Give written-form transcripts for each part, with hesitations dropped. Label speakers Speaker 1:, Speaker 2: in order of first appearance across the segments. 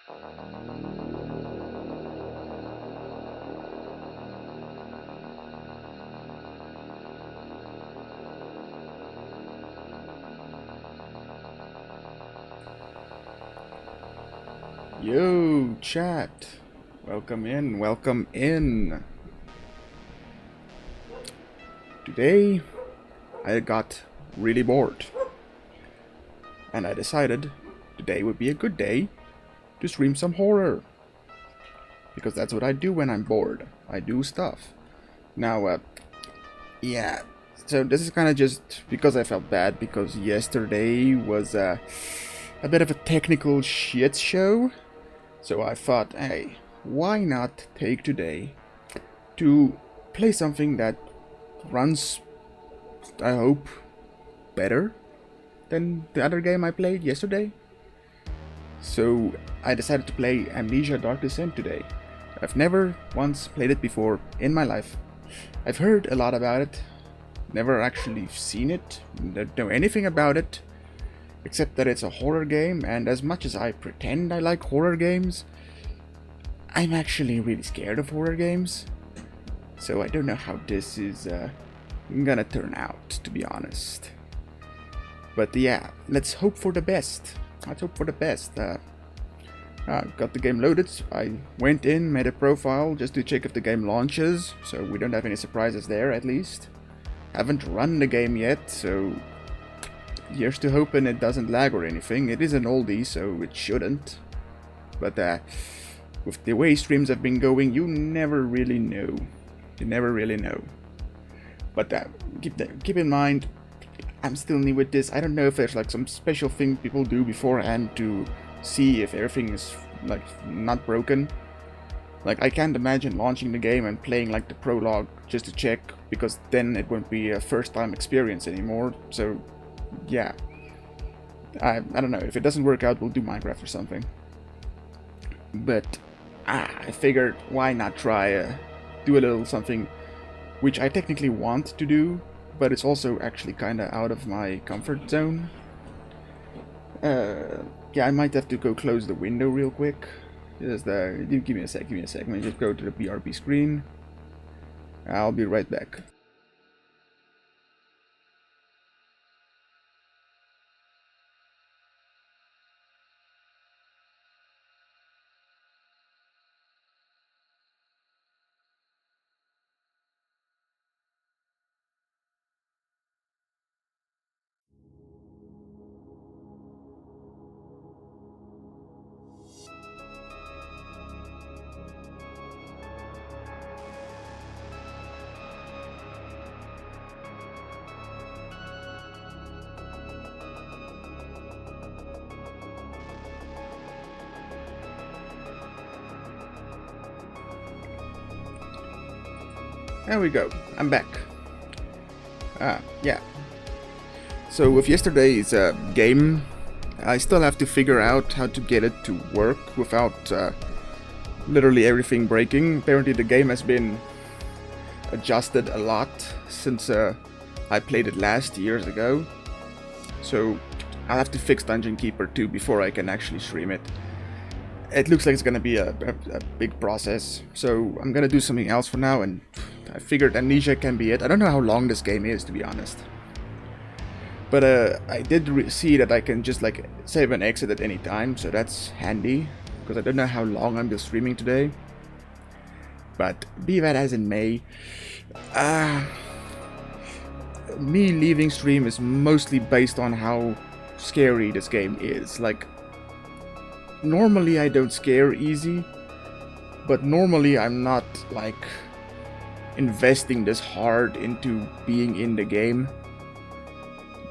Speaker 1: Yo, chat. Welcome in, welcome in. Today, I got really bored. And I decided today would be a good day to stream some horror. Because that's what I do when I'm bored. I do stuff. Now, yeah. So this is kind of just because I felt bad because yesterday was a bit of a technical shit show. So I thought, hey, why not take today to play something that runs, I hope, better than the other game I played yesterday? So I decided to play Amnesia Dark Descent today. I've never once played it before in my life. I've heard a lot about it, never actually seen it, don't know anything about it, except that it's a horror game, and as much as I pretend I like horror games, I'm actually really scared of horror games. So I don't know how this is gonna turn out, to be honest. But yeah, let's hope for the best. Let's hope for the best. Got the game loaded. I went in, made a profile just to check if the game launches, so we don't have any surprises there at least. Haven't run the game yet, so here's to hoping it doesn't lag or anything. It is an oldie, so it shouldn't. But with the way streams have been going, you never really know. You never really know. But keep in mind, I'm still new with this. I don't know if there's like some special thing people do beforehand to see if everything is like not broken. Like, I can't imagine launching the game and playing like the prologue just to check, because then it won't be a first time experience anymore. So yeah, I don't know, if it doesn't work out, we'll do Minecraft or something. But I figured, why not try do a little something which I technically want to do, but it's also actually kind of out of my comfort zone. Yeah, I might have to go close the window real quick. Just give me a sec. Let me just go to the BRB screen. I'll be right back. There we go. I'm back. Yeah. So with yesterday's game, I still have to figure out how to get it to work without literally everything breaking. Apparently the game has been adjusted a lot since I played it years ago. So I'll have to fix Dungeon Keeper 2 before I can actually stream it. It looks like it's gonna be a big process, so I'm gonna do something else for now, and I figured Amnesia can be it. I don't know how long this game is, to be honest. But I did see that I can just like save and exit at any time, so that's handy, because I don't know how long I'm just streaming today. But be that as it may, me leaving stream is mostly based on how scary this game is. Like, normally I don't scare easy, but normally I'm not like investing this hard into being in the game.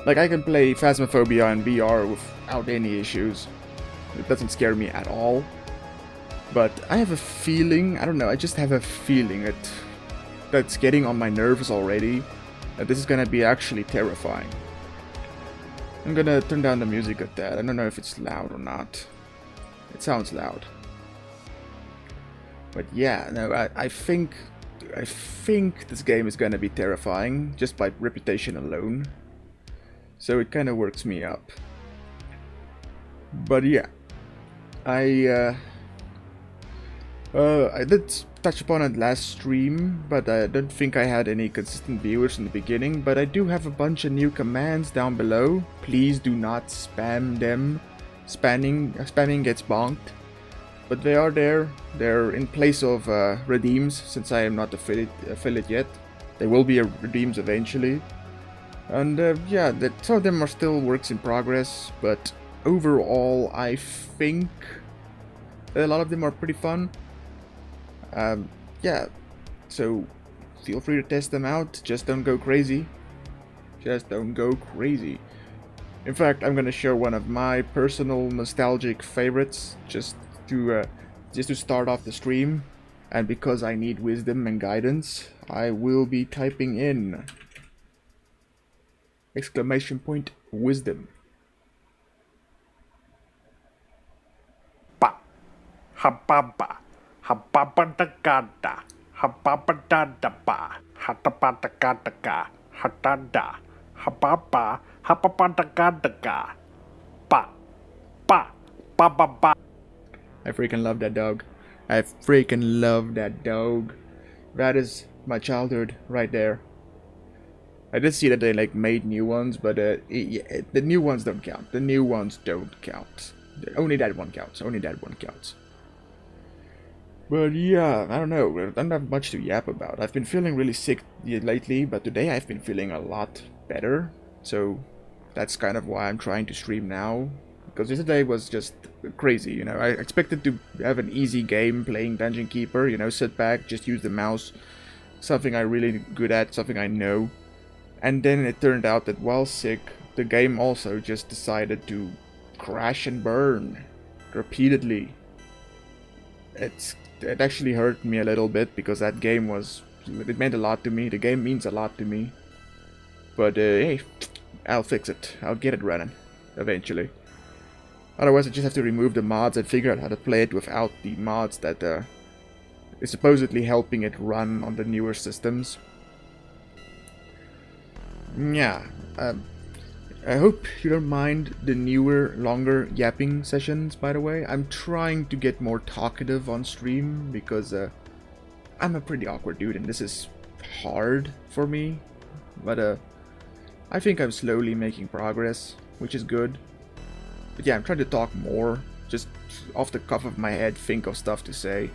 Speaker 1: Like, I can play Phasmophobia in VR without any issues. It doesn't scare me at all. But I have a feeling, I don't know, I just have a feeling that's getting on my nerves already, that this is gonna be actually terrifying. I'm gonna turn down the music at that. I don't know if it's loud or not. It sounds loud. But yeah, no, I think this game is gonna be terrifying, just by reputation alone. So it kinda works me up. But yeah, I I did touch upon it last stream, but I don't think I had any consistent viewers in the beginning, but I do have a bunch of new commands down below. Please do not spam them. Spamming gets bonked. But they are there. They're in place of redeems, since I am not affiliate yet. They will be redeems eventually. And yeah, some of them are still works in progress, but overall I think a lot of them are pretty fun. Yeah, so feel free to test them out. Just don't go crazy. Just don't go crazy. In fact, I'm gonna share one of my personal nostalgic favorites just to start off the stream. And because I need wisdom and guidance, I will be typing in !wisdom.
Speaker 2: Hababa, hababadagada, hababadadaba, hatapadagadaga, hatada, hababa, hababadagadaga, ba, ba, ba, ba, ba.
Speaker 1: I freaking love that dog. I freaking love that dog. That is my childhood right there. I did see that they like made new ones, but the new ones don't count. The new ones don't count. Only that one counts. Only that one counts. But yeah, I don't know. I don't have much to yap about. I've been feeling really sick lately, but today I've been feeling a lot better. So that's kind of why I'm trying to stream now. Because yesterday was just crazy, you know. I expected to have an easy game playing Dungeon Keeper, you know, sit back, just use the mouse. Something I'm really good at, something I know. And then it turned out that while sick, the game also just decided to crash and burn repeatedly. It actually hurt me a little bit because that game it meant a lot to me. The game means a lot to me. But hey, I'll fix it. I'll get it running eventually. Otherwise, I just have to remove the mods and figure out how to play it without the mods that is supposedly helping it run on the newer systems. Yeah, I hope you don't mind the newer, longer yapping sessions, by the way. I'm trying to get more talkative on stream because I'm a pretty awkward dude and this is hard for me. But I think I'm slowly making progress, which is good. But yeah, I'm trying to talk more, just off the cuff of my head, think of stuff to say.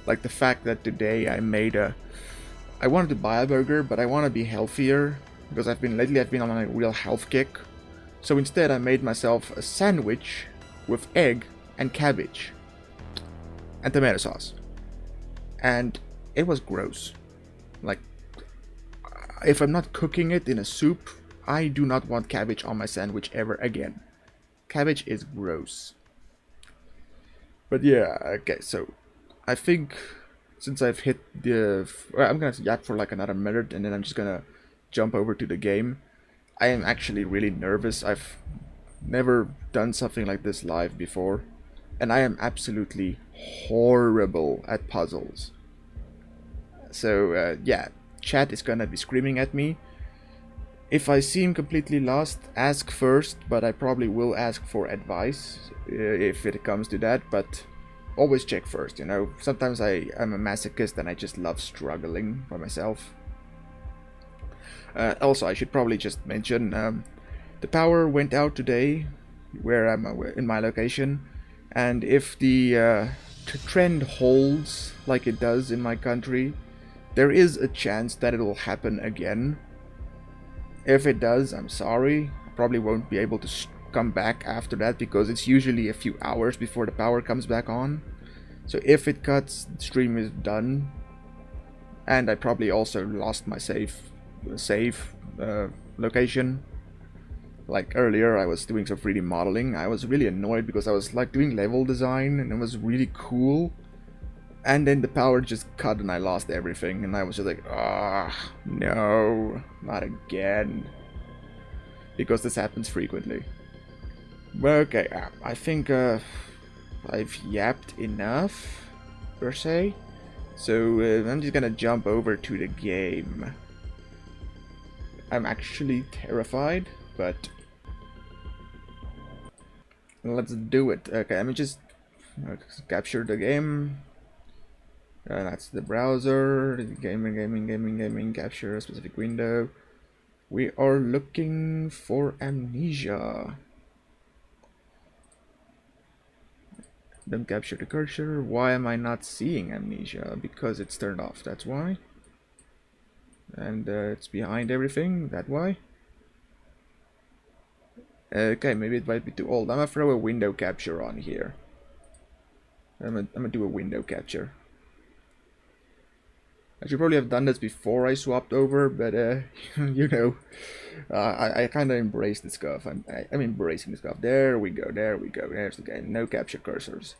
Speaker 1: Like the fact that today I wanted to buy a burger, but I want to be healthier because lately I've been on a real health kick. So instead I made myself a sandwich with egg and cabbage and tomato sauce. And it was gross. Like, if I'm not cooking it in a soup, I do not want cabbage on my sandwich ever again. Cabbage is gross. But yeah, okay, so I think since I've hit I'm gonna yap for like another minute and then I'm just gonna jump over to the game. I am actually really nervous. I've never done something like this live before, and I am absolutely horrible at puzzles. So yeah, chat is gonna be screaming at me. If I seem completely lost, ask first, but I probably will ask for advice if it comes to that, but always check first, you know. Sometimes I'm a masochist and I just love struggling by myself. Also, I should probably just mention, the power went out today where I'm in my location, and if the trend holds like it does in my country, there is a chance that it'll happen again. If it does, I'm sorry. I probably won't be able to come back after that because it's usually a few hours before the power comes back on. So if it cuts, the stream is done. And I probably also lost my save location. Like earlier, I was doing some 3D modeling. I was really annoyed because I was like doing level design and it was really cool. And then the power just cut and I lost everything. And I was just like, ah, no, not again. Because this happens frequently. But okay, I think I've yapped enough, per se. So I'm just gonna jump over to the game. I'm actually terrified, but let's do it. Okay, let me just capture the game. That's the browser. Gaming, capture a specific window. We are looking for Amnesia. Don't capture the cursor. Why am I not seeing Amnesia? Because it's turned off, that's why. And it's behind everything, that why. Okay, maybe it might be too old. I'm gonna throw a window capture on here. I'm gonna do a window capture. I should probably have done this before I swapped over, but you know, I kind of embrace the scuff. I'm embracing the scuff. There we go, there we go. There's the game. No capture cursors.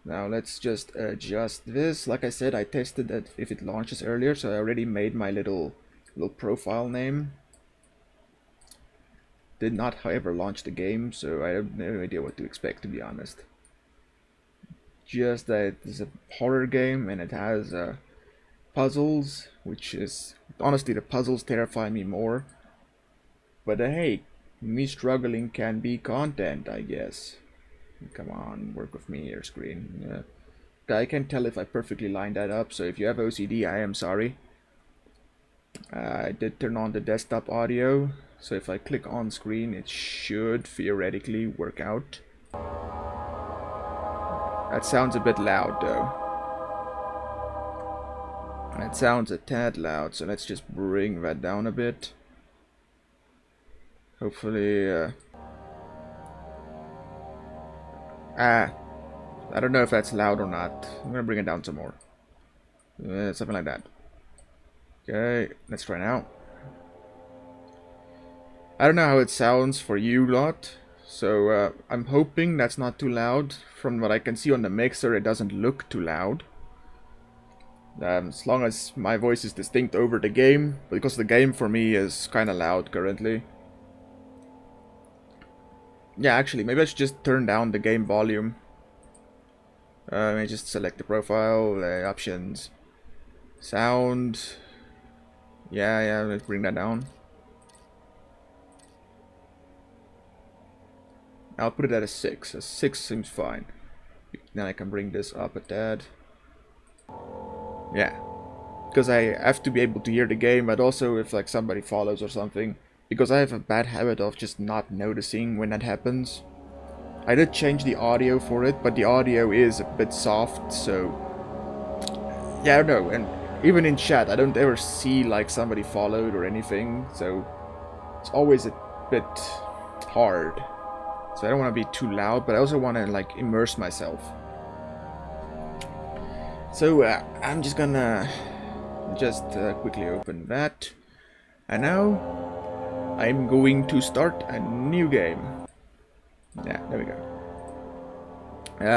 Speaker 1: Now let's just adjust this. Like I said, I tested that if it launches earlier, so I already made my little profile name. Did not, however, launch the game, so I have no idea what to expect, to be honest. Just that it's a horror game and it has puzzles, which is honestly, the puzzles terrify me more. But hey, me struggling can be content, I guess. Come on, work with me here, screen. I can't tell if I perfectly lined that up, so if you have OCD, I am sorry. I did turn on the desktop audio, so if I click on screen, it should theoretically work out. That sounds a bit loud, though. That sounds a tad loud, so let's just bring that down a bit. Hopefully, I don't know if that's loud or not. I'm gonna bring it down some more. Something like that. Okay, let's try now. I don't know how it sounds for you lot, so I'm hoping that's not too loud. From what I can see on the mixer, it doesn't look too loud. As long as my voice is distinct over the game, because the game for me is kind of loud currently. Yeah, actually, maybe I should just turn down the game volume. Let me just select the profile, options, sound. Yeah, let's bring that down. I'll put it at a 6. A 6 seems fine. Then I can bring this up a tad. Yeah, because I have to be able to hear the game, but also if like somebody follows or something, because I have a bad habit of just not noticing when that happens. I did change the audio for it, but the audio is a bit soft, so yeah, I don't know. And even in chat, I don't ever see like somebody followed or anything, so it's always a bit hard. So I don't want to be too loud, but I also want to like immerse myself. So I'm just gonna quickly open that, and now I'm going to start a new game. Yeah, there we go.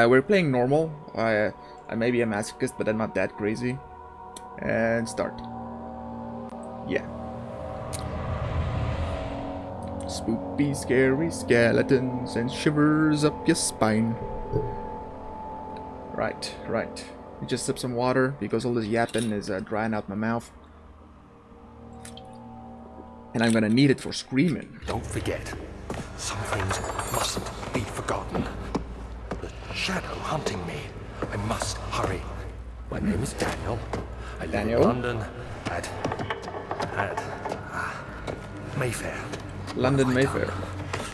Speaker 1: We're playing normal. I may be a masochist, but I'm not that crazy. And start. Yeah. Spooky, scary skeletons and shivers up your spine. Right. Just sip some water because all this yapping is drying out my mouth. And I'm gonna need it for screaming.
Speaker 3: Don't forget, some things mustn't be forgotten. The shadow hunting me. I must hurry. My name is Daniel. I live in London at Mayfair.
Speaker 1: London Mayfair.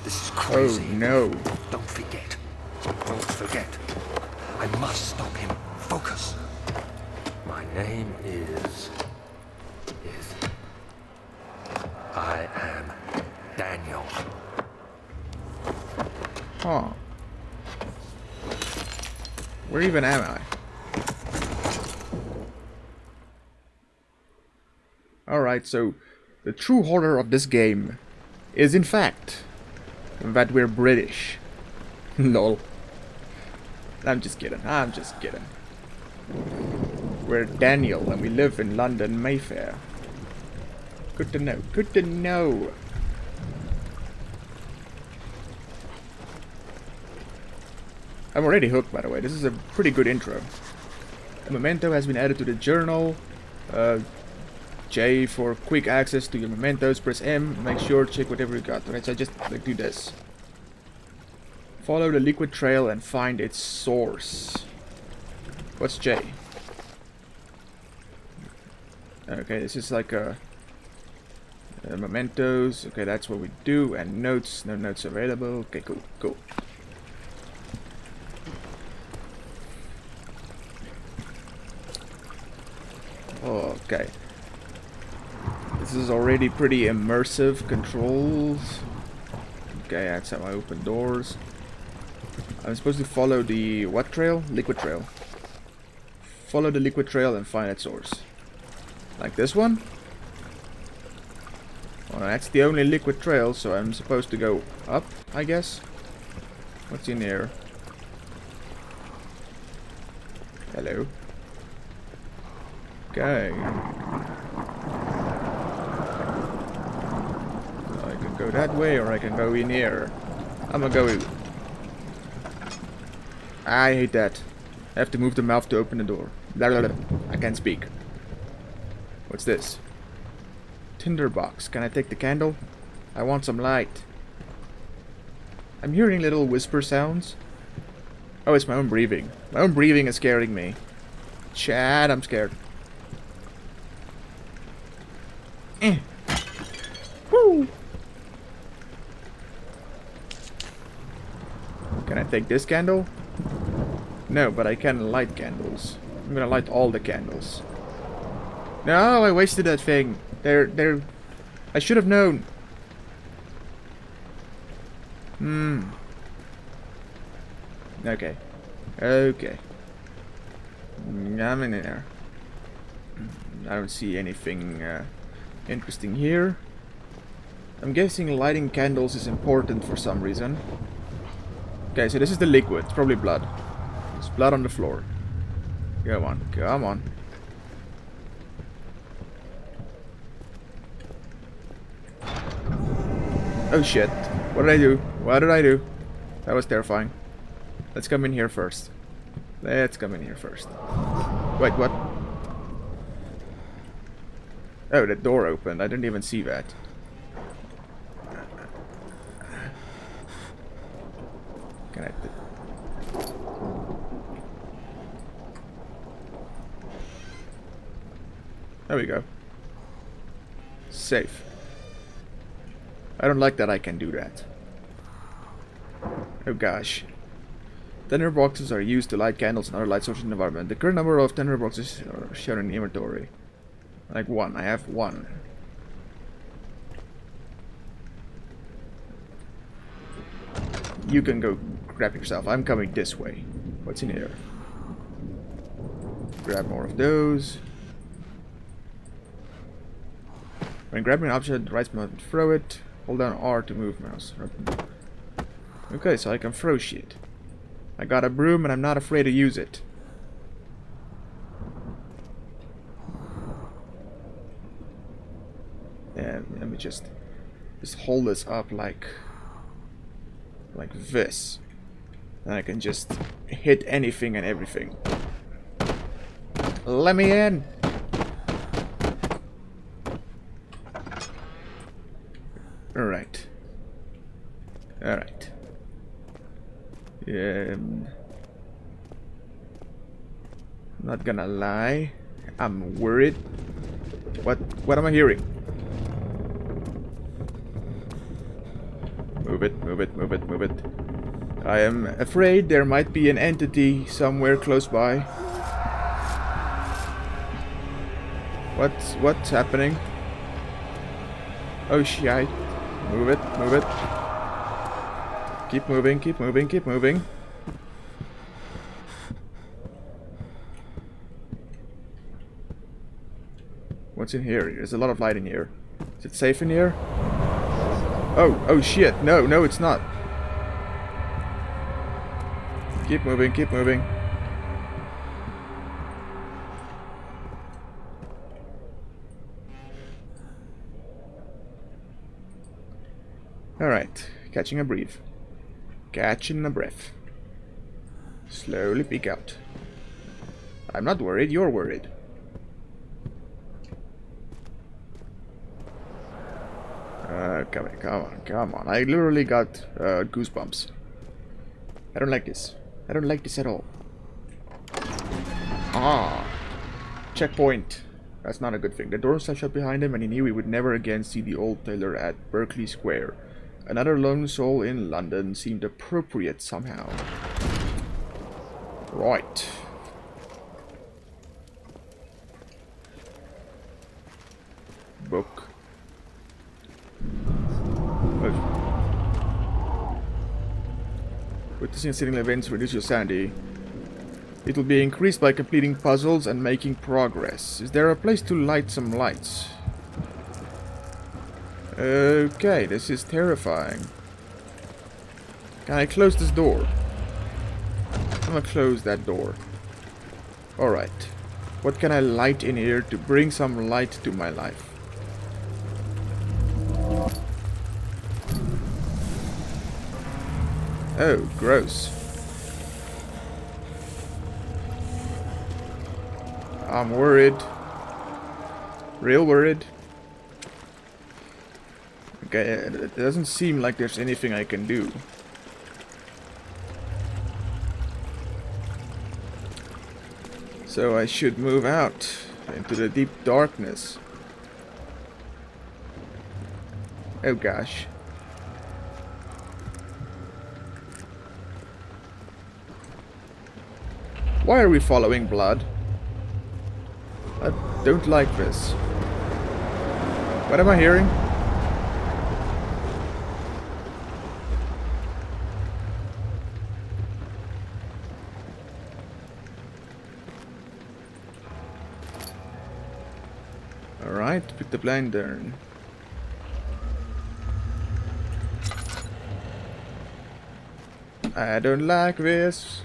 Speaker 3: This is crazy.
Speaker 1: Oh no.
Speaker 3: Don't forget. Don't forget. I must stop him. Focus. My name is... I am Daniel.
Speaker 1: Huh. Where even am I? Alright, so the true horror of this game is in fact that we're British. Lol. I'm just kidding. We're Daniel and we live in London Mayfair. Good to know. Good to know. I'm already hooked, by the way. This is a pretty good intro. A memento has been added to the journal. J for quick access to your mementos. Press M. Make sure to check whatever you got. Alright, so I just like do this. Follow the liquid trail and find its source. What's J? Okay, this is like a mementos. Okay, that's what we do. And notes. No notes available. Okay, cool, cool. Okay. This is already pretty immersive controls. Okay, that's how I open doors. I'm supposed to follow the what trail? Liquid trail. Follow the liquid trail and find its source. Like this one? Well, that's the only liquid trail, so I'm supposed to go up, I guess. What's in here? Hello. Okay. So I can go that way, or I can go in here. I'm gonna go in. I hate that. I have to move the mouth to open the door. Blah, blah, blah. I can't speak. What's this? Tinderbox. Can I take the candle? I want some light. I'm hearing little whisper sounds. Oh, it's my own breathing. My own breathing is scaring me. Chad, I'm scared. Woo! Can I take this candle? No, but I can light candles. I'm gonna light all the candles. No, I wasted that thing. They're... I should have known. Okay. Okay. I'm in there. I don't see anything interesting here. I'm guessing lighting candles is important for some reason. Okay, so this is the liquid. It's probably blood. There's blood on the floor. Come on, come on. Oh shit. What did I do? What did I do? That was terrifying. Let's come in here first. Let's come in here first. Wait, what? Oh, the door opened. I didn't even see that. Can I... There we go. Safe. I don't like that I can do that. Oh gosh. Tender boxes are used to light candles and other light sources in the environment. The current number of tender boxes are shown in the inventory. Like one. I have one. You can go grab yourself. I'm coming this way. What's in here? Grab more of those. When grabbing an object, right mouse to throw it. Hold down R to move mouse. Okay, so I can throw shit. I got a broom and I'm not afraid to use it. And let me just hold this up like this. And I can just hit anything and everything. Let me in. Alright. Alright. Not gonna lie. I'm worried. What am I hearing? Move it, move it, move it, move it. I am afraid there might be an entity somewhere close by. What's happening? Oh shit. Move it, move it. Keep moving, keep moving, keep moving. What's in here? There's a lot of light in here. Is it safe in here? Oh shit. No, no, it's not. Keep moving, keep moving. Alright, catching a breath. Catching a breath. Slowly peek out. I'm not worried, you're worried. Come on, come on, come on. I literally got goosebumps. I don't like this. I don't like this at all. Ah. Checkpoint. That's not a good thing. The door slammed shut behind him, and he knew he would never again see the old tailor at Berkeley Square. Another lone soul in London seemed appropriate somehow. Right. Book. Witnessing sitting events reduce your sanity. It will be increased by completing puzzles and making progress. Is there a place to light some lights? Okay, this is terrifying. Can I close this door? I'm gonna close that door. Alright. What can I light in here to bring some light to my life? Oh, gross. I'm worried. Real worried. Okay, it doesn't seem like there's anything I can do. So I should move out into the deep darkness. Oh gosh. Why are we following blood? I don't like this. What am I hearing? Alright, pick the blind turn. I don't like this.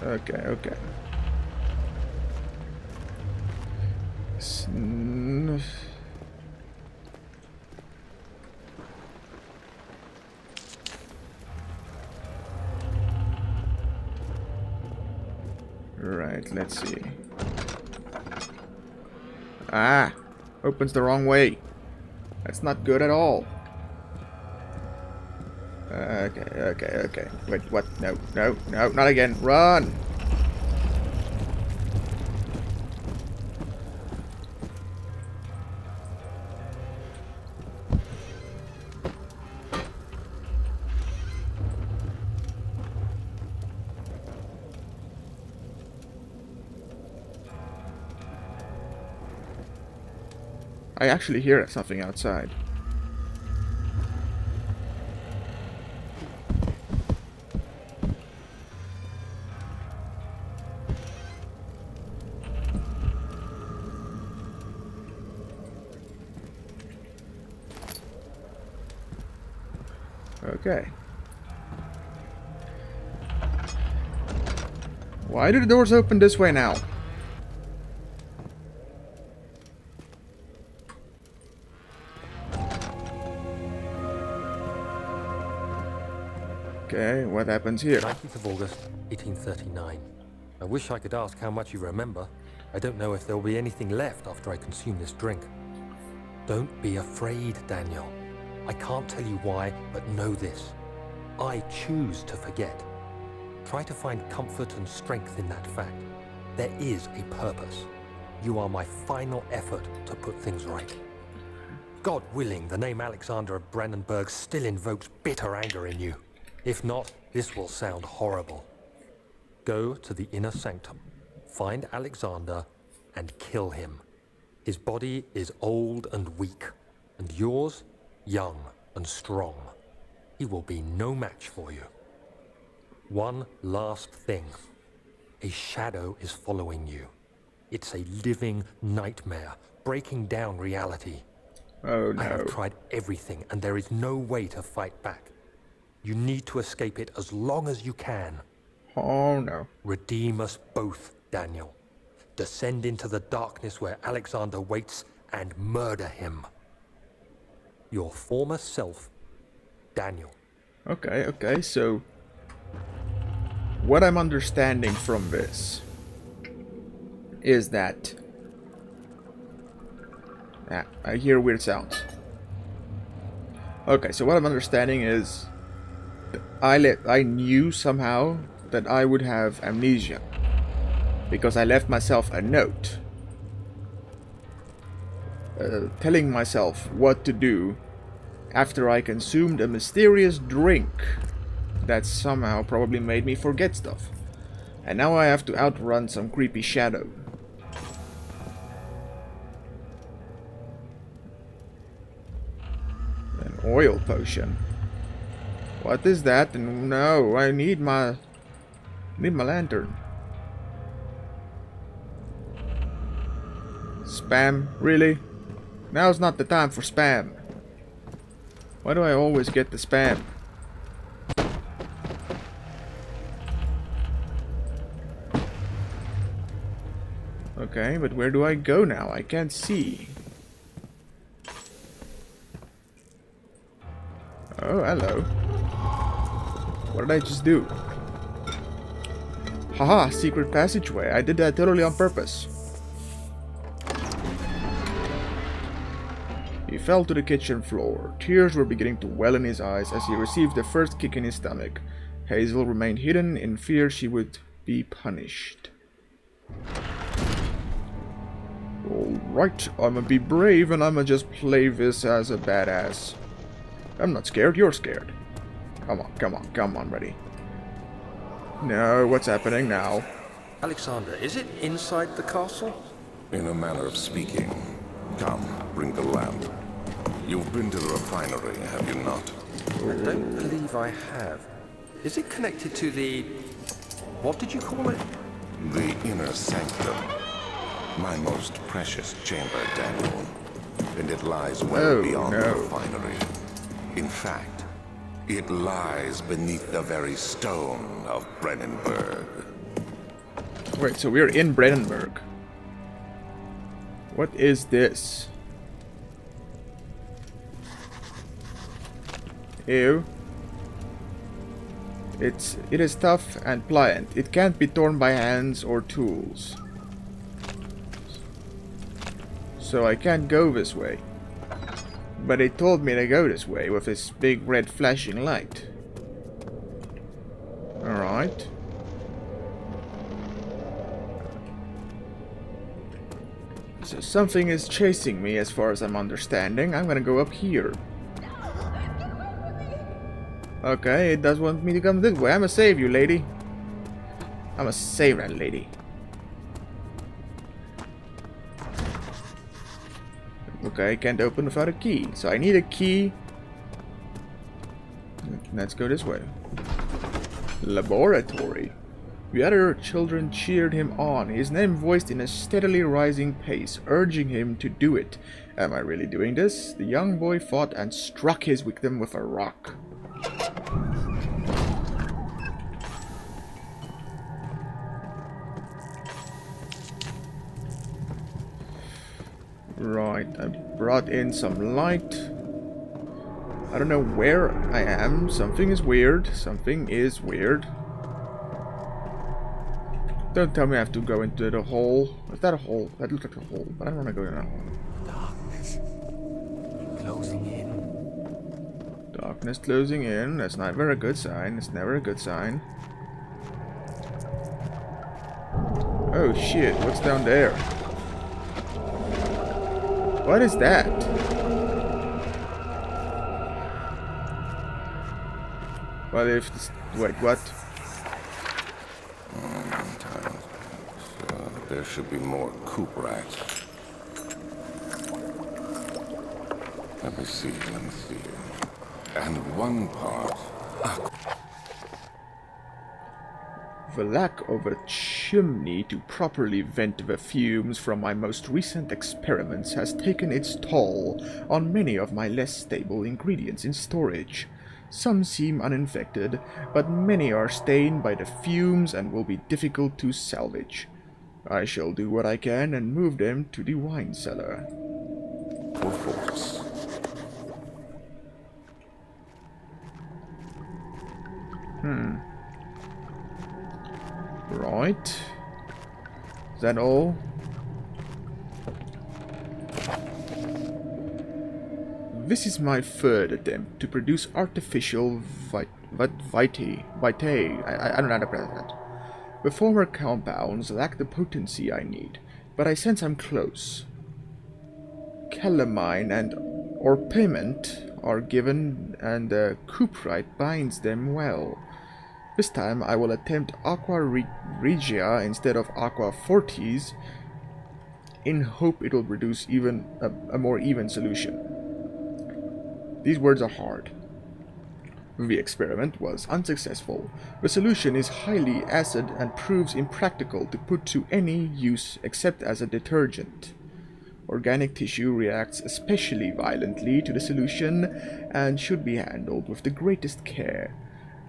Speaker 1: Okay, okay. Right, let's see. Ah! Opens the wrong way. That's not good at all. Okay. Wait, what? No, not again. Run! I actually hear something outside. Okay. Why do the doors open this way now? Okay, what happens here?
Speaker 3: 19th of August, 1839. I wish I could ask how much you remember. I don't know if there will be anything left after I consume this drink. Don't be afraid, Daniel. I can't tell you why, but know this. I choose to forget. Try to find comfort and strength in that fact. There is a purpose. You are my final effort to put things right. God willing, the name Alexander of Brandenburg still invokes bitter anger in you. If not, this will sound horrible. Go to the inner sanctum, find Alexander, and kill him. His body is old and weak, and yours, young and strong. He will be no match for you. One last thing. A shadow is following you. It's a living nightmare, breaking down reality.
Speaker 1: Oh no.
Speaker 3: I have tried everything, and there is no way to fight back. You need to escape it as long as you can.
Speaker 1: Oh no.
Speaker 3: Redeem us both, Daniel. Descend into the darkness where Alexander waits and murder him. Your former self, Daniel.
Speaker 1: Okay, so what I'm understanding from this is that Ah, I hear weird sounds. Okay, so what I'm understanding is I knew somehow that I would have amnesia because I left myself a note telling myself what to do after I consumed a mysterious drink that somehow probably made me forget stuff. And now I have to outrun some creepy shadow. An oil potion. What is that? No, I need my lantern. Spam? Really? Now's not the time for spam. Why do I always get the spam? Okay, but where do I go now? I can't see. Oh, hello. What did I just do? Haha, secret passageway. I did that totally on purpose. He fell to the kitchen floor. Tears were beginning to well in his eyes as he received the first kick in his stomach. Hazel remained hidden in fear she would be punished. Alright, I'ma be brave and I'ma just play this as a badass. I'm not scared, you're scared. Come on, come on, come on, buddy. No, what's happening now?
Speaker 3: Alexander, is it inside the castle?
Speaker 4: In a manner of speaking. Come, bring the lamp. You've been to the refinery, have you not?
Speaker 3: I don't believe I have. Is it connected to the... what did you call it?
Speaker 4: The inner sanctum. My most precious chamber, Daniel. And it lies well beyond the refinery. In fact, it lies beneath the very stone of Brennenburg.
Speaker 1: Wait, so we're in Brennenburg. What is this? Ew. It is tough and pliant. It can't be torn by hands or tools. So I can't go this way. But they told me to go this way with this big red flashing light. Alright. So something is chasing me as far as I'm understanding. I'm gonna go up here. Okay, it does want me to come this way. I'ma save you, lady. I'ma save that lady. Okay, I can't open without a key. So I need a key. Let's go this way. Laboratory. The other children cheered him on, his name voiced in a steadily rising pace, urging him to do it. Am I really doing this? The young boy fought and struck his victim with a rock. Right, I brought in some light. I don't know where I am. Something is weird. Something is weird. Don't tell me I have to go into the hole. Is that a hole? That looks like a hole, but I don't want to go in a hole.
Speaker 3: Darkness. Closing in.
Speaker 1: Darkness closing in. That's not very good sign. It's never a good sign. Oh shit, what's down there? What is that? What if this... Wait, what?
Speaker 4: There should be more coop racks. Let me see. And one part.
Speaker 1: The lack of a chimney to properly vent the fumes from my most recent experiments has taken its toll on many of my less stable ingredients in storage. Some seem uninfected, but many are stained by the fumes and will be difficult to salvage. I shall do what I can and move them to the wine cellar.
Speaker 4: Force.
Speaker 1: Right. Is that all? This is my third attempt to produce artificial vitae. I don't know how to pronounce that. The former compounds lack the potency I need, but I sense I'm close. Calamine and orpiment are given, and cuprite binds them well. This time I will attempt aqua regia instead of aqua fortis, in hope it will produce even a more even solution. These words are hard. The experiment was unsuccessful. The solution is highly acid and proves impractical to put to any use except as a detergent. Organic tissue reacts especially violently to the solution and should be handled with the greatest care.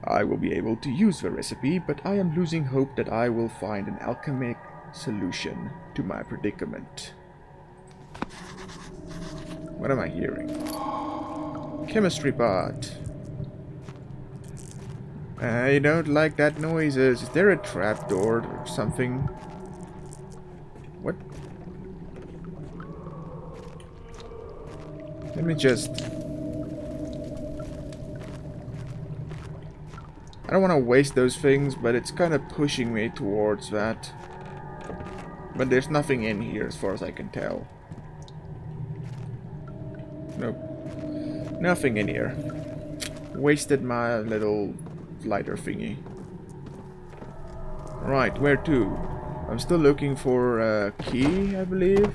Speaker 1: I will be able to use the recipe, but I am losing hope that I will find an alchemic solution to my predicament. What am I hearing? Chemistry pot. I don't like that noises. Is there a trapdoor or something? What? Let me just... I don't want to waste those things, but it's kind of pushing me towards that. But there's nothing in here as far as I can tell. Nope. Nothing in here. Wasted my little lighter thingy. Right, where to? I'm still looking for a key, I believe.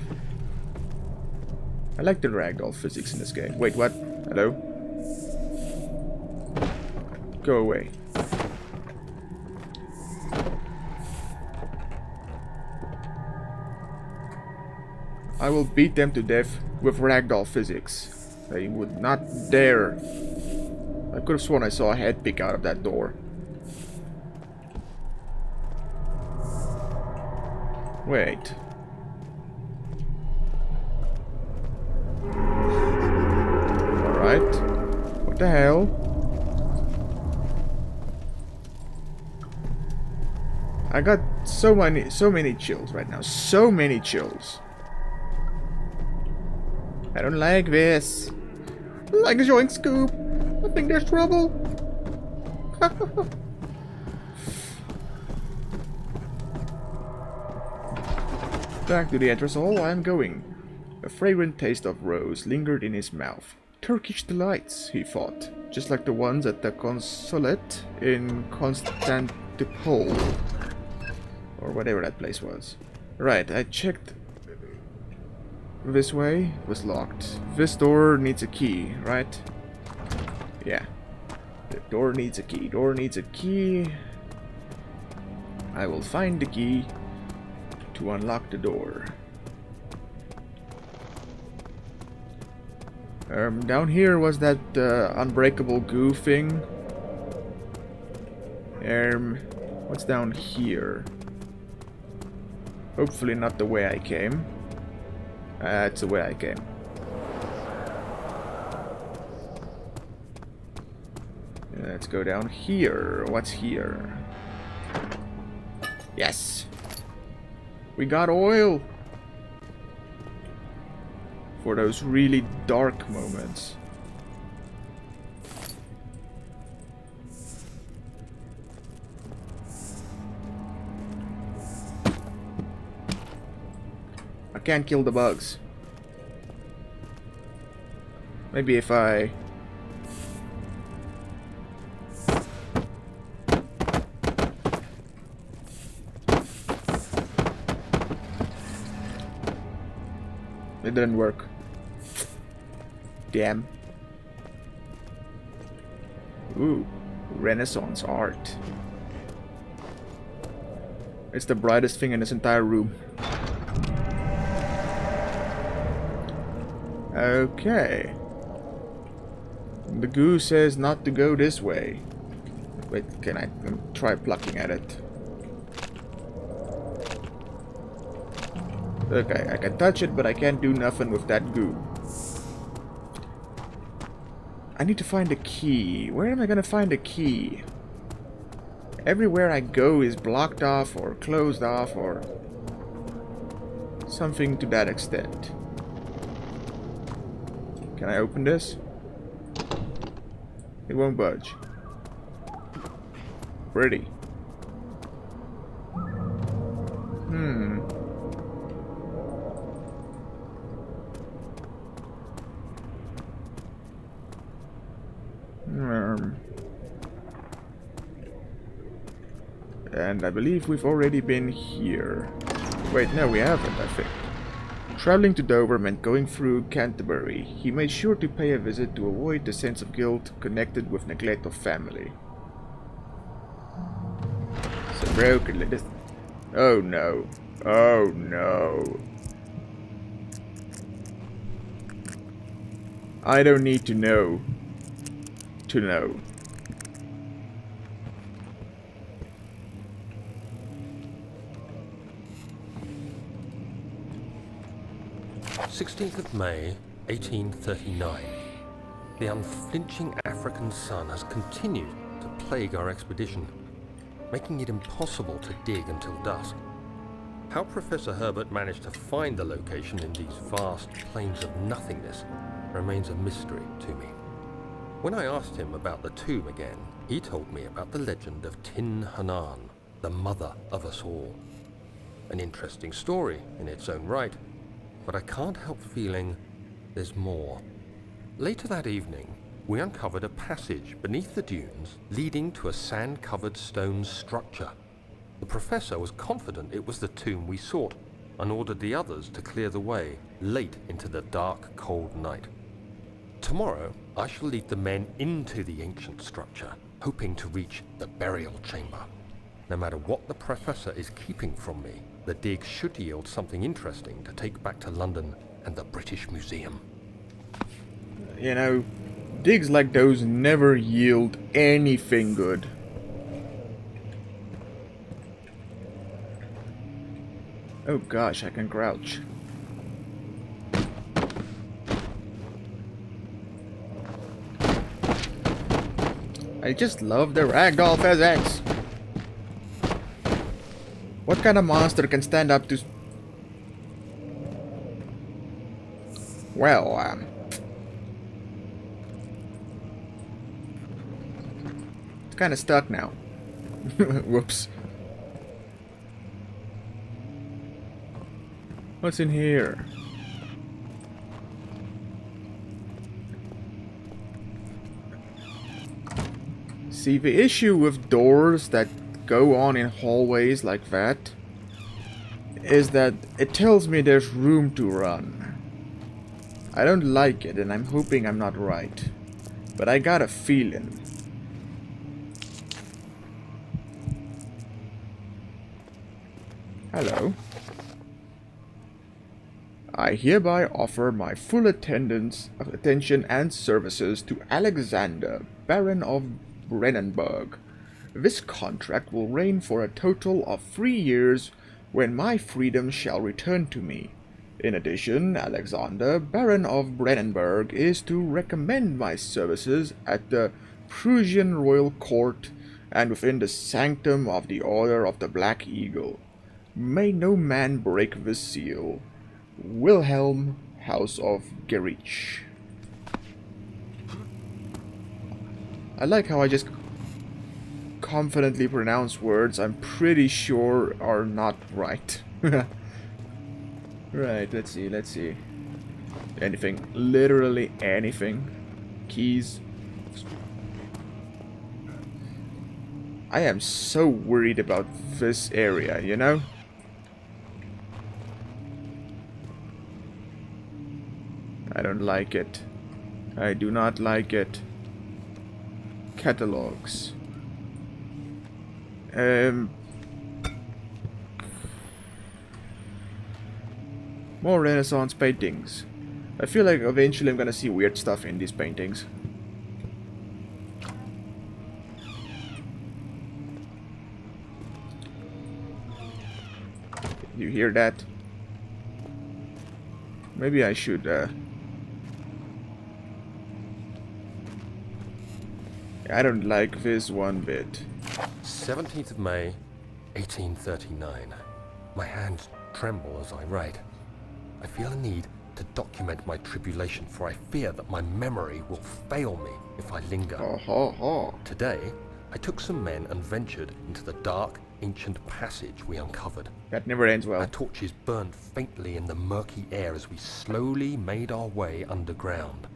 Speaker 1: I like the ragdoll physics in this game. Wait, what? Hello? Go away. I will beat them to death with ragdoll physics. They would not dare. I could have sworn I saw a head peek out of that door. Wait. Alright. What the hell? I got so many chills right now. So many chills. I don't like this. Like a joint scoop. I think there's trouble. Back to the entrance hall I am going. A fragrant taste of rose lingered in his mouth. Turkish delights, he thought, just like the ones at the consulate in Constantinople. Or whatever that place was. Right, I checked this way. It was locked. This door needs a key, right? Yeah. The door needs a key. Door needs a key. I will find the key to unlock the door. Down here was that unbreakable goo thing. What's down here? Hopefully not the way I came. It's the way I came. Let's go down here. What's here? Yes! We got oil! For those really dark moments. I can't kill the bugs. Maybe if I... It didn't work. Damn. Ooh, Renaissance art. It's the brightest thing in this entire room. Okay. The goo says not to go this way. Wait, can I try plucking at it? Okay, I can touch it, but I can't do nothing with that goo. I need to find a key. Where am I gonna find a key? Everywhere I go is blocked off or closed off or something to that extent. Can I open this? It won't budge. Pretty. And I believe we've already been here. Wait, no, we haven't, I think. Traveling to Dover meant going through Canterbury. He made sure to pay a visit to avoid the sense of guilt connected with neglect of family. So broken little... Oh no. Oh no. I don't need to know. To know.
Speaker 3: 16th of May, 1839. The unflinching African sun has continued to plague our expedition, making it impossible to dig until dusk. How Professor Herbert managed to find the location in these vast plains of nothingness remains a mystery to me. When I asked him about the tomb again, he told me about the legend of Tin Hanan, the mother of us all. An interesting story in its own right, but I can't help feeling there's more. Later that evening, we uncovered a passage beneath the dunes leading to a sand-covered stone structure. The professor was confident it was the tomb we sought and ordered the others to clear the way late into the dark, cold night. Tomorrow, I shall lead the men into the ancient structure, hoping to reach the burial chamber. No matter what the professor is keeping from me, the dig should yield something interesting to take back to London and the British Museum.
Speaker 1: You know, digs like those never yield anything good. Oh gosh, I can crouch. I just love the ragdoll physics. What kind of monster can stand up to... Well, it's kind of stuck now. Whoops. What's in here? See, the issue with doors that go on in hallways like that is that it tells me there's room to run. I don't like it, and I'm hoping I'm not right. But I got a feeling. Hello. I hereby offer my full attention and services to Alexander, Baron of Brennenburg. This contract will reign for a total of 3 years, when my freedom shall return to me. In addition, Alexander, Baron of Brennenburg, is to recommend my services at the Prussian royal court and within the sanctum of the Order of the Black Eagle. May no man break the seal. Wilhelm, House of Gerich. I like how I just confidently pronounce words I'm pretty sure are not right. Right, let's see. Anything, literally anything. Keys. I am so worried about this area, you know? I don't like it. I do not like it. Catalogs. More Renaissance paintings. I feel like eventually I'm gonna see weird stuff in these paintings. You hear that? Maybe I should, I don't like this one bit.
Speaker 3: 17th of May, 1839. My hands tremble as I write. I feel a need to document my tribulation, for I fear that my memory will fail me if I linger.
Speaker 1: Ho ho ho.
Speaker 3: Today, I took some men and ventured into the dark, ancient passage we uncovered.
Speaker 1: That never ends well.
Speaker 3: Our torches burned faintly in the murky air as we slowly made our way underground.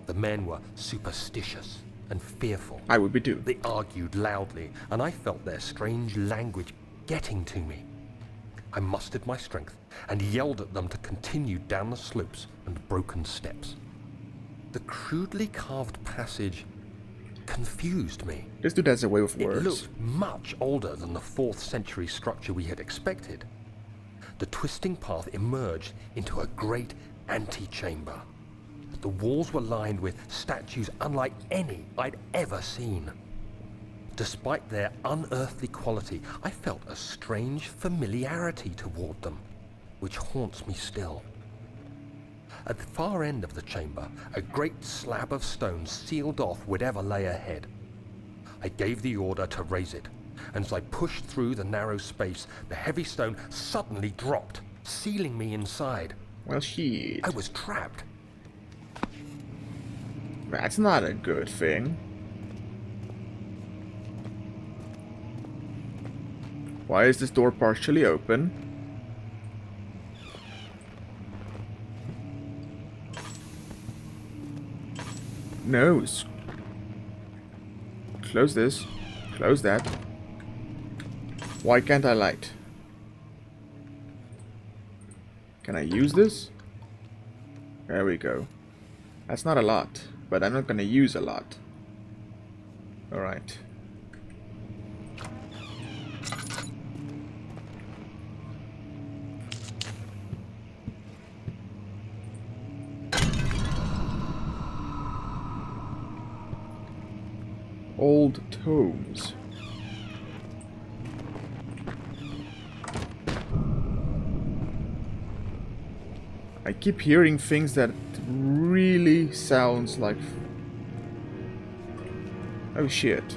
Speaker 3: The men were superstitious and fearful.
Speaker 1: I would be too.
Speaker 3: They argued loudly, and I felt their strange language getting to me. I mustered my strength and yelled at them to continue down the slopes and broken steps. The crudely carved passage confused me.
Speaker 1: This dude has a way with
Speaker 3: It
Speaker 1: words.
Speaker 3: looked much older than the 4th century structure we had expected. The twisting path emerged into a great antechamber. The walls were lined with statues unlike any I'd ever seen. Despite their unearthly quality, I felt a strange familiarity toward them, which haunts me still. At the far end of the chamber, a great slab of stone sealed off whatever lay ahead. I gave the order to raise it, and as I pushed through the narrow space, the heavy stone suddenly dropped, sealing me inside.
Speaker 1: Well, shit.
Speaker 3: I was trapped.
Speaker 1: That's not a good thing. Why is this door partially open? No. Close this. Close that. Why can't I light? Can I use this? There we go. That's not a lot, but I'm not gonna use a lot. Alright. Old tomes. I keep hearing things that really sounds like... Oh shit.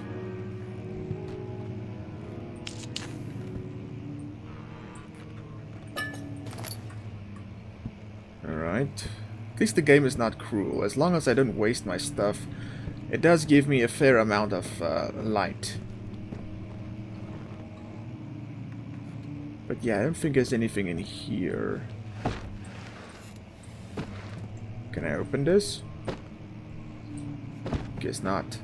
Speaker 1: Alright. At least the game is not cruel. As long as I don't waste my stuff, it does give me a fair amount of light. But yeah, I don't think there's anything in here. Can I open this? Guess not.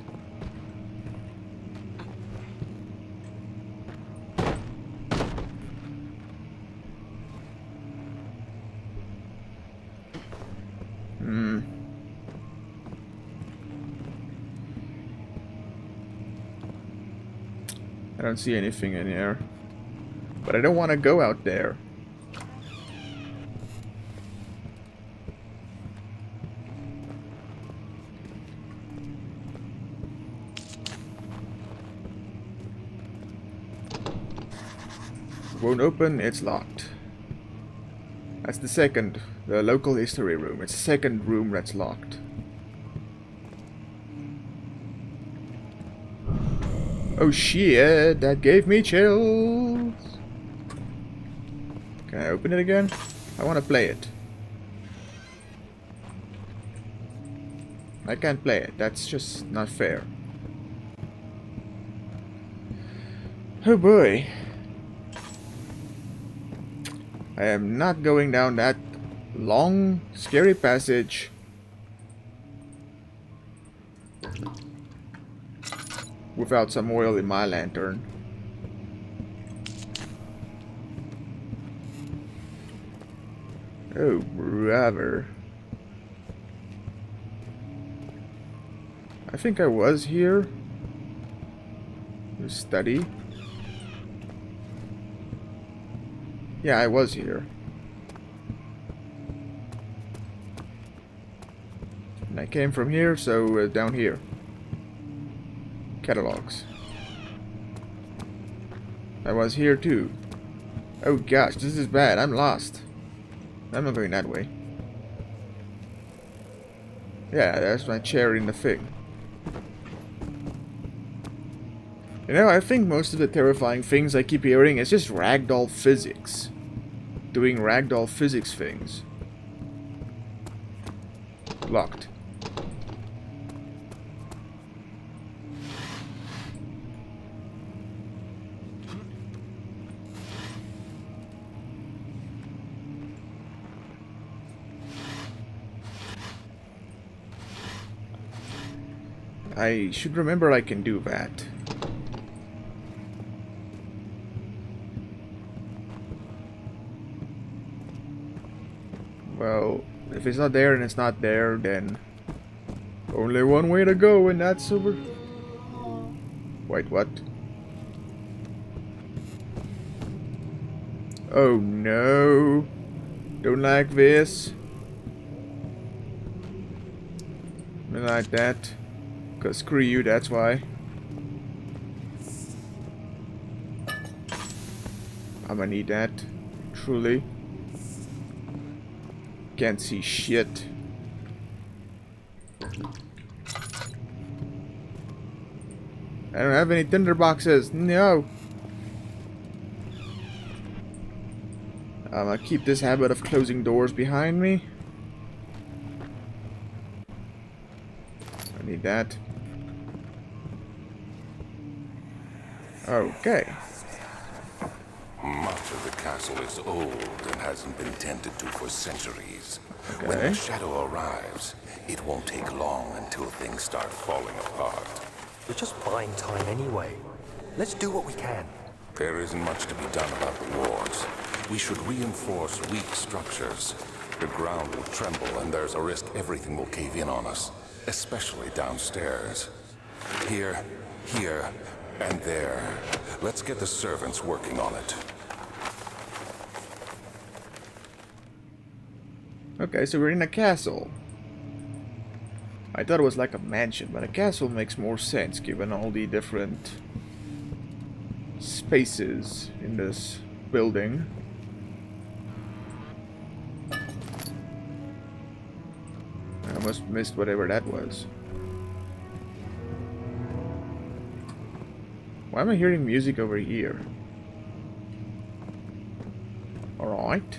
Speaker 1: I don't see anything in here. But I don't want to go out there. Won't open, it's locked. That's the local history room. It's the second room that's locked. Oh shit, that gave me chills. Can I open it again? I want to play it. I can't play it, that's just not fair. Oh boy. I am not going down that long, scary passage. Without some oil in my lantern. Oh, brother. I think I was here. To study. Yeah, I was here. And I came from here, so down here. Catalogs. I was here too. Oh gosh, this is bad. I'm lost. I'm not going that way. Yeah, there's my chair in the thing. You know, I think most of the terrifying things I keep hearing is just ragdoll physics. Doing ragdoll physics things. Locked. I should remember I can do that. Well, if it's not there and it's not there, then only one way to go, and that's over. Wait, what? Oh no. Don't like this. Don't like that. Cause screw you, that's why. I'ma need that. Truly. Can't see shit. I don't have any tinderboxes. No. I'm gonna keep this habit of closing doors behind me. I need that. Okay.
Speaker 4: Much of the castle is old and hasn't been tended to for centuries.
Speaker 1: Okay.
Speaker 4: When the shadow arrives, it won't take long until things start falling apart.
Speaker 3: We're just buying time anyway. Let's do what we can.
Speaker 4: There isn't much to be done about the walls. We should reinforce weak structures. The ground will tremble and there's a risk everything will cave in on us, especially downstairs. Here, and there. Let's get the servants working on it.
Speaker 1: Okay, so we're in a castle. I thought it was like a mansion, but a castle makes more sense given all the different spaces in this building. I almost missed whatever that was. Why am I hearing music over here? Alright.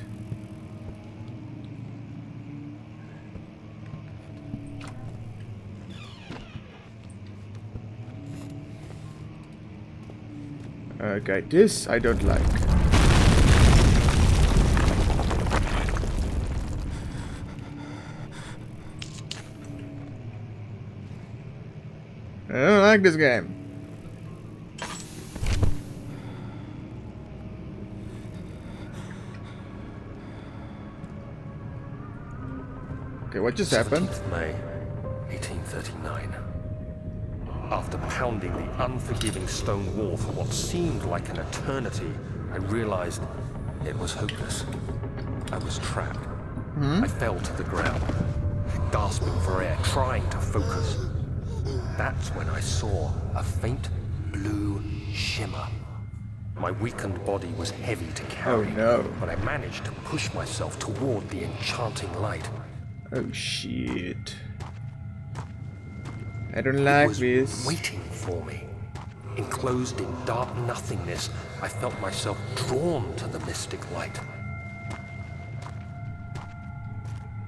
Speaker 1: Okay, this I don't like. I don't like this game. Okay, what just happened?
Speaker 3: 17th May, 1839. After pounding the unforgiving stone wall for what seemed like an eternity, I realized it was hopeless. I was trapped. I fell to the ground, gasping for air, trying to focus. That's when I saw a faint blue shimmer. My weakened body was heavy to carry,
Speaker 1: Oh no.
Speaker 3: but I managed to push myself toward the enchanting light.
Speaker 1: Oh shit. I don't
Speaker 3: It
Speaker 1: like
Speaker 3: was
Speaker 1: this.
Speaker 3: waiting for me. Enclosed in dark nothingness, I felt myself drawn to the mystic light.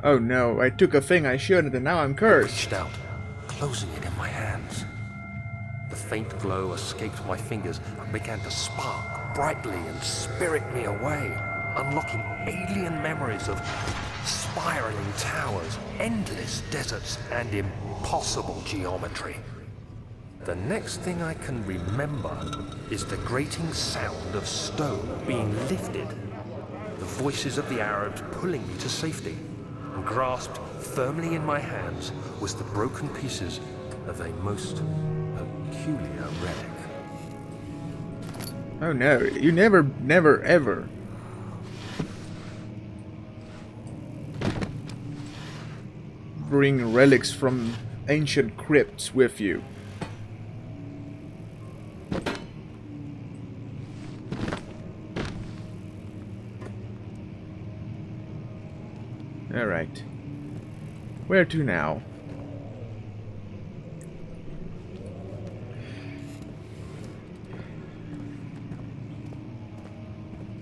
Speaker 1: Oh no, I took a thing I shouldn't and now I'm cursed.
Speaker 3: Reached out, closing it in my hands. The faint glow escaped my fingers and began to spark brightly and spirit me away, unlocking alien memories of spiraling towers, endless deserts, and impossible geometry. The next thing I can remember is the grating sound of stone being lifted, the voices of the Arabs pulling me to safety, and grasped firmly in my hands was the broken pieces of a most peculiar relic.
Speaker 1: Oh no, you never, ever. Bring relics from ancient crypts with you. Alright. Where to now?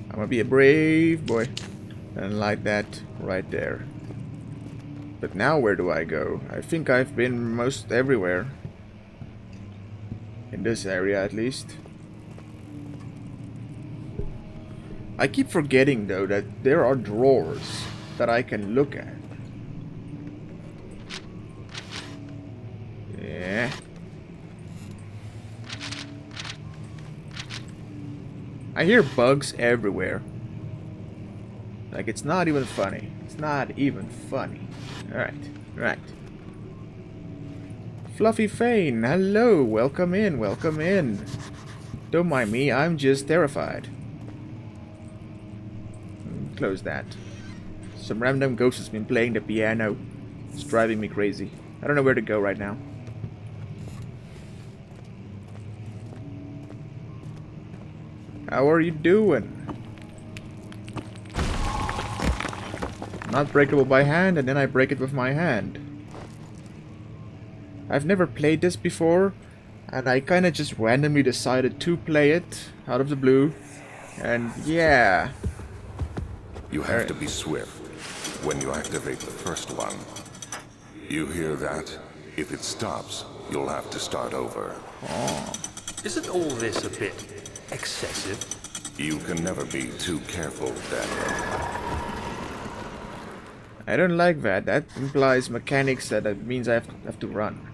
Speaker 1: I'm gonna be a brave boy. And like that right there. But now where do I go? I think I've been most everywhere. In this area, at least. I keep forgetting, though, that there are drawers that I can look at. Yeah. I hear bugs everywhere. Like, it's not even funny. It's not even funny. Alright, right. Fluffy Fane, hello, welcome in, welcome in. Don't mind me, I'm just terrified. Close that. Some random ghost has been playing the piano. It's driving me crazy. I don't know where to go right now. How are you doing? Not breakable by hand, and then I break it with my hand. I've never played this before, and I kinda just randomly decided to play it out of the blue. And yeah.
Speaker 4: You have to be swift when you activate the first one. You hear that? If it stops, you'll have to start over.
Speaker 1: Oh.
Speaker 3: Isn't all this a bit excessive?
Speaker 4: You can never be too careful, Daniel.
Speaker 1: I don't like that. That implies mechanics that means I have to run.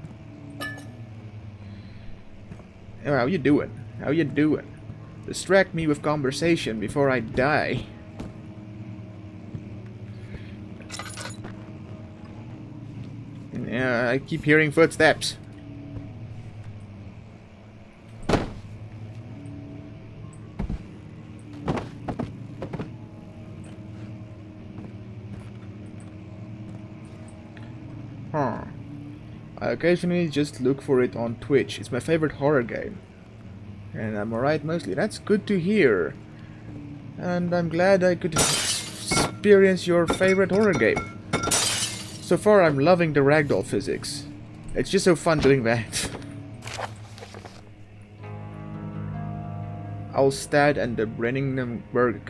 Speaker 1: Oh, how you doing? How you doing? Distract me with conversation before I die. Yeah, I keep hearing footsteps. Huh. I occasionally just look for it on Twitch. It's my favorite horror game. And I'm alright mostly. That's good to hear. And I'm glad I could experience your favorite horror game. So far I'm loving the ragdoll physics. It's just so fun doing that. Alstad and the Brenningberg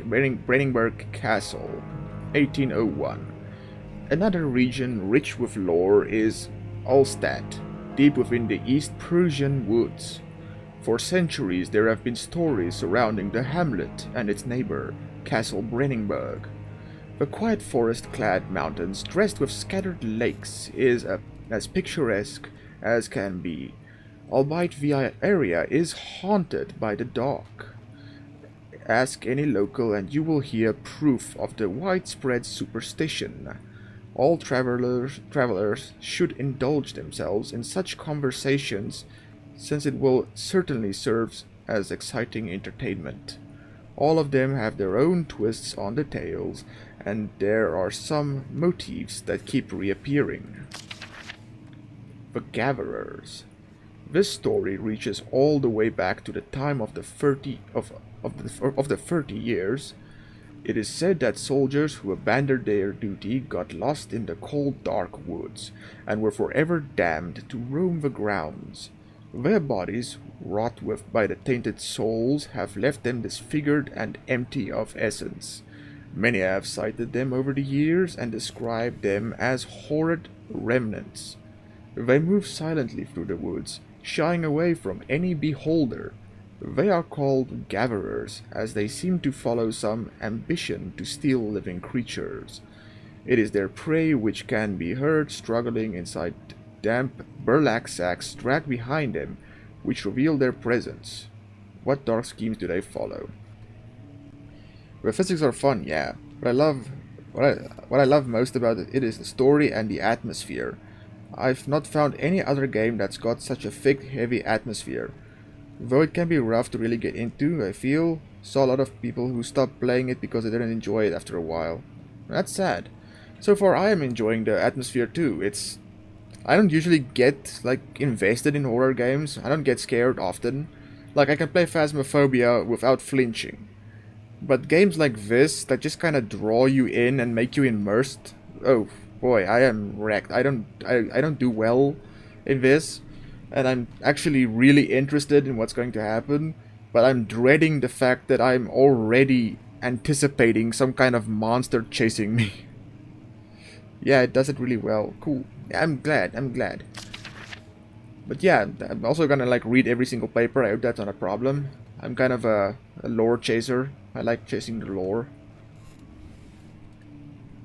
Speaker 1: Castle, 1801. Another region rich with lore is Alstad, deep within the East Prussian woods. For centuries there have been stories surrounding the hamlet and its neighbor, Castle Brenningberg. The quiet forest-clad mountains dressed with scattered lakes is as picturesque as can be, albeit the area is haunted by the dark. Ask any local and you will hear proof of the widespread superstition. All travelers should indulge themselves in such conversations, since it will certainly serve as exciting entertainment. All of them have their own twists on the tales, and there are some motifs that keep reappearing. The Gatherers. This story reaches all the way back to the time of the 30 years. It is said that soldiers who abandoned their duty got lost in the cold dark woods and were forever damned to roam the grounds. Their bodies, wrought with by the tainted souls, have left them disfigured and empty of essence. Many have cited them over the years and described them as horrid remnants. They move silently through the woods, shying away from any beholder. They are called gatherers, as they seem to follow some ambition to steal living creatures. It is their prey which can be heard struggling inside damp burlap sacks dragged behind them, which reveal their presence. What dark schemes do they follow? The physics are fun, yeah, but what I love most about it is the story and the atmosphere. I've not found any other game that's got such a thick, heavy atmosphere. Though it can be rough to really get into, I feel. Saw a lot of people who stopped playing it because they didn't enjoy it after a while. That's sad. So far I am enjoying the atmosphere too. I don't usually get invested in horror games. I don't get scared often. Like I can play Phasmophobia without flinching. But games like this that just kind of draw you in and make you immersed, oh boy, I am wrecked. I don't do well in this, and I'm actually really interested in what's going to happen, but I'm dreading the fact that I'm already anticipating some kind of monster chasing me. Yeah, it does it really well. Cool. Yeah, I'm glad. But yeah, I'm also gonna like read every single paper. I hope that's not a problem. I'm kind of a lore chaser. I like chasing the lore.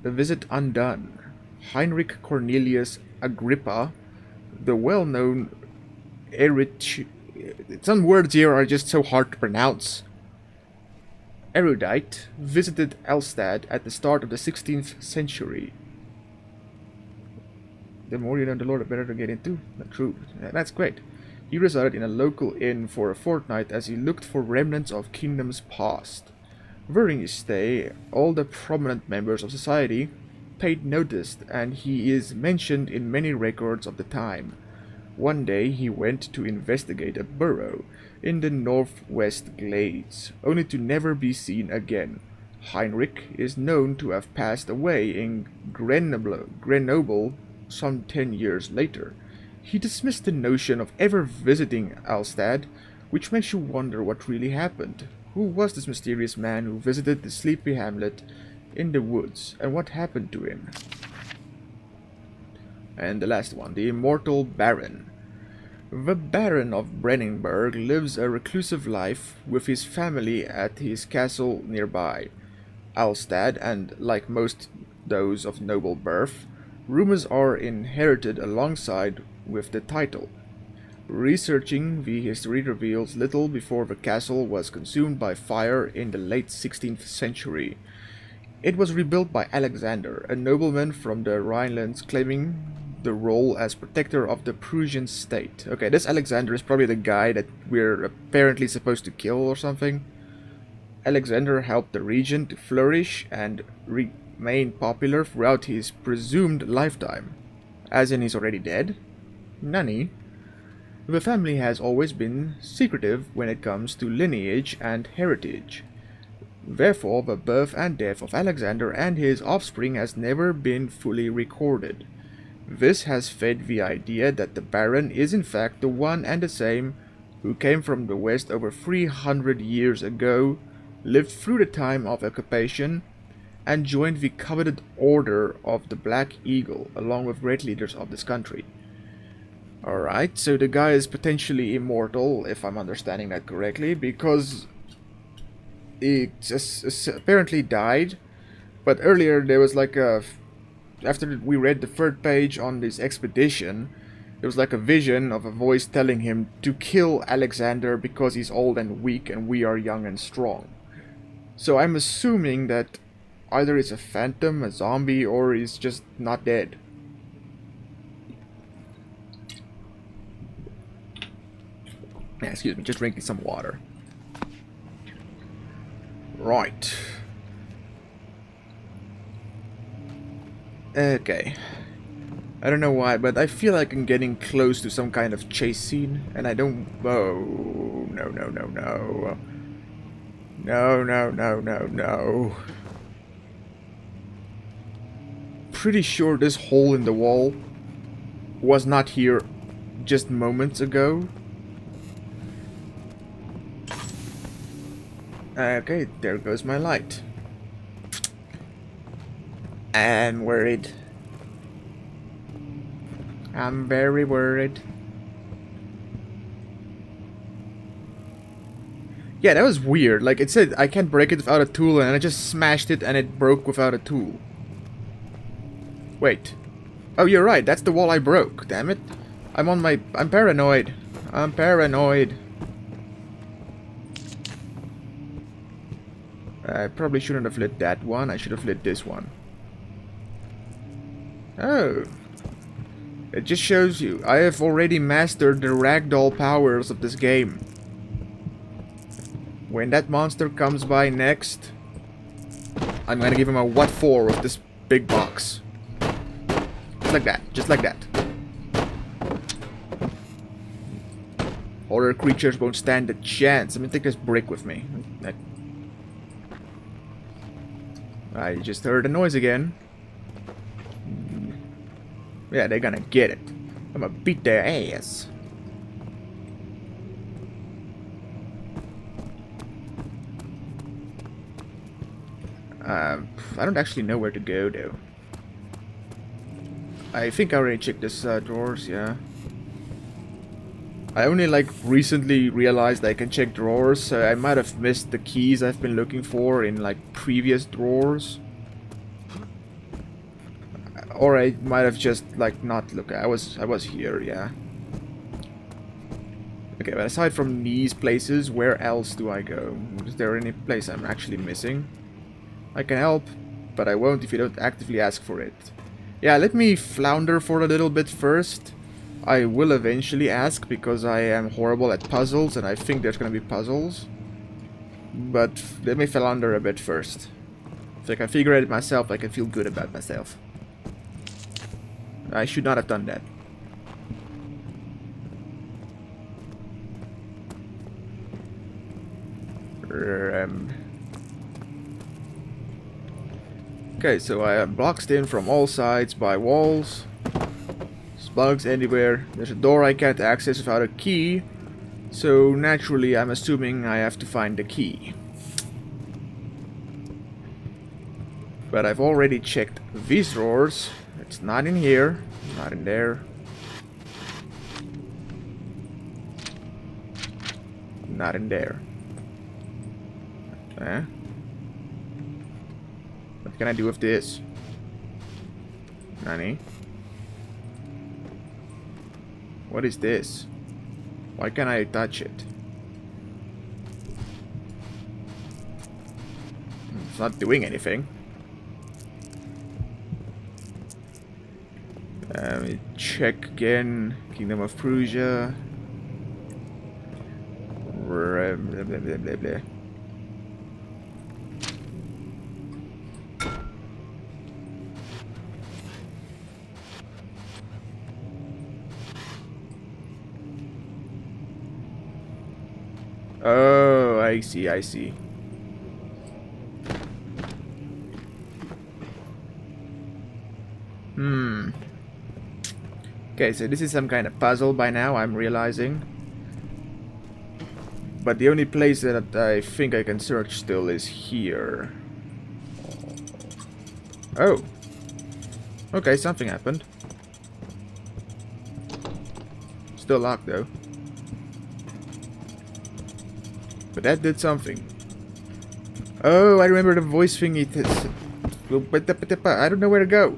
Speaker 1: The Visit Undone. Heinrich Cornelius Agrippa, the well-known erudite... Some words here are just so hard to pronounce. Erudite visited Elstad at the start of the 16th century. The more you know the lore, the better to get into. True. That's great. He resided in a local inn for a fortnight as he looked for remnants of kingdoms past. During his stay, all the prominent members of society paid notice, and he is mentioned in many records of the time. One day he went to investigate a burrow in the northwest glades, only to never be seen again. Heinrich is known to have passed away in Grenoble some 10 years later. He dismissed the notion of ever visiting Alstad, which makes you wonder what really happened. Who was this mysterious man who visited the sleepy hamlet in the woods, and what happened to him? And the last one, the Immortal Baron. The Baron of Brennenburg lives a reclusive life with his family at his castle nearby, Alstad, and like most those of noble birth, rumors are inherited alongside with the title. Researching the history reveals little before the castle was consumed by fire in the late 16th century. It was rebuilt by Alexander, a nobleman from the Rhinelands claiming the role as protector of the Prussian state. Okay, this Alexander is probably the guy that we're apparently supposed to kill or something. Alexander helped the region to flourish and remain popular throughout his presumed lifetime. As in he's already dead? Nani? The family has always been secretive when it comes to lineage and heritage. Therefore, the birth and death of Alexander and his offspring has never been fully recorded. This has fed the idea that the Baron is in fact the one and the same who came from the west over 300 years ago, lived through the time of occupation, and joined the coveted Order of the Black Eagle along with great leaders of this country. Alright, so the guy is potentially immortal, if I'm understanding that correctly, because he just apparently died, but earlier there was like a... After we read the third page on this expedition, there was like a vision of a voice telling him to kill Alexander because he's old and weak and we are young and strong. So I'm assuming that either it's a phantom, a zombie, or he's just not dead. Excuse me, just drinking some water. Right. Okay. I don't know why, but I feel like I'm getting close to some kind of chase scene, and I don't... Oh, no, no, no, no. No, no, no, no, no. Pretty sure this hole in the wall was not here just moments ago. Okay, there goes my light. I'm worried. I'm very worried. Yeah, that was weird. Like, it said I can't break it without a tool, and I just smashed it and it broke without a tool. Wait. Oh, you're right. That's the wall I broke. Damn it. I'm paranoid. I'm paranoid. I probably shouldn't have lit that one. I should have lit this one. Oh. It just shows you. I have already mastered the ragdoll powers of this game. When that monster comes by next, I'm gonna give him a what for with this big box. Just like that. Just like that. Horror creatures won't stand a chance. I'm gonna take this brick with me. I just heard a noise again. Yeah, they're gonna get it. I'm gonna beat their ass. I don't actually know where to go, though. I think I already checked this drawers, yeah. I only like recently realized I can check drawers, so I might have missed the keys I've been looking for in like previous drawers. Or I might have just like not looked. I was here, yeah. Okay, but aside from these places, where else do I go? Is there any place I'm actually missing? I can help, but I won't if you don't actively ask for it. Yeah, let me flounder for a little bit first. I will eventually ask because I am horrible at puzzles and I think there's gonna be puzzles. But let me flounder a bit first. If I can figure it myself, I can feel good about myself. I should not have done that. Okay, so I am boxed in from all sides by walls. There's bugs anywhere. There's a door I can't access without a key. So naturally I'm assuming I have to find the key. But I've already checked these drawers. It's not in here, not in there. Not in there. Okay. What can I do with this? Nani? What is this? Why can't I touch it? It's not doing anything. Let me check again. Kingdom of Prussia. Blah, blah, blah, blah, blah. Oh, I see, I see. Okay, so this is some kind of puzzle by now, I'm realizing. But the only place that I think I can search still is here. Oh. Okay, something happened. Still locked though. But that did something. Oh, I remember the voice thingy. I don't know where to go.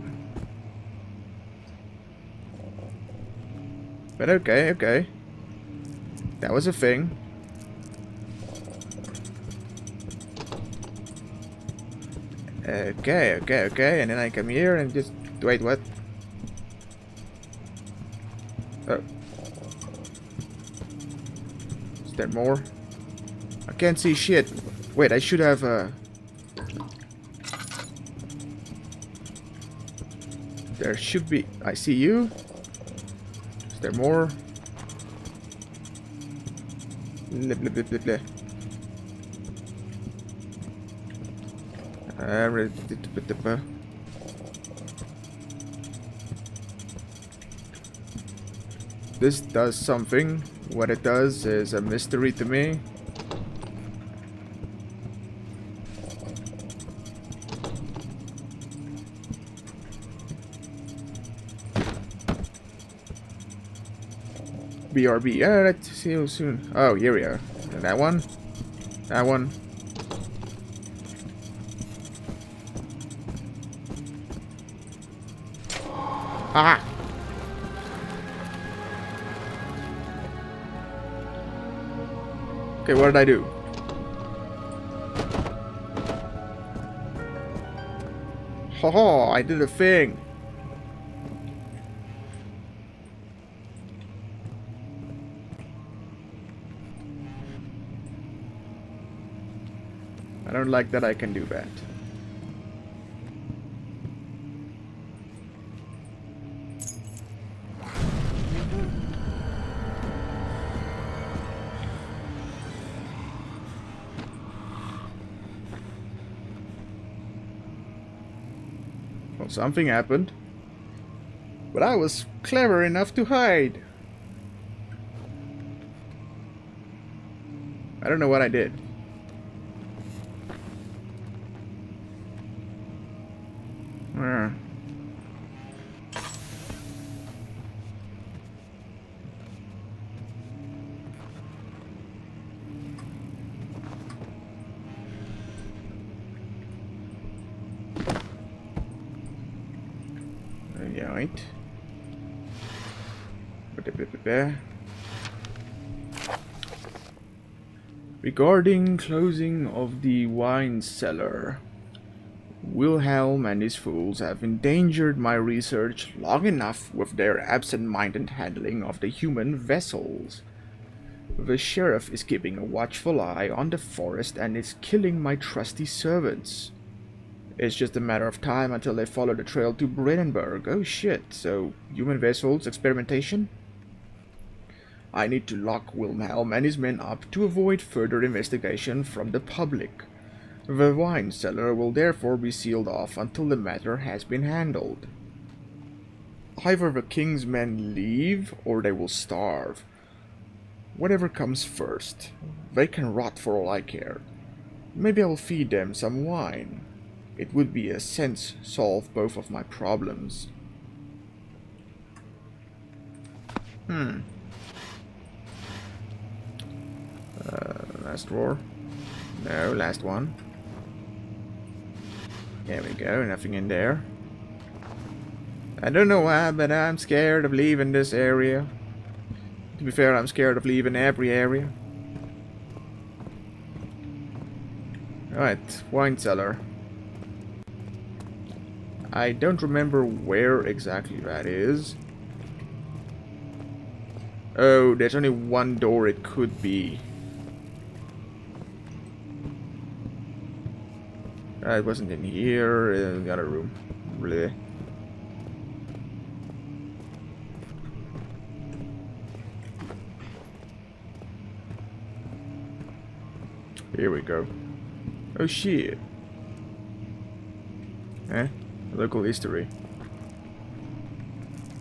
Speaker 1: But okay, okay. That was a thing. Okay, okay, okay. And then I come here and just... Wait, what? Oh. Is there more? I can't see shit. Wait, I should have there should be... I see you. Is there more? Blah, blah, blah, blah, blah. This does something. What it does is a mystery to me. BRB. Yeah, let's see you soon. Oh, here we are. And that one. That one. Ah! Okay, what did I do? Haha, I did a thing. I don't like that I can do that. Well, something happened. But I was clever enough to hide. I don't know what I did. Right. Regarding closing of the wine cellar, Wilhelm and his fools have endangered my research long enough with their absent-minded handling of the human vessels. The sheriff is keeping a watchful eye on the forest and is killing my trusty servants. It's just a matter of time until they follow the trail to Brandenburg. Oh shit, so human vessels experimentation? I need to lock Wilhelm and his men up to avoid further investigation from the public. The wine cellar will therefore be sealed off until the matter has been handled. Either the king's men leave or they will starve. Whatever comes first. They can rot for all I care. Maybe I will feed them some wine. It would be a sense solve both of my problems. Last drawer. No, last one. There we go, nothing in there. I don't know why, but I'm scared of leaving this area. To be fair, I'm scared of leaving every area. Alright, wine cellar. I don't remember where exactly that is. Oh, there's only one door it could be. It wasn't in here, in the other room. Bleh. Here we go. Oh shit. Local history.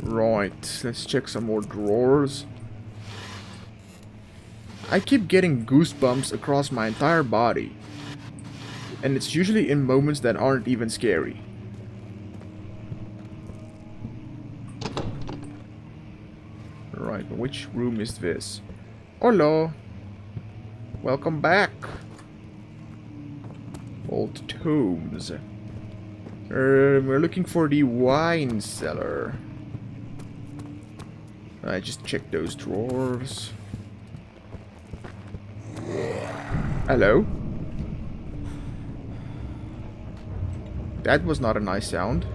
Speaker 1: Right, let's check some more drawers. I keep getting goosebumps across my entire body. And it's usually in moments that aren't even scary. Right, which room is this? Hello. Welcome back. Old tomes. We're looking for the wine cellar. I just checked those drawers. Hello? That was not a nice sound.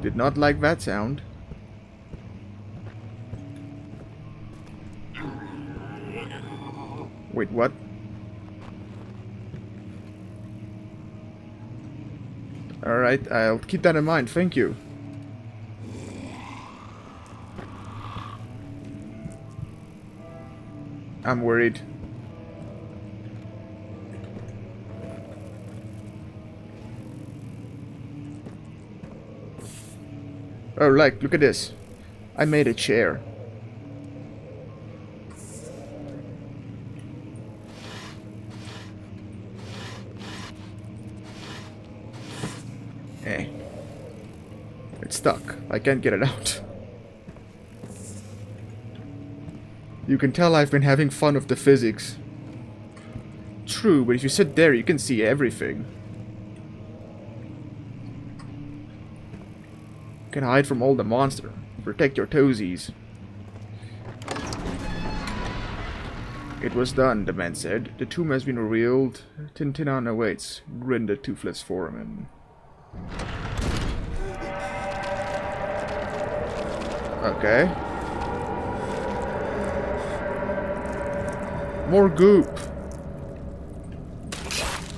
Speaker 1: Did not like that sound. Wait, what? Alright, I'll keep that in mind, thank you. I'm worried. Oh, like, look at this. I made a chair. It's stuck. I can't get it out. You can tell I've been having fun with the physics. True, but if you sit there, you can see everything. You can hide from all the monster. Protect your toesies. It was done, the man said. The tomb has been revealed. Tintinan awaits, grinned the toothless foreman. Okay. More goop.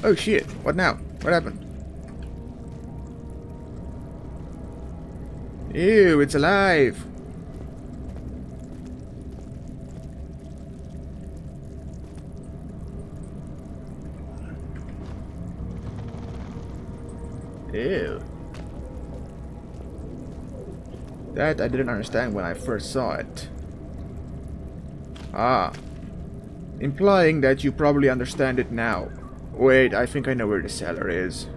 Speaker 1: Oh shit, what now? What happened? Ew, it's alive. Ew. That I didn't understand when I first saw it. Ah. Implying that you probably understand it now. Wait, I think I know where the cellar is.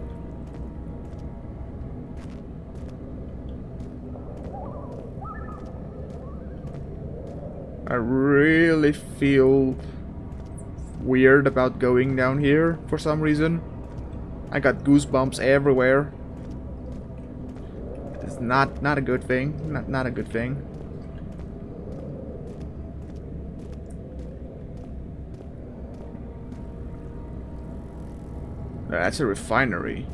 Speaker 1: I really feel weird about going down here for some reason. I got goosebumps everywhere. It's not a good thing. Not a good thing. That's a refinery.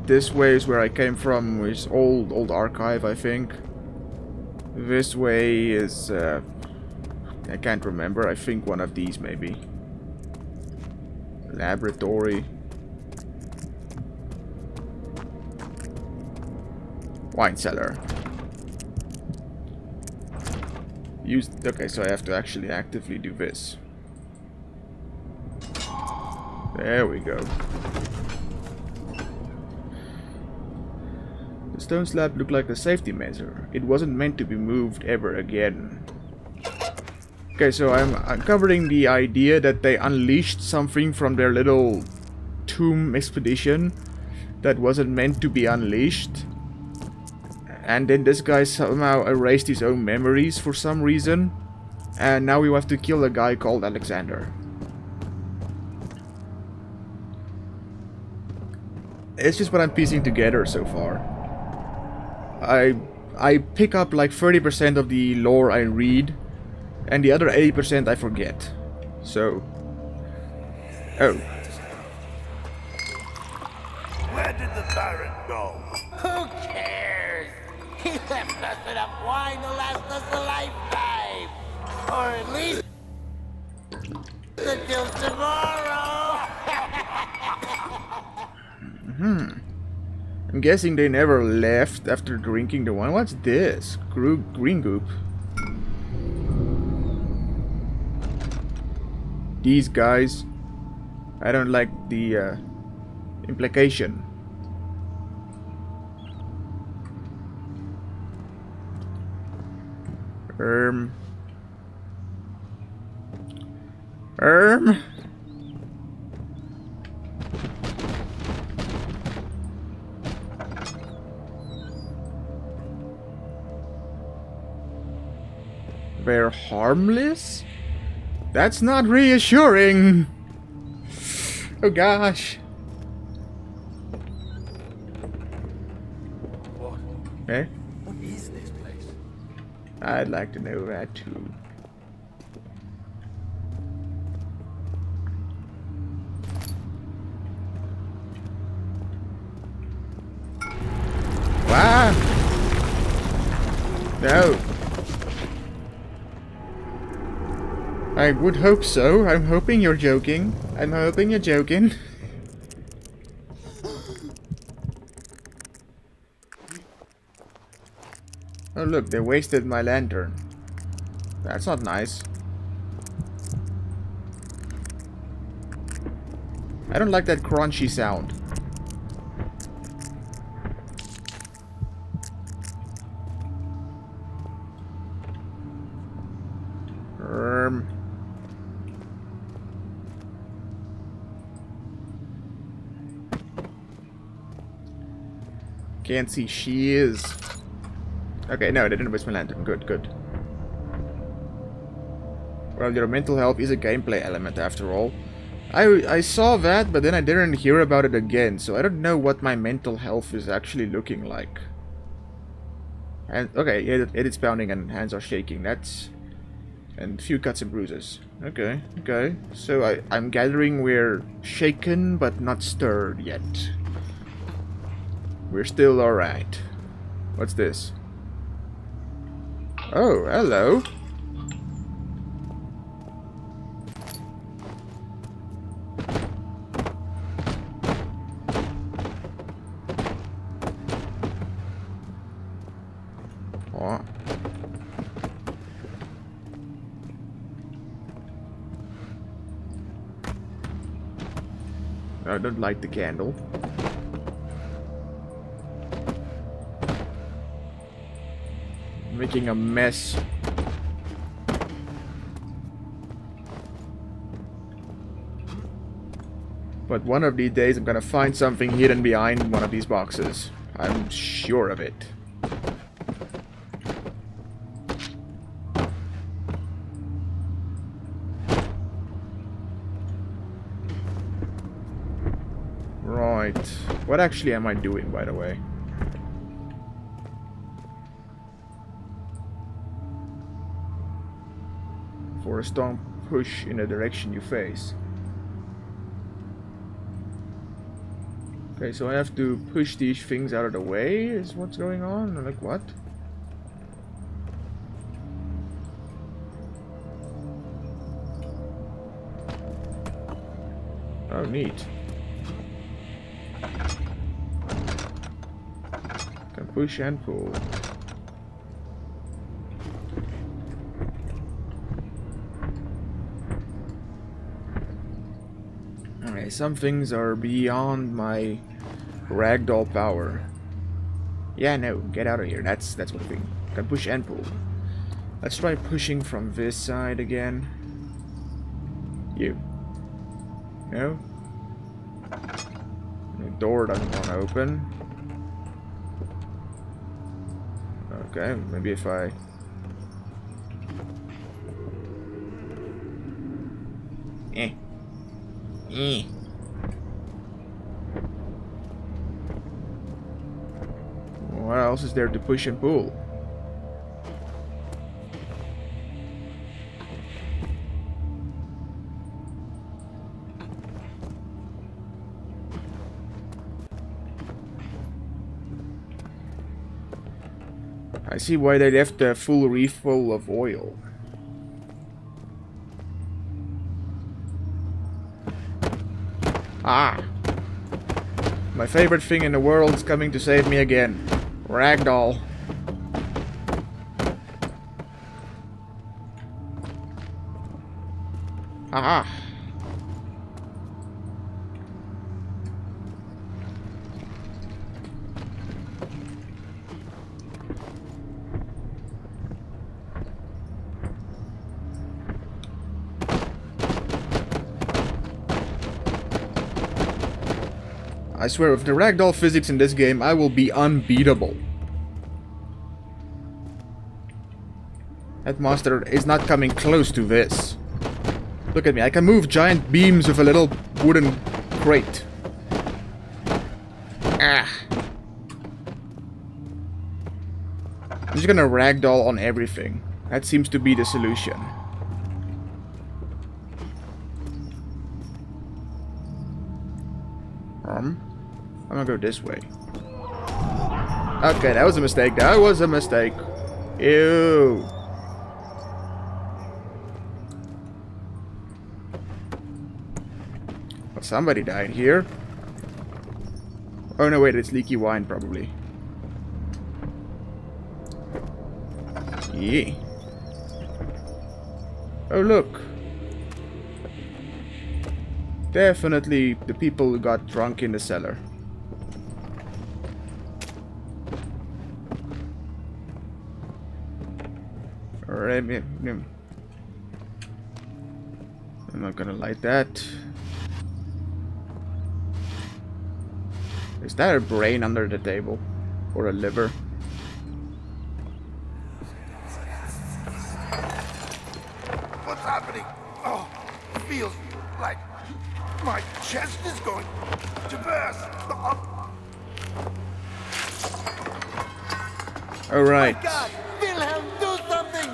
Speaker 1: This way is where I came from, with old archive, I think. This way is I can't remember. I think one of these maybe. Laboratory. Wine cellar. Okay, so I have to actually actively do this. There we go. The stone slab looked like a safety measure. It wasn't meant to be moved ever again. Okay, so I'm uncovering the idea that they unleashed something from their little tomb expedition that wasn't meant to be unleashed. And then this guy somehow erased his own memories for some reason. And now we have to kill a guy called Alexander. It's just what I'm piecing together so far. I pick up like 30% of the lore I read, and the other 80% I forget. So... Oh.
Speaker 5: Where did the Baron go?
Speaker 6: Who cares? He left us enough wine to last us a lifetime. Or at least until tomorrow.
Speaker 1: I'm guessing they never left after drinking the wine. What's this? Green goop. These guys. I don't like the implication. They're harmless? That's not reassuring. Oh gosh.
Speaker 3: What?
Speaker 1: Eh?
Speaker 3: What is this place?
Speaker 1: I'd like to know that too. Wow. No. I would hope so. I'm hoping you're joking. I'm hoping you're joking. Oh look, they wasted my lantern. That's not nice. I don't like that crunchy sound. Can't see she is. Okay, no, they didn't waste my lantern. Good, good. Well, your mental health is a gameplay element after all. I saw that, but then I didn't hear about it again, so I don't know what my mental health is actually looking like. And okay, it's pounding and hands are shaking. That's... and a few cuts and bruises. Okay, okay. So I'm gathering we're shaken but not stirred yet. We're still alright. What's this? Oh, hello. Oh. I don't light the candle. Making a mess. But one of these days I'm gonna find something hidden behind one of these boxes. I'm sure of it. Right. What actually am I doing, by the way? For a strong push in the direction you face. Okay, so I have to push these things out of the way, is what's going on? Like, what? Oh, neat. Can push and pull. Okay, some things are beyond my ragdoll power. Yeah, no, get out of here. That's one thing. Can push and pull. Let's try pushing from this side again. You. No? The door doesn't want to open. Okay, maybe if I... What else is there to push and pull? I see why they left a full refill of oil. Ah! My favorite thing in the world is coming to save me again. Ragdoll. Aha! I swear, with the ragdoll physics in this game, I will be unbeatable. That monster is not coming close to this. Look at me, I can move giant beams with a little wooden crate. Ah. I'm just gonna ragdoll on everything. That seems to be the solution. I'm gonna go this way. Okay, that was a mistake. That was a mistake. Ew. Well, somebody died here. Oh no, wait, it's leaky wine probably. Yeah. Oh look. Definitely the people who got drunk in the cellar. Alright, I'm not gonna light that. Is that a brain under the table? Or a liver?
Speaker 5: What's happening? Oh, it feels like my chest is going to burst.
Speaker 1: Alright.
Speaker 6: My God, Wilhelm, do something!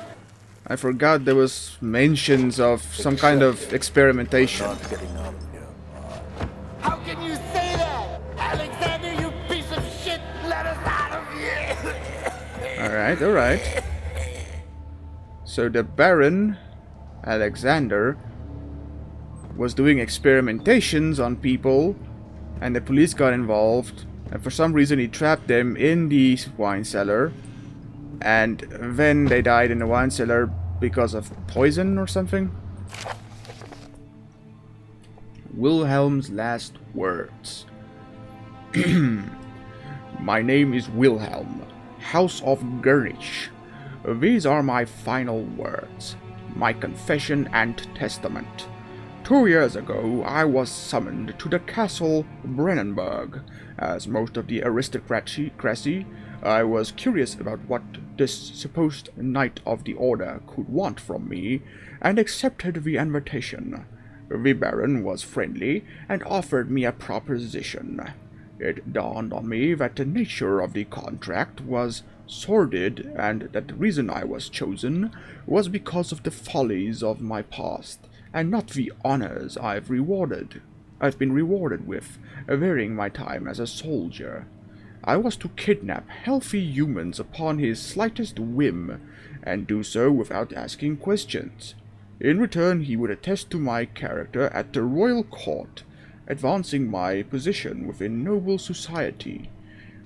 Speaker 1: I forgot there was mentions of some kind of experimentation.
Speaker 6: How can you say that? Alexander, you piece of shit! Let us out of here!
Speaker 1: Alright, alright. So the Baron, Alexander, was doing experimentations on people, and the police got involved, and for some reason he trapped them in the wine cellar, and then they died in the wine cellar because of poison or something. Wilhelm's last words. My name is Wilhelm, House of Gernich. These are my final words, my confession and testament. 2 years ago, I was summoned to the castle Brennenburg. As most of the aristocracy, I was curious about what this supposed Knight of the Order could want from me, and accepted the invitation. The Baron was friendly and offered me a proposition. It dawned on me that the nature of the contract was sordid, and that the reason I was chosen was because of the follies of my past, and not the honors I've been rewarded with during my time as a soldier. I was to kidnap healthy humans upon his slightest whim, and do so without asking questions. In return, he would attest to my character at the royal court, advancing my position within noble society.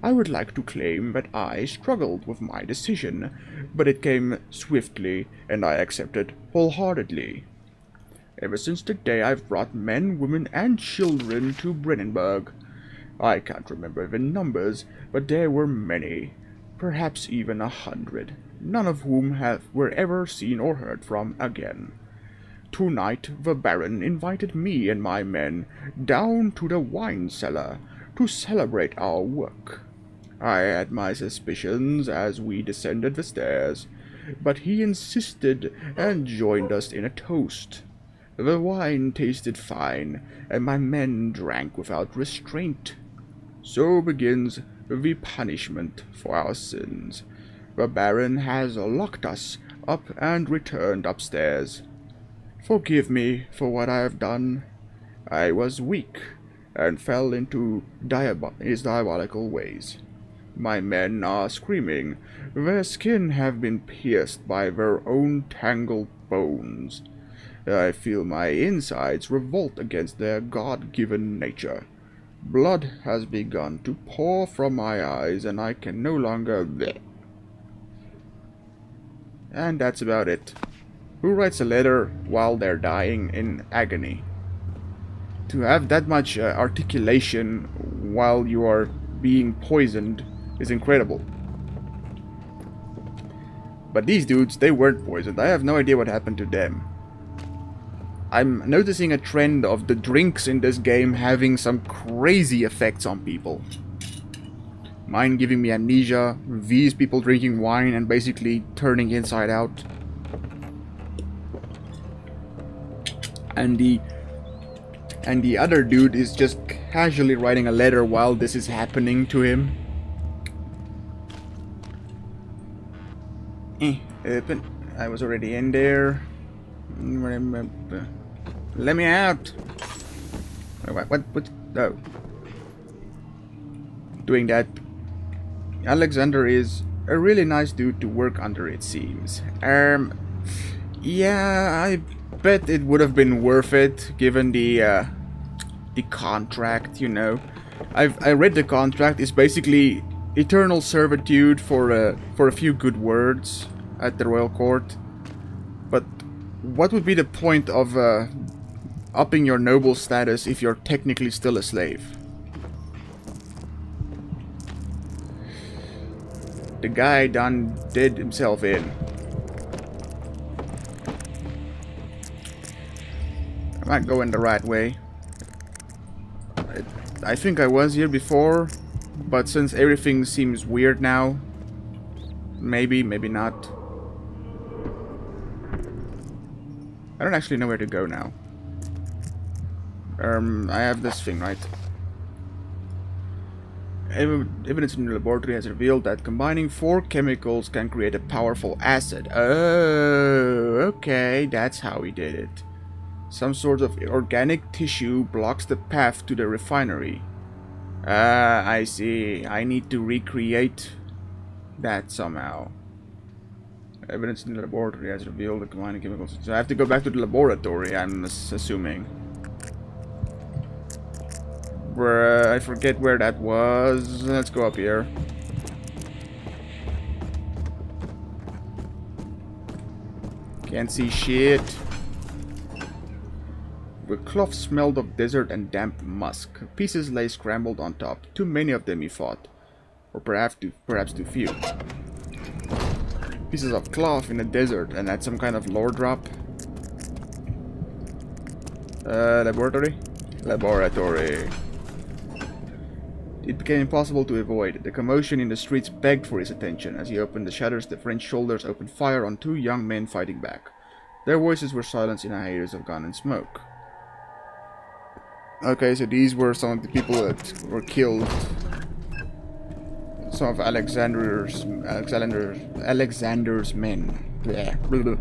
Speaker 1: I would like to claim that I struggled with my decision, but it came swiftly, and I accepted wholeheartedly. Ever since the day I've brought men, women, and children to Brennenburg. I can't remember the numbers, but there were many, perhaps even 100, none of whom were ever seen or heard from again. Tonight the Baron invited me and my men down to the wine cellar to celebrate our work. I had my suspicions as we descended the stairs, but he insisted and joined us in a toast. The wine tasted fine, and my men drank without restraint. So begins the punishment for our sins. The Baron has locked us up and returned upstairs. Forgive me for what I have done. I was weak, and fell into his diabolical ways. My men are screaming. Their skin have been pierced by their own tangled bones. I feel my insides revolt against their God-given nature. Blood has begun to pour from my eyes, and I can no longer... bleh. And that's about it. Who writes a letter while they're dying in agony? To have that much articulation while you are being poisoned is incredible. But these dudes, they weren't poisoned. I have no idea what happened to them. I'm noticing a trend of the drinks in this game having some crazy effects on people. Mine giving me amnesia, these people drinking wine and basically turning inside out. And the other dude is just casually writing a letter while this is happening to him. Open. I was already in there. Let me out. What? Oh. Doing that. Alexander is a really nice dude to work under, it seems. Yeah, I bet it would have been worth it given the contract, you know. I read the contract. It's basically eternal servitude for a few good words at the royal court. But what would be the point of upping your noble status if you're technically still a slave? The guy done did himself in. Am I going the right way? I think I was here before, but since everything seems weird now, maybe not. I don't actually know where to go now. I have this thing, right? Evidence in the laboratory has revealed that combining 4 chemicals can create a powerful acid. Oh, okay, that's how he did it. Some sort of organic tissue blocks the path to the refinery. I see. I need to recreate that somehow. Evidence in the laboratory has revealed the combining chemicals. So I have to go back to the laboratory, I'm assuming. I forget where that was. Let's go up here. Can't see shit. The cloth smelled of desert and damp musk. Pieces lay scrambled on top. Too many of them, he thought. Or perhaps too few. Pieces of cloth in the desert, and that's some kind of lore drop. Laboratory? Laboratory. It became impossible to avoid. The commotion in the streets begged for his attention. As he opened the shutters, the French soldiers opened fire on 2 young men fighting back. Their voices were silenced in a haze of gun and smoke. Okay, so these were some of the people that were killed. Some of Alexander's men. Yeah,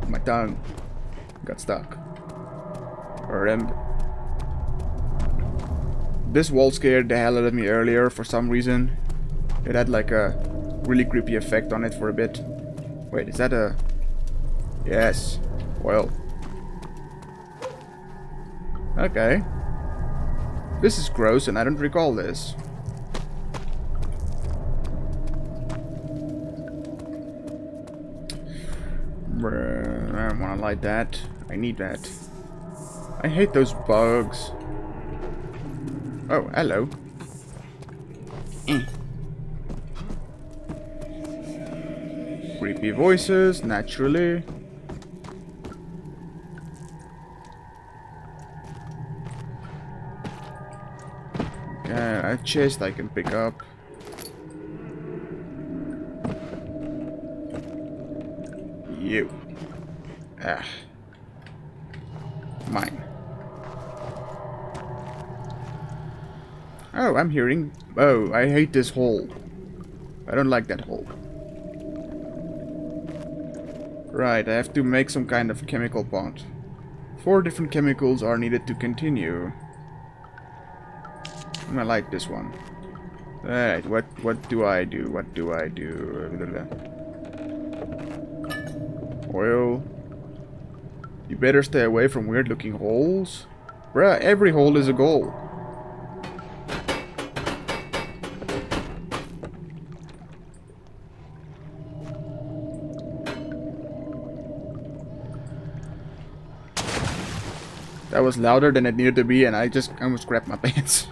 Speaker 1: my tongue got stuck. Or this wall scared the hell out of me earlier for some reason. It had like a really creepy effect on it for a bit. Wait, is that a... Yes. Well. Okay. This is gross and I don't recall this. I don't want to light that. I need that. I hate those bugs. Oh, hello. Creepy voices, naturally. Okay, a chest I can pick up. You. Ah. Mine. Oh, I'm hearing... Oh, I hate this hole. I don't like that hole. Right, I have to make some kind of chemical bond. 4 different chemicals are needed to continue. And I like this one. Alright, what do I do? What do I do? Oil. You better stay away from weird looking holes. Bruh, every hole is a goal. That was louder than it needed to be and I just almost grabbed my pants.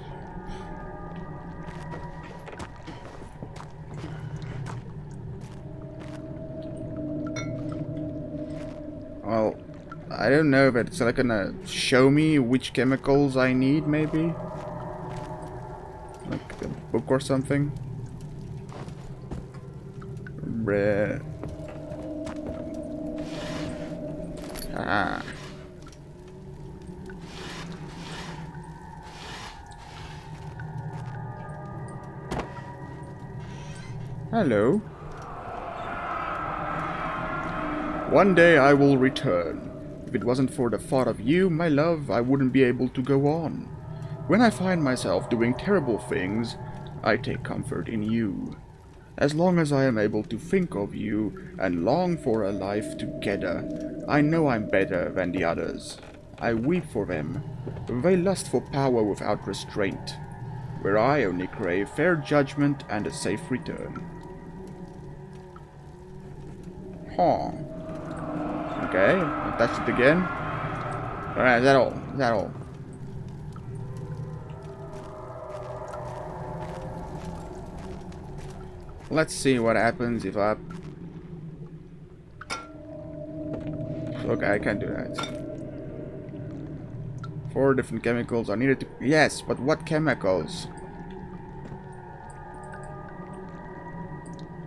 Speaker 1: Well, I don't know if it's like gonna show me which chemicals I need, maybe? Like a book or something? Bruh. Ah. Hello. One day I will return. If it wasn't for the thought of you, my love, I wouldn't be able to go on. When I find myself doing terrible things, I take comfort in you. As long as I am able to think of you and long for a life together, I know I'm better than the others. I weep for them. They lust for power without restraint, where I only crave fair judgment and a safe return. Huh. Okay, I'll touch it again. Alright, is that all? Is that all? Let's see what happens if I... Okay, I can't do that. 4 different chemicals are needed to... Yes, but what chemicals?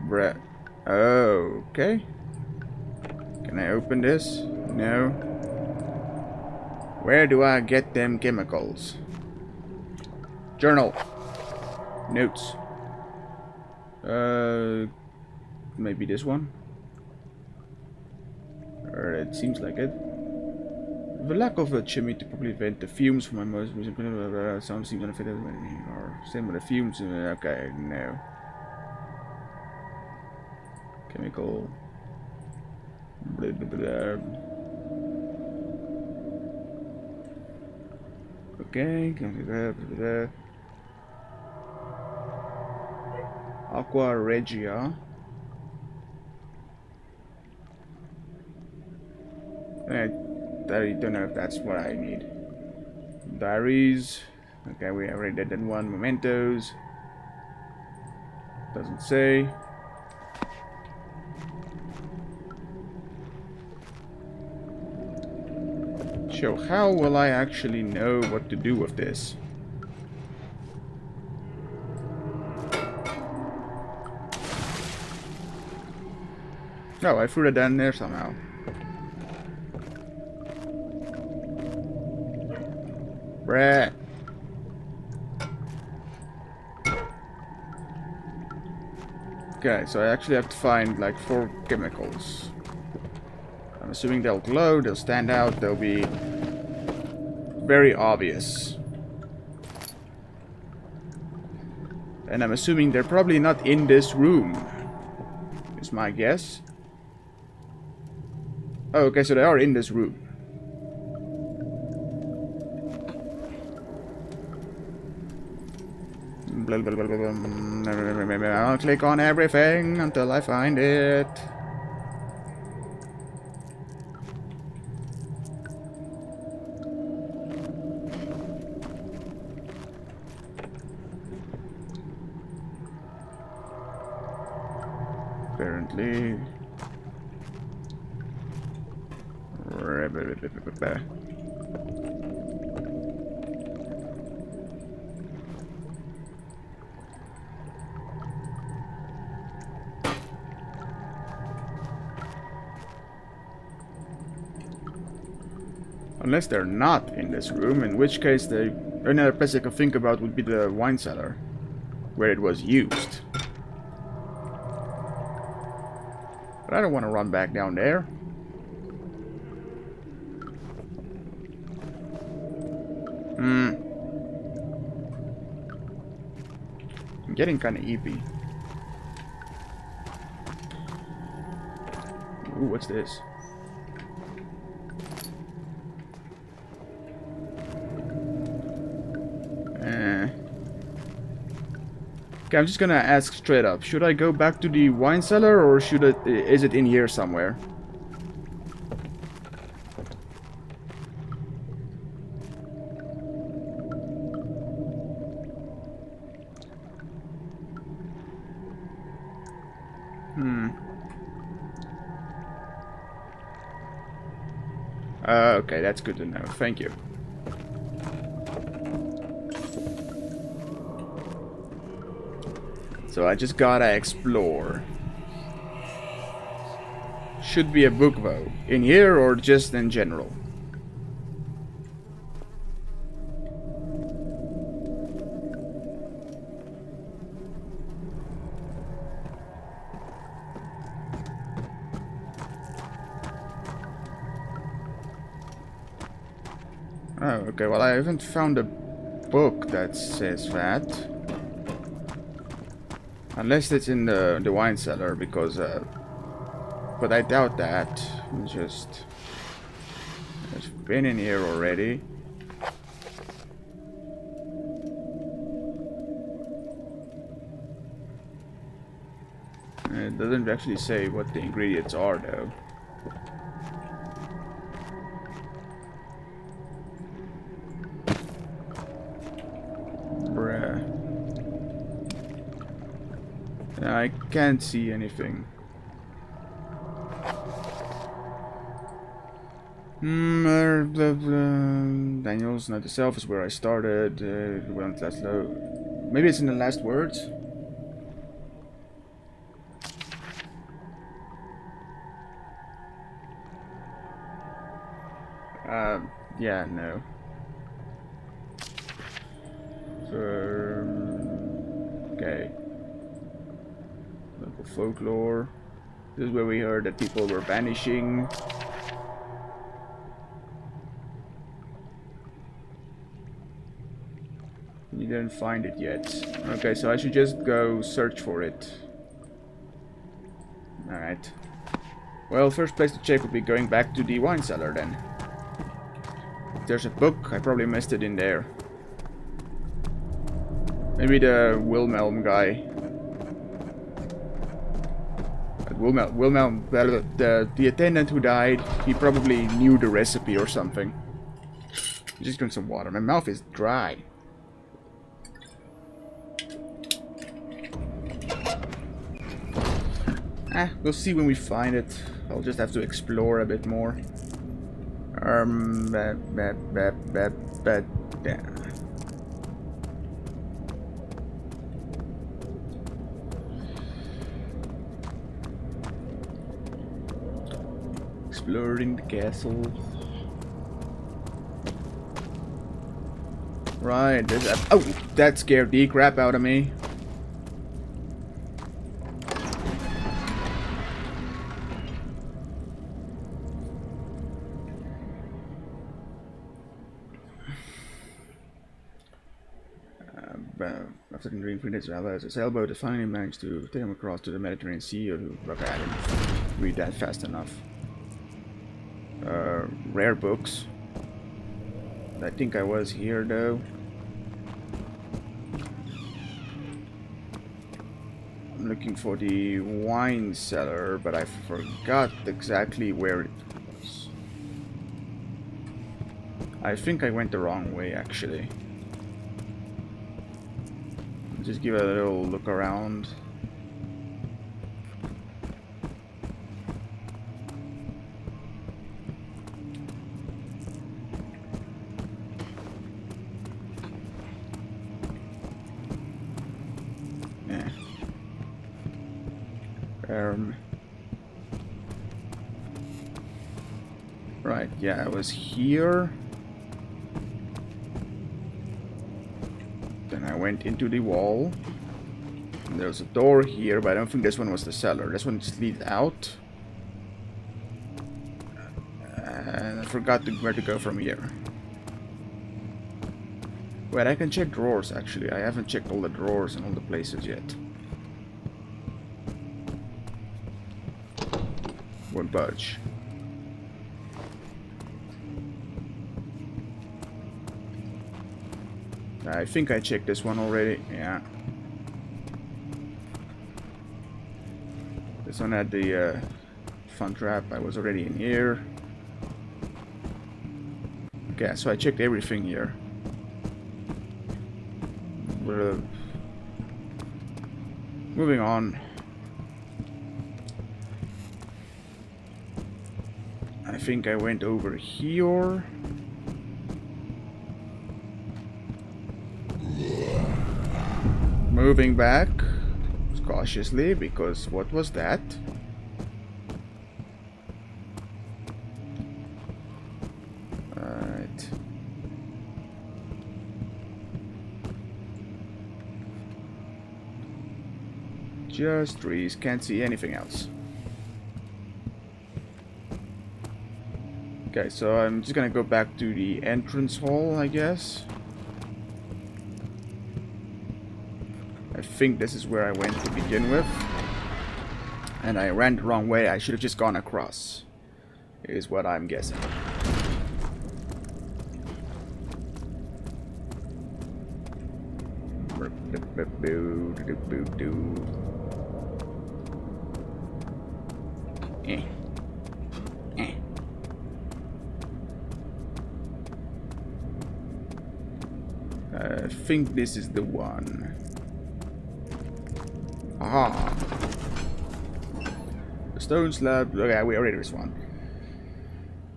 Speaker 1: Bruh. Oh, okay. Can I open this? No. Where do I get them chemicals? Journal. Notes. Maybe this one? Or it seems like it. The lack of a chimney to properly vent the fumes from my most recent sound seems unfit or same with the fumes. Okay, no. Chemical. Blah, blah, blah. Okay. Blah, blah, blah. Aqua Regia. I don't know if that's what I need. Diaries. Okay, we already did that one. Mementos. Doesn't say. So how will I actually know what to do with this? Oh, I threw it down there somehow. Bruh. Okay, so I actually have to find like 4 chemicals. I'm assuming they'll glow, they'll stand out, they'll be very obvious. And I'm assuming they're probably not in this room, is my guess. Oh, okay, so they are in this room. Blah, blah, blah, blah, blah. I'll click on everything until I find it. Apparently. Unless they're not in this room, in which case the another place I could think about would be the wine cellar, where it was used. But I don't want to run back down there. I'm getting kind of eepy. Ooh, what's this? Okay, I'm just gonna ask straight up. Should I go back to the wine cellar, or should it? Is it in here somewhere? Okay, that's good to know. Thank you. So I just gotta explore. Should be a book though. In here or just in general? Oh, okay, well I haven't found a book that says that. Unless it's in the wine cellar, because but I doubt that. It's been in here already. It doesn't actually say what the ingredients are though. I can't see anything. Daniel's not the self is where I started. Maybe it's in the last words. Yeah, no. Okay. Local folklore. This is where we heard that people were vanishing. You didn't find it yet. Okay, so I should just go search for it. Alright. Well, first place to check would be going back to the wine cellar then. If there's a book, I probably missed it in there. Maybe the Wilhelm guy. Wilhelm, the attendant who died, he probably knew the recipe or something. Just drink some water. My mouth is dry. We'll see when we find it. I'll just have to explore a bit more. Exploring the castle. Right, there's a... Oh, that scared the crap out of me. after entering Phoenix as a sailboat, it finally managed to take him across to the Mediterranean Sea. Okay, I didn't read that fast enough. Rare books. I think I was here though. I'm looking for the wine cellar, but I forgot exactly where it was. I think I went the wrong way actually. Just give it a little look around. Yeah. Right, yeah, I was here. Then I went into the wall. And there's a door here, but I don't think this one was the cellar. This one just leads out. And I forgot where to go from here. Wait, I can check drawers actually. I haven't checked all the drawers and all the places yet. Won't budge. I think I checked this one already. Yeah. This one had the fun trap. I was already in here. Okay, so I checked everything here. Moving on. I think I went over here. Moving back cautiously, because what was that? Alright. Just trees, can't see anything else. Okay, so I'm just gonna go back to the entrance hall, I guess. I think this is where I went to begin with. And I ran the wrong way. I should have just gone across, is what I'm guessing. I think this is the one. Aha! The stone slab. Okay, we already responded.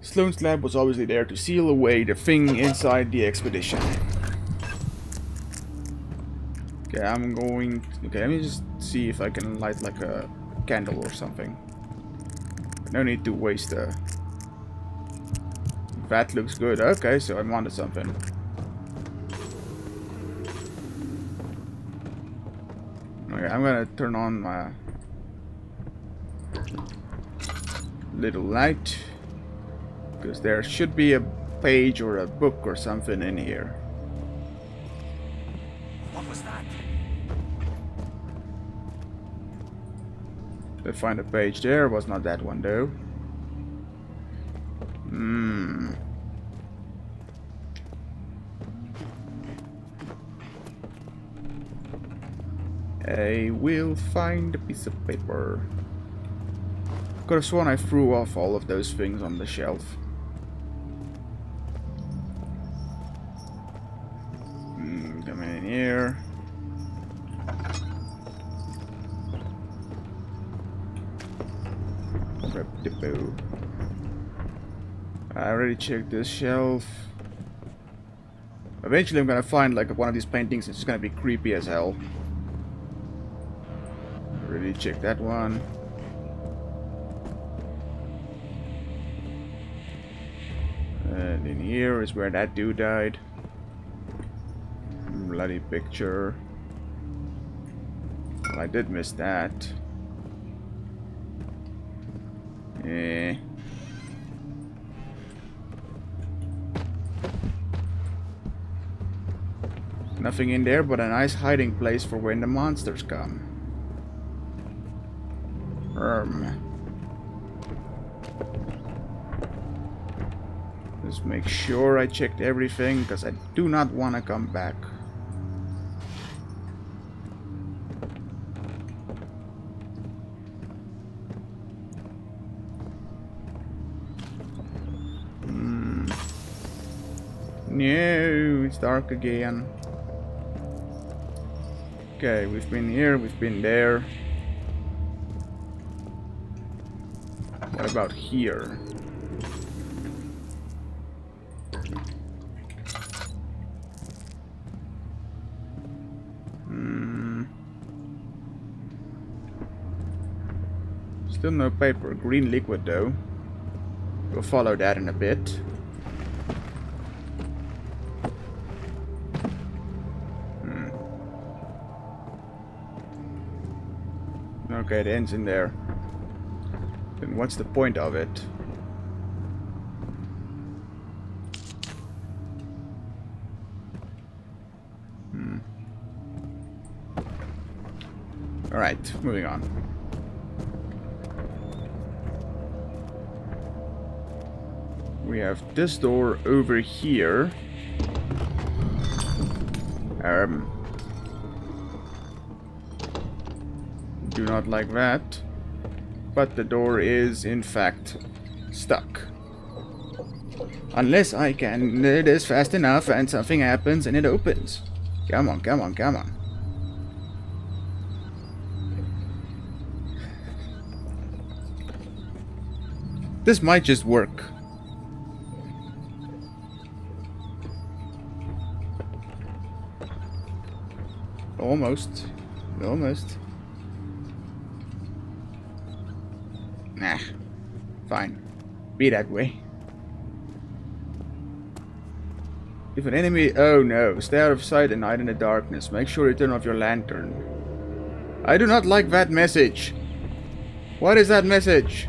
Speaker 1: Stone slab was obviously there to seal away the thing inside the expedition. Okay, I'm going. Okay, let me just see if I can light like a candle or something. No need to waste a. That looks good. Okay, so I'm onto something. Okay, I'm gonna turn on my little light, because there should be a page or a book or something in here.
Speaker 3: What was that?
Speaker 1: Let's find a page there. Was not that one though. I will find a piece of paper. Could have sworn I threw off all of those things on the shelf. Coming in here. I already checked this shelf. Eventually I'm gonna find like one of these paintings. It's gonna be creepy as hell. Already checked that one. And in here is where that dude died. Bloody picture. Well, I did miss that. Eh. Nothing in there but a nice hiding place for when the monsters come. Let's make sure I checked everything, because I do not want to come back. No, it's dark again. Okay, we've been here, we've been there. What about here? Still no paper. Green liquid though. We'll follow that in a bit. Okay, it ends in there. Then what's the point of it? Alright, moving on. We have this door over here. Do not like that. But the door is, in fact, stuck. Unless I can do this fast enough and something happens and it opens. Come on, come on, come on. This might just work. Almost. Almost. Nah. Fine. Be that way. If an enemy... Oh no. Stay out of sight and hide in the darkness. Make sure you turn off your lantern. I do not like that message. What is that message?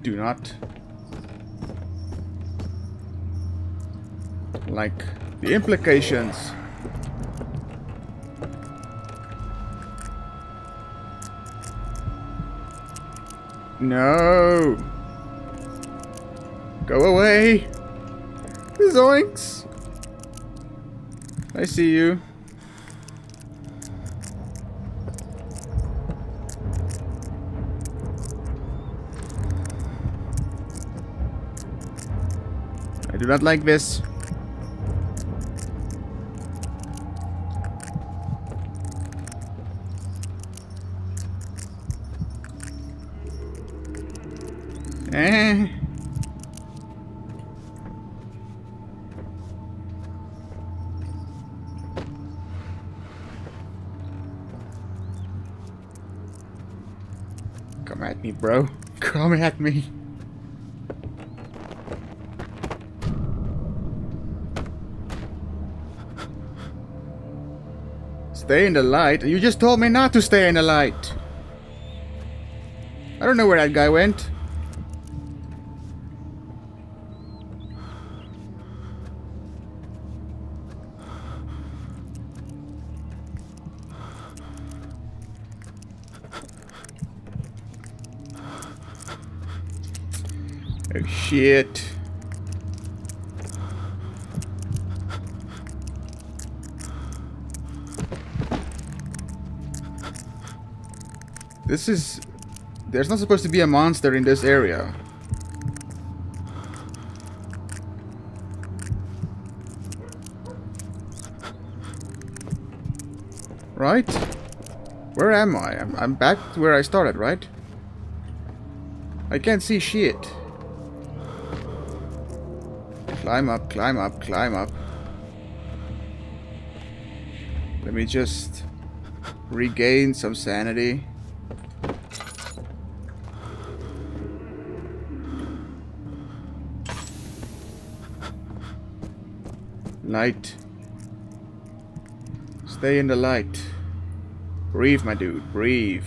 Speaker 1: Do not like the implications. No. Go away. Zoinks. I see you. I do not like this. Come at me, bro. Come at me. Stay in the light? You just told me not to stay in the light. I don't know where that guy went. Oh shit. This is... There's not supposed to be a monster in this area. Right? Where am I? I'm back to where I started, right? I can't see shit. Climb up, climb up, climb up. Let me just regain some sanity. Light. Stay in the light. Breathe, my dude. Breathe.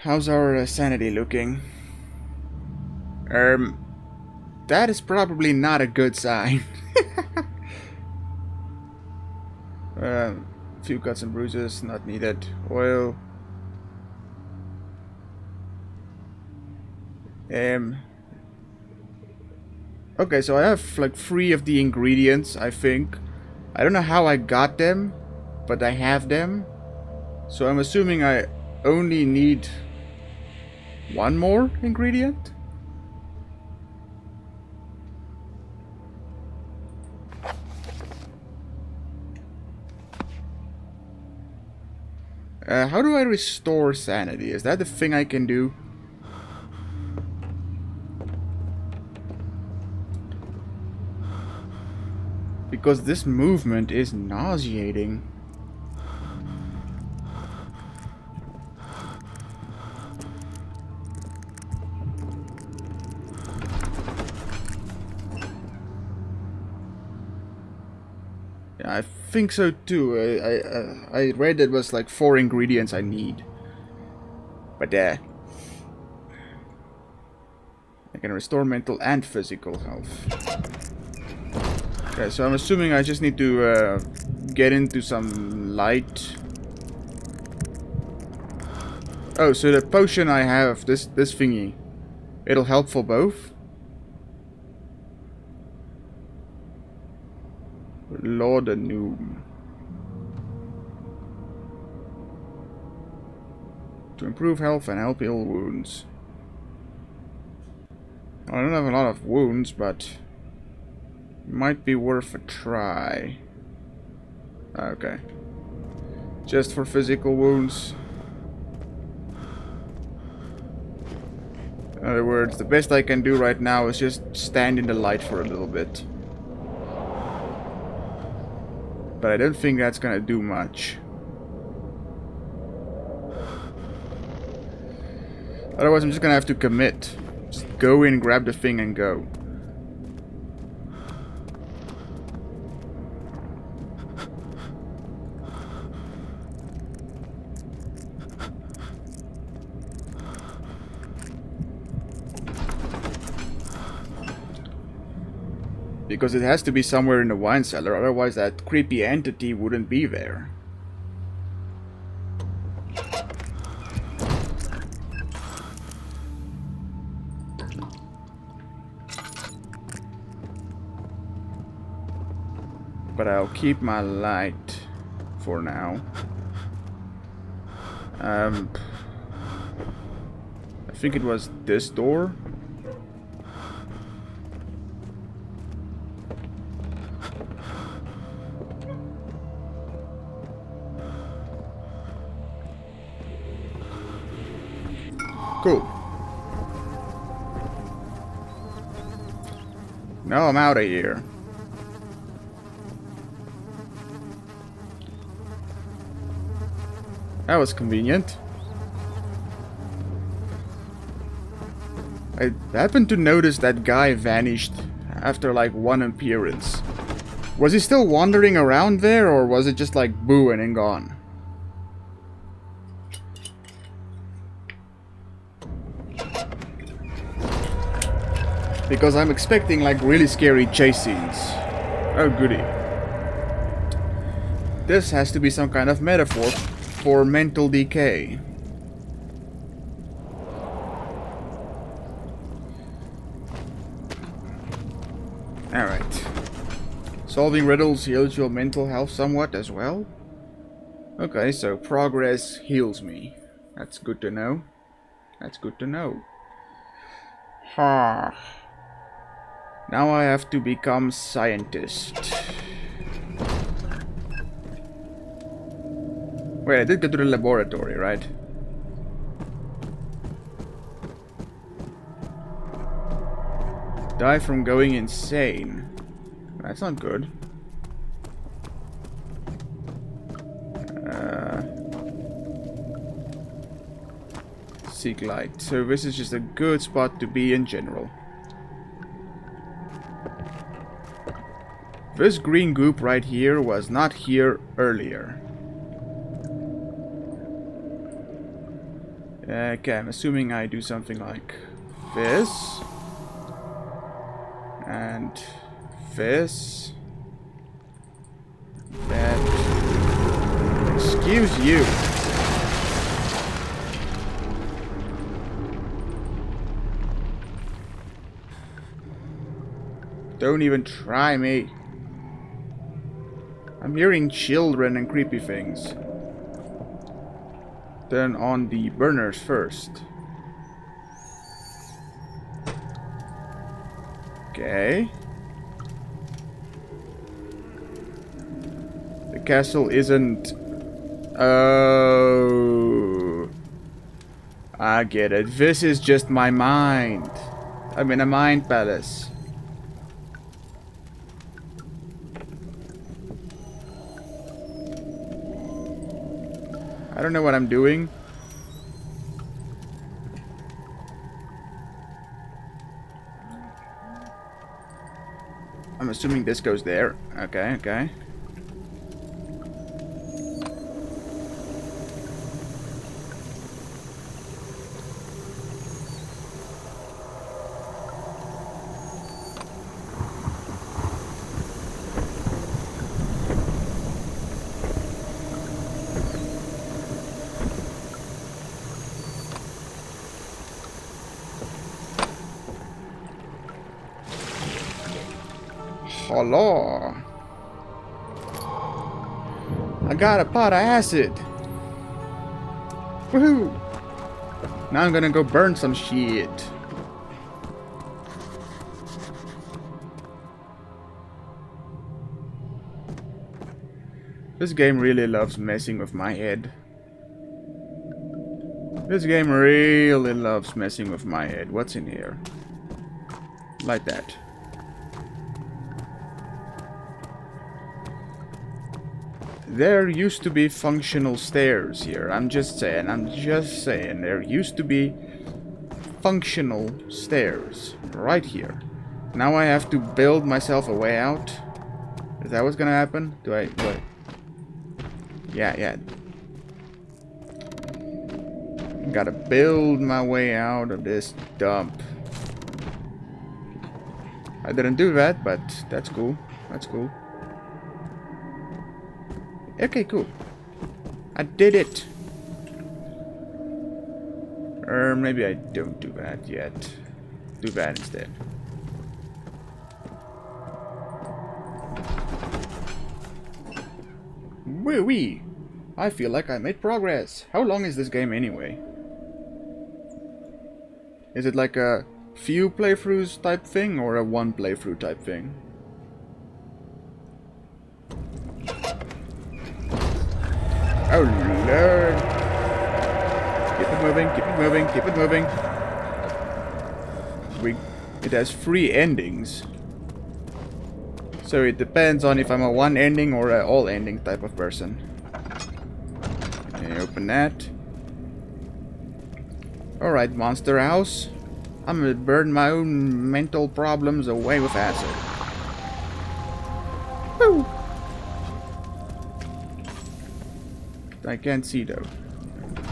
Speaker 1: How's our sanity looking? That is probably not a good sign. Few cuts and bruises, not needed. Oil. Okay, so I have like 3 of the ingredients, I think. I don't know how I got them, but I have them. So I'm assuming I only need 1 more ingredient? How do I restore sanity? Is that the thing I can do? Because this movement is nauseating. Yeah, I think so too. I read it was like 4 ingredients I need. But I can restore mental and physical health. Okay, so I'm assuming I just need to get into some light. Oh, so the potion I have, this thingy, it'll help for both? Laudanum. To improve health and help heal wounds. I don't have a lot of wounds, but might be worth a try. Okay. Just for physical wounds. In other words, the best I can do right now is just stand in the light for a little bit. But I don't think that's gonna do much. Otherwise I'm just gonna have to commit. Just go in, grab the thing and go. Because it has to be somewhere in the wine cellar, otherwise that creepy entity wouldn't be there. But I'll keep my light for now. I think it was this door. Cool. Now I'm out of here. That was convenient. I happened to notice that guy vanished after like 1 appearance. Was he still wandering around there, or was it just like boo and then gone? Because I'm expecting like really scary chase scenes. Oh goody. This has to be some kind of metaphor for mental decay. Alright. Solving riddles heals your mental health somewhat as well. Okay, so progress heals me. That's good to know. That's good to know. Ha. Now I have to become scientist. Wait, I did go to the laboratory, right? Die from going insane. That's not good. Seek light. So this is just a good spot to be in general. This green goop right here was not here earlier. Okay, I'm assuming I do something like this. And this. That. Excuse you. Don't even try me. I'm hearing children and creepy things. Turn on the burners first. Okay. The castle isn't... Oh... I get it. This is just my mind. I'm in a mind palace. I don't know what I'm doing. I'm assuming this goes there. Okay, okay. Hello. I got a pot of acid. Woohoo! Now I'm gonna go burn some shit. This game really loves messing with my head. This game really loves messing with my head. What's in here? Like that. There used to be functional stairs here. I'm just saying. There used to be functional stairs right here. Now I have to build myself a way out. Is that what's gonna happen? Do I? Yeah. Gotta build my way out of this dump. I didn't do that, but that's cool. That's cool. Okay, cool. I did it. Or maybe I don't do that yet. Do that instead. Wee-wee! I feel like I made progress. How long is this game anyway? Is it like a few playthroughs type thing or a one playthrough type thing? Oh lord! Keep it moving, keep it moving, keep it moving. It has 3 endings. So it depends on if I'm a one ending or a all ending type of person. Okay, open that. Alright, monster house. I'm gonna burn my own mental problems away with acid. Woo! I can't see though.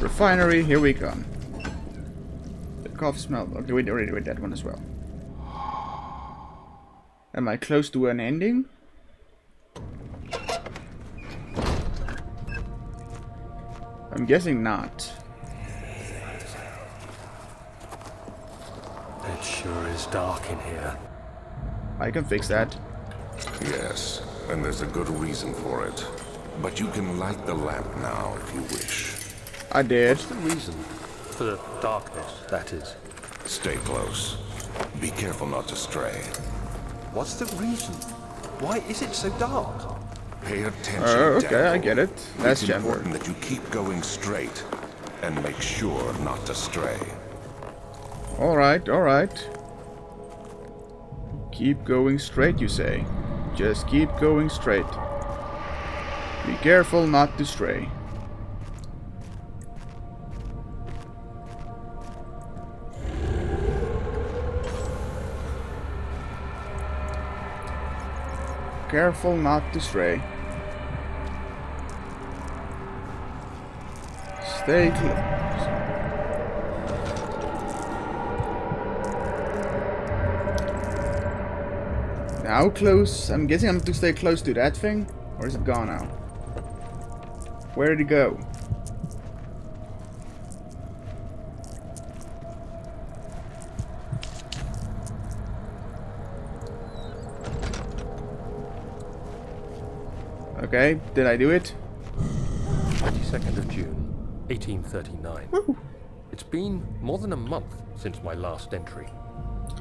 Speaker 1: Refinery, here we come. The cough smell. Okay, we already read that one as well. Am I close to an ending? I'm guessing not.
Speaker 3: It sure is dark in here.
Speaker 1: I can fix that.
Speaker 4: Yes, and there's a good reason for it. But you can light the lamp now if you wish.
Speaker 1: I did.
Speaker 3: What's the reason for the darkness, that is?
Speaker 4: Stay close. Be careful not to stray.
Speaker 3: What's the reason? Why is it so dark?
Speaker 4: Pay attention,
Speaker 1: Okay,
Speaker 4: Daniel.
Speaker 1: I get it. That's
Speaker 4: It's
Speaker 1: Jennifer.
Speaker 4: important that you keep going straight and make sure not to stray.
Speaker 1: Alright, alright. Keep going straight, you say. Just keep going straight. Be careful not to stray. careful not to stray. Stay close. How close? I'm guessing I'm to stay close to that thing? Or is it gone now? Where did it go? Okay, did I do it?
Speaker 3: 22nd of June, 1839.
Speaker 1: Woo.
Speaker 3: It's been more than a month since my last entry.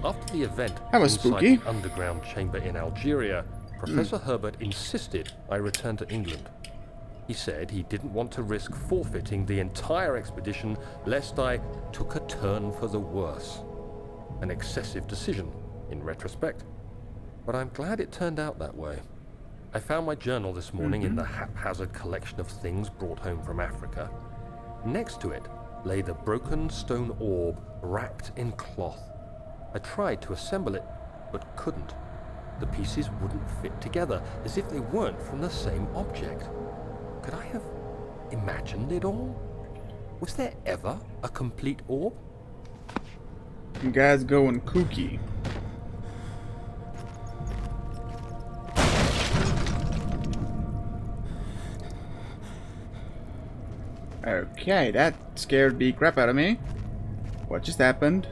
Speaker 3: After the event
Speaker 1: That was
Speaker 3: inside
Speaker 1: spooky.
Speaker 3: the underground chamber in Algeria, Professor Herbert insisted I return to England. He said he didn't want to risk forfeiting the entire expedition lest I took a turn for the worse. An excessive decision, in retrospect. But I'm glad it turned out that way. I found my journal this morning in the haphazard collection of things brought home from Africa. Next to it lay the broken stone orb wrapped in cloth. I tried to assemble it, but couldn't. The pieces wouldn't fit together, as if they weren't from the same object. Could I have imagined it all? Was there ever a complete orb?
Speaker 1: You guys going kooky. Okay, that scared the crap out of me. What just happened?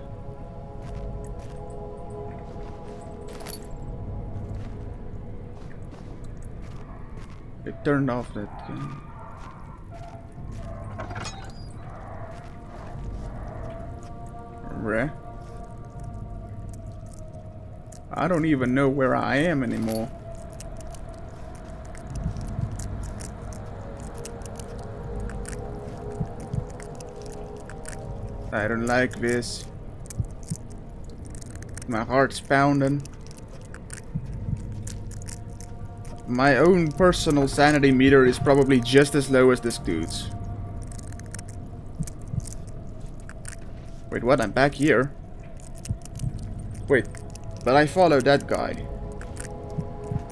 Speaker 1: It turned off that thing. Bruh. I don't even know where I am anymore. I don't like this. My heart's pounding. My own personal sanity meter is probably just as low as this dude's. Wait, what? I'm back here. Wait, but I followed that guy.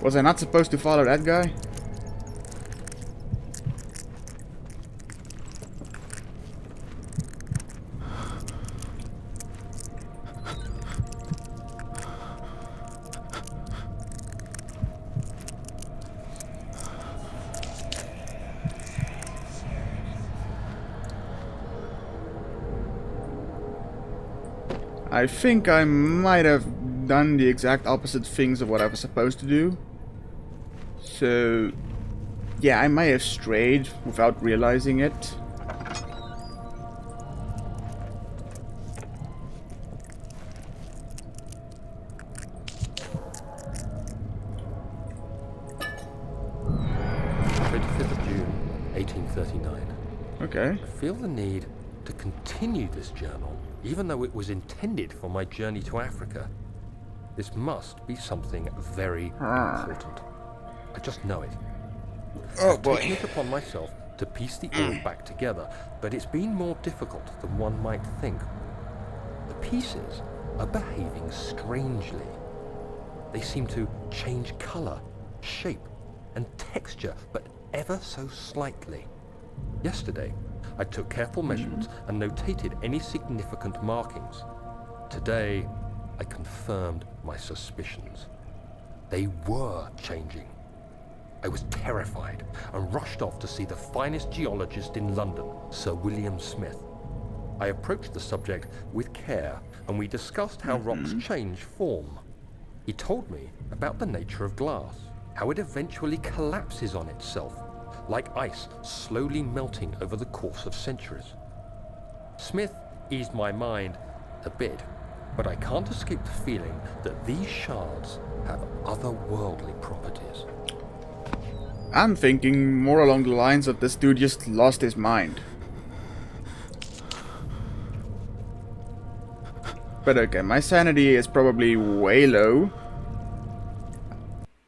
Speaker 1: Was I not supposed to follow that guy? I think I might have done the exact opposite things of what I was supposed to do. So, yeah, I might have strayed without realizing it.
Speaker 3: June 1839.
Speaker 1: Okay.
Speaker 3: I feel the need to continue this journal, even though it was intended for my journey to Africa. This must be something very important. I just know it. I've taken it upon myself to piece the orb back together, but it's been more difficult than one might think. The pieces are behaving strangely. They seem to change color, shape, and texture, but ever so slightly. Yesterday, I took careful measurements and notated any significant markings. Today, I confirmed my suspicions. They were changing. I was terrified and rushed off to see the finest geologist in London, Sir William Smith. I approached the subject with care, and we discussed how rocks change form. He told me about the nature of glass, how it eventually collapses on itself, like ice slowly melting over the course of centuries. Smith eased my mind a bit, but I can't escape the feeling that these shards have otherworldly properties.
Speaker 1: I'm thinking more along the lines of this dude just lost his mind. But okay, my sanity is probably way low.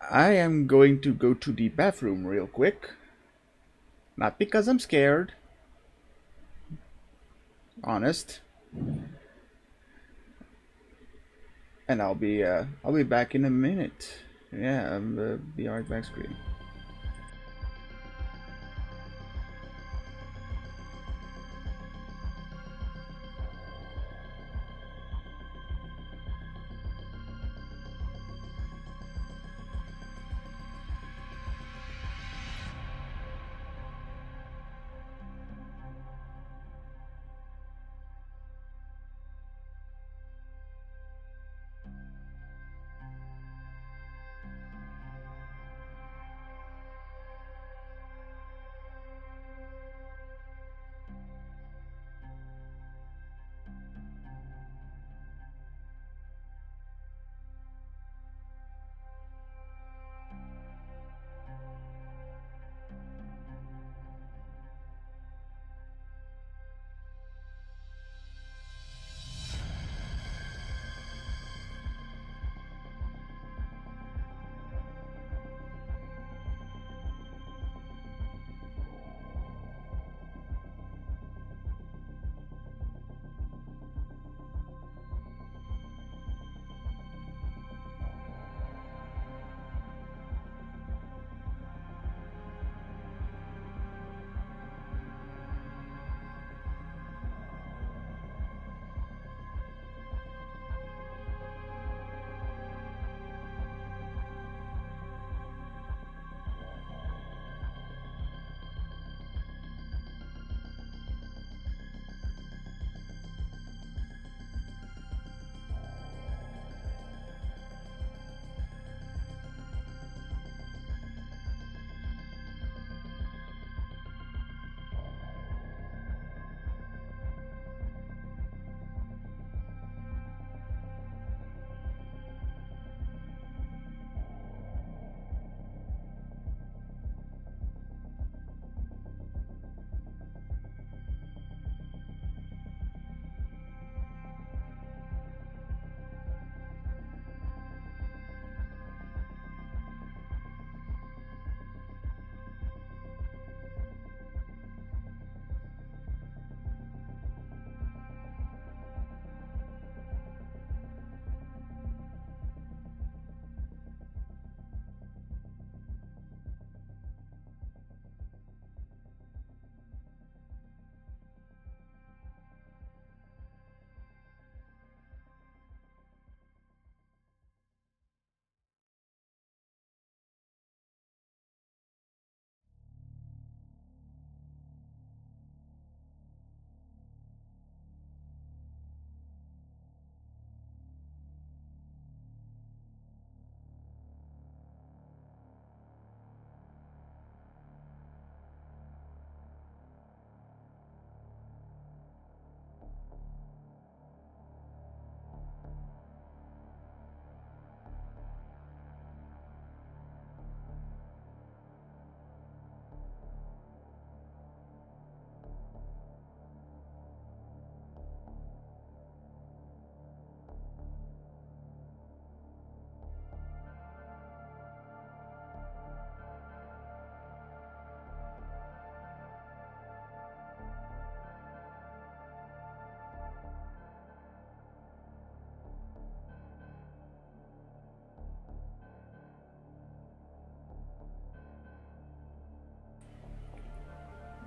Speaker 1: I am going to go to the bathroom real quick. Not because I'm scared. Honest. And I'll be back in a minute. Yeah, be right back screen.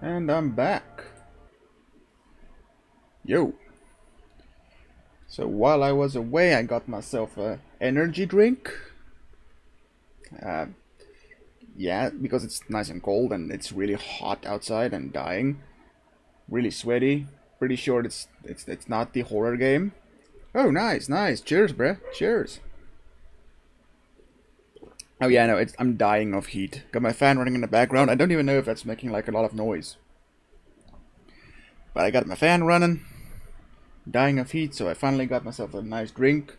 Speaker 1: And I'm back. Yo. So while I was away, I got myself a energy drink. Uh, yeah, because it's nice and cold and it's really hot outside and dying. Really sweaty. Pretty sure it's not the horror game. Oh, nice, nice. Cheers, bruh. Cheers. Oh yeah, no, I'm dying of heat. Got my fan running in the background. I don't even know if that's making like a lot of noise. But I got my fan running. Dying of heat, so I finally got myself a nice drink.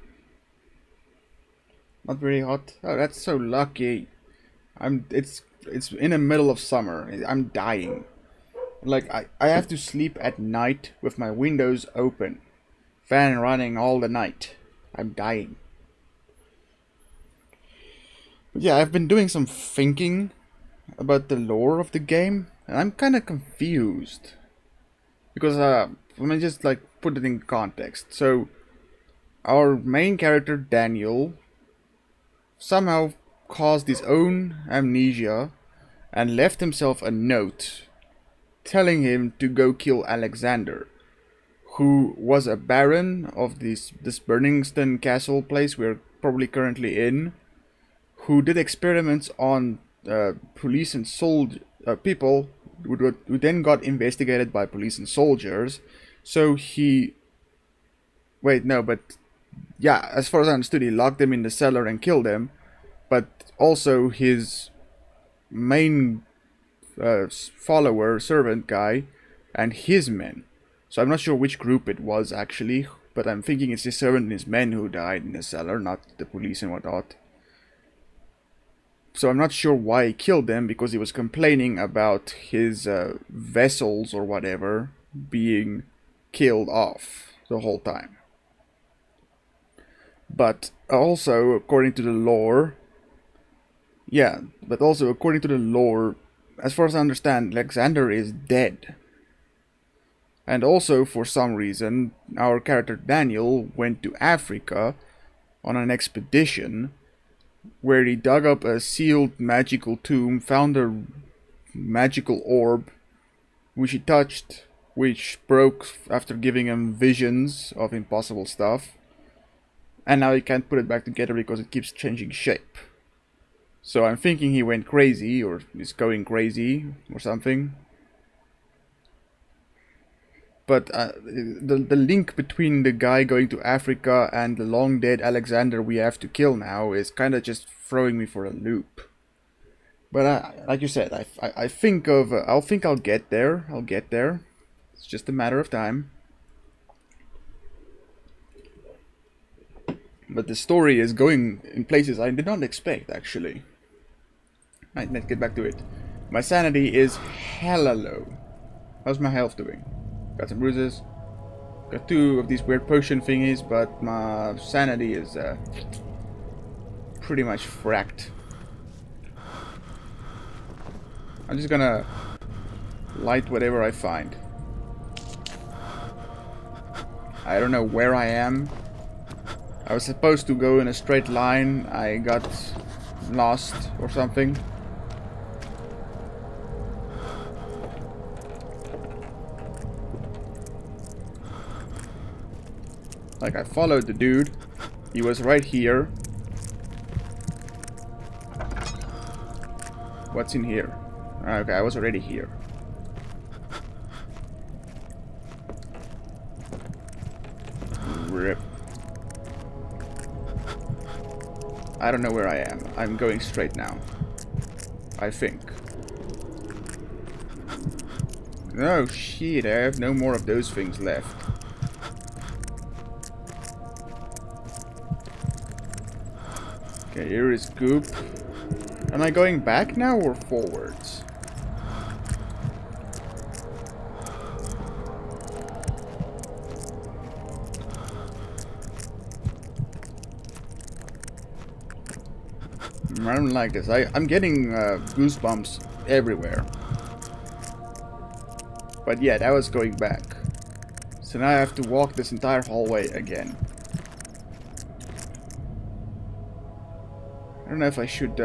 Speaker 1: Not very hot. Oh, that's so lucky. It's in the middle of summer. I'm dying. Like I have to sleep at night with my windows open. Fan running all the night. I'm dying. But yeah, I've been doing some thinking about the lore of the game, and I'm kind of confused. Because let me just like put it in context. So our main character Daniel somehow caused his own amnesia and left himself a note telling him to go kill Alexander, who was a baron of this Burningston castle place we're probably currently in, who did experiments on police and people who then got investigated by police and soldiers. So he... Wait, no, but... Yeah, as far as I understood, he locked them in the cellar and killed them. But also his main follower, servant guy, and his men. So I'm not sure which group it was actually, but I'm thinking it's his servant and his men who died in the cellar, not the police and whatnot. So I'm not sure why he killed them, because he was complaining about his vessels or whatever being killed off the whole time. But also, according to the lore, as far as I understand, Alexander is dead. And also, for some reason, our character Daniel went to Africa on an expedition where he dug up a sealed magical tomb, found a magical orb, which he touched, which broke after giving him visions of impossible stuff. And now he can't put it back together because it keeps changing shape. So I'm thinking he went crazy, or is going crazy, or something. But the link between the guy going to Africa and the long dead Alexander we have to kill now is kind of just throwing me for a loop. But like you said, I think I'll get there. I'll get there. It's just a matter of time. But the story is going in places I did not expect, actually. Right, let's get back to it. My sanity is hella low. How's my health doing? Got some bruises. Got 2 of these weird potion thingies, but my sanity is pretty much fracked. I'm just gonna light whatever I find. I don't know where I am. I was supposed to go in a straight line. I got lost or something. Like, I followed the dude. He was right here. What's in here? Okay, I was already here. Rip. I don't know where I am. I'm going straight now. I think. Oh shit, I have no more of those things left. Okay, here is goop. Am I going back now or forwards? I don't like this. I'm getting goosebumps everywhere. But yeah, that was going back. So now I have to walk this entire hallway again. I don't know if I should...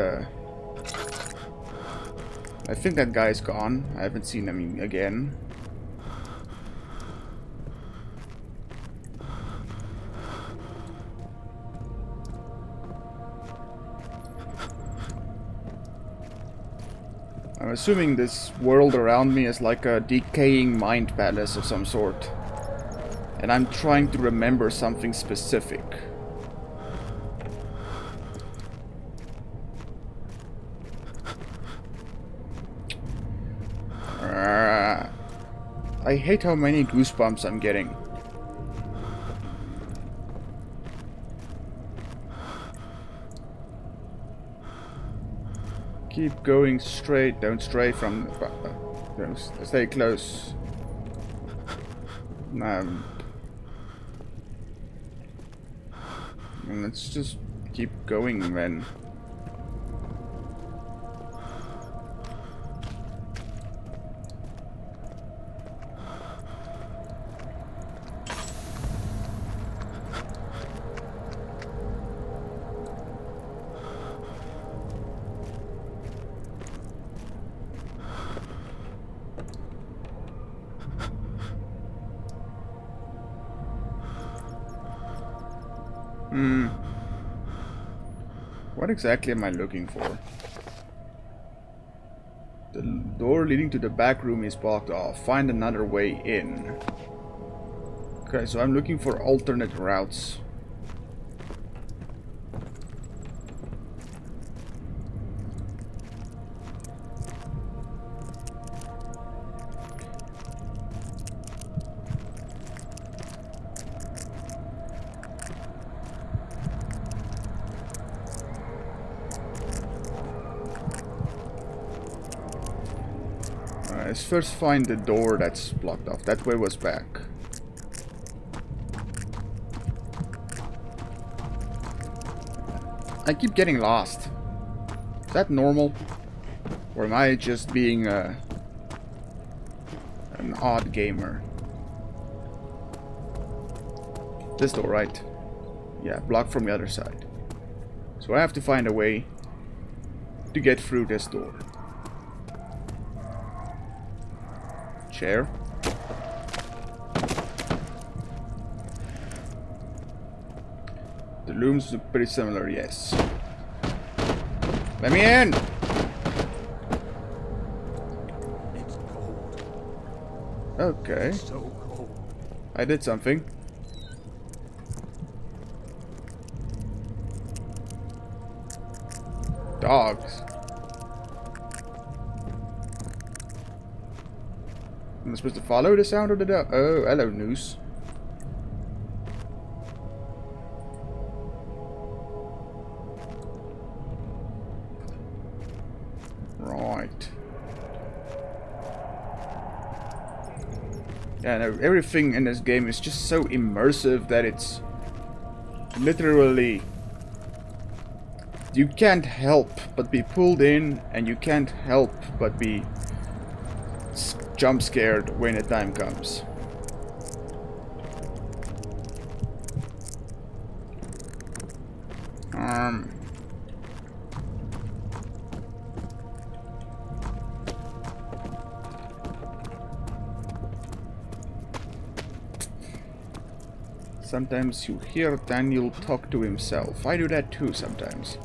Speaker 1: I think that guy's gone. I haven't seen him again. I'm assuming this world around me is like a decaying mind palace of some sort. And I'm trying to remember something specific. I hate how many goosebumps I'm getting. Keep going straight, don't stray from... stay close. Let's just keep going then. What exactly am I looking for? The door leading to the back room is blocked off. Find another way in. Okay, so I'm looking for alternate routes. Let's first find the door that's blocked off. That way was back. I keep getting lost. Is that normal? Or am I just being an odd gamer? This door, right? Yeah, blocked from the other side. So I have to find a way to get through this door. Chair. The rooms look pretty similar, yes. Let me in!
Speaker 3: It's cold.
Speaker 1: Okay.
Speaker 3: So cold.
Speaker 1: I did something. Dogs. Am I supposed to follow the sound of the dog? Oh, hello, Noose. Right. Yeah, no, everything in this game is just so immersive that it's literally... You can't help but be pulled in, and you can't help but be jump scared when the time comes. Sometimes you hear Daniel talk to himself. I do that too sometimes.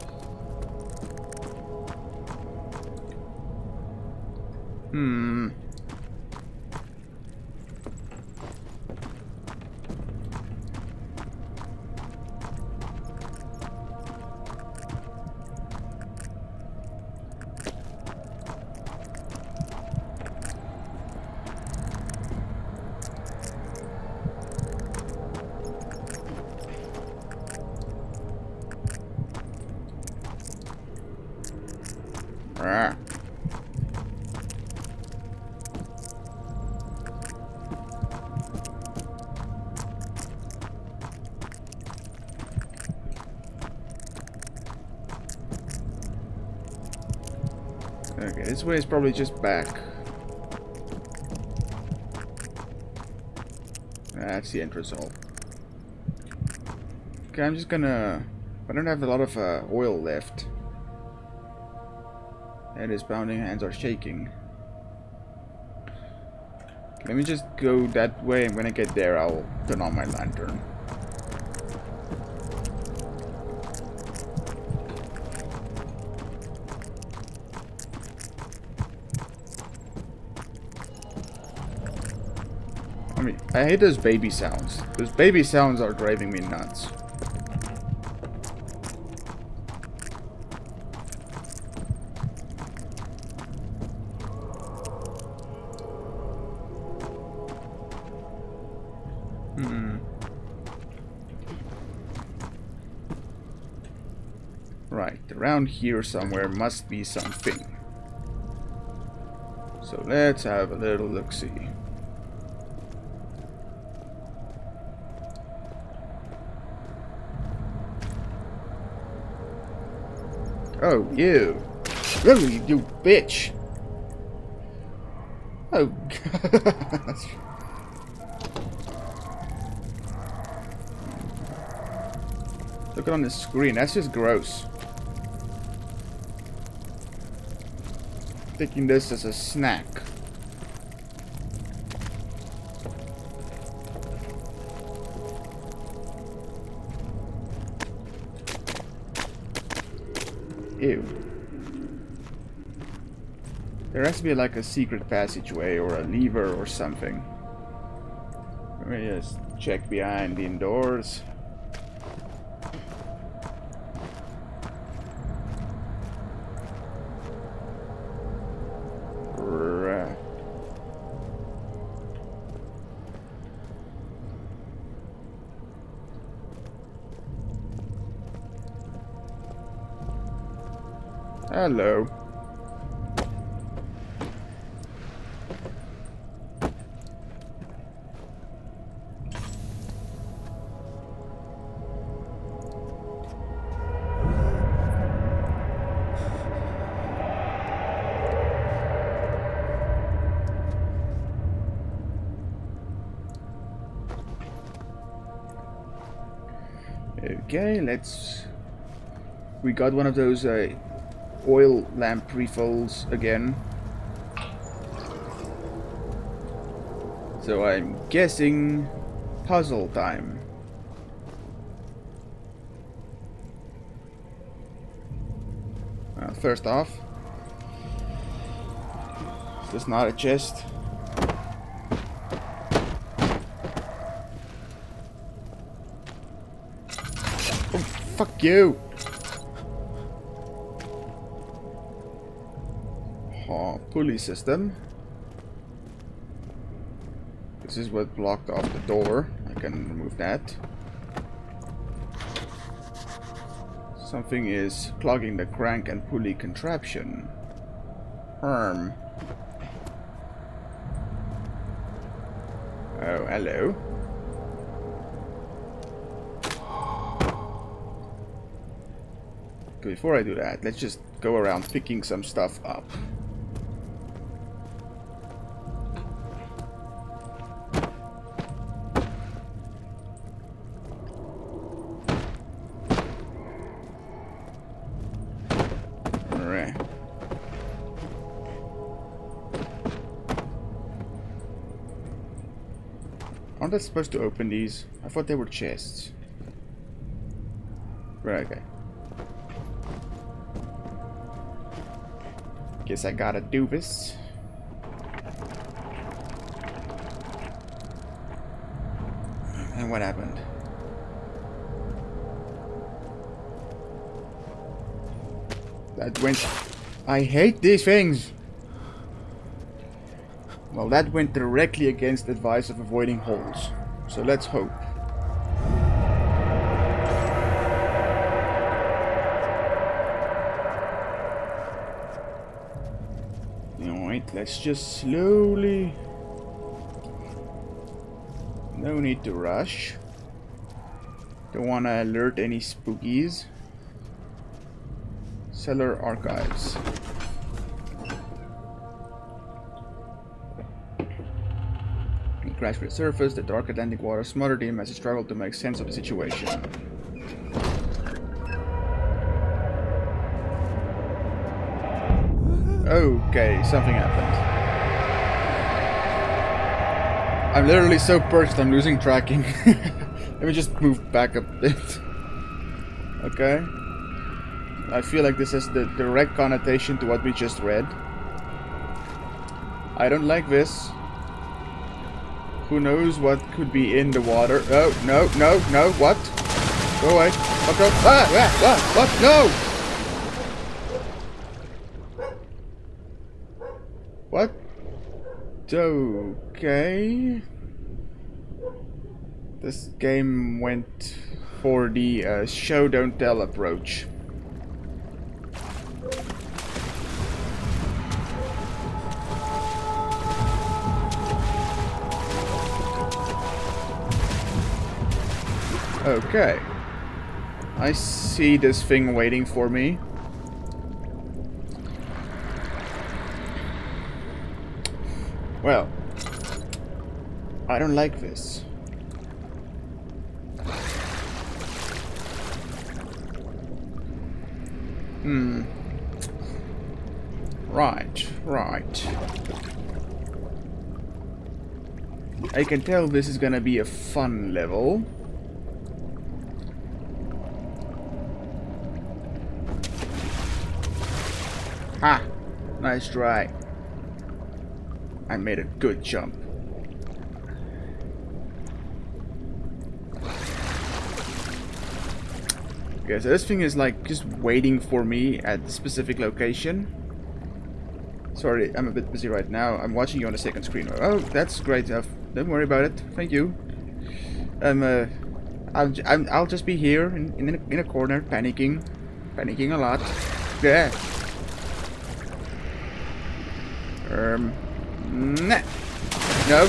Speaker 1: Ah. Okay, this way is probably just back. That's the end result. Okay, I'm just gonna... I don't have a lot of oil left. Head is pounding, hands are shaking. Let me just go that way, and when I get there, I'll turn on my lantern. I mean, I hate those baby sounds. Those baby sounds are driving me nuts. Right, around here somewhere must be something. So let's have a little look-see. Oh, you. Really, you bitch. Oh, gosh. Look on the screen, that's just gross. Taking this as a snack. Ew. There has to be like a secret passageway or a lever or something. Let me just check behind the doors. Right. Hello. Okay, let's... We got one of those oil lamp refills again. So I'm guessing puzzle time. First off, this is not a chest. Oh, fuck you! Oh, pulley system. This is what blocked off the door. I can remove that. Something is clogging the crank and pulley contraption. Oh, hello. Okay, before I do that, let's just go around picking some stuff up. Aren't I supposed to open these? I thought they were chests. Right, okay. Guess I gotta do this. And what happened? That went... I hate these things! Well, that went directly against the advice of avoiding holes. So let's hope. Alright, let's just slowly... No need to rush. Don't want to alert any spookies. Cellar archives. Crash to the surface, the dark Atlantic water smothered him as he struggled to make sense of the situation. Okay, something happened. I'm literally so perched I'm losing tracking. Let me just move back a bit. Okay. I feel like this has the direct connotation to what we just read. I don't like this. Who knows what could be in the water? Oh, no, no, no, what? Go away. What? Ah, what? No! What? Okay. This game went for the show don't tell approach. Okay. I see this thing waiting for me. Well, I don't like this. Right. I can tell this is gonna be a fun level. Ha! Nice try. I made a good jump. Okay, so this thing is like just waiting for me at the specific location. Sorry, I'm a bit busy right now. I'm watching you on the second screen. Oh, that's great enough. Don't worry about it. Thank you. I'll just be here in a corner, panicking a lot. Yeah. Nah. No.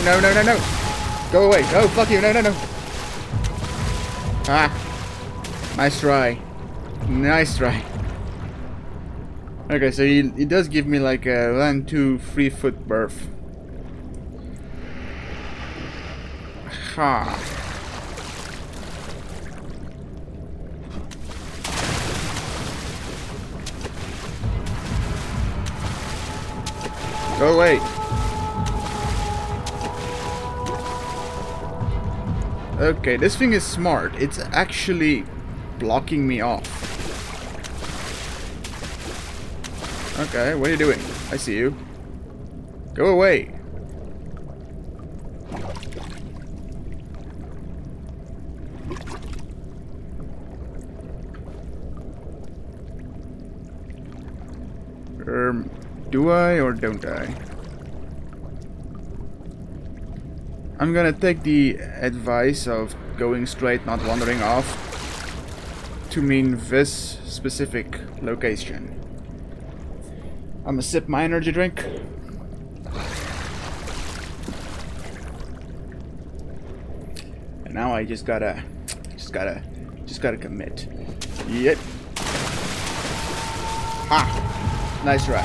Speaker 1: Go away. Oh, fuck you. No. Ah. Nice try. Nice try. Okay, so he does give me like a 1, 2, 3 foot berth. Ha. Go away. Okay, this thing is smart. It's actually blocking me off. Okay, what are you doing? I see you. Go away. Do I or don't I? I'm gonna take the advice of going straight, not wandering off, to mean this specific location. I'm gonna sip my energy drink. And now I just gotta commit. Yep. Ah, nice try.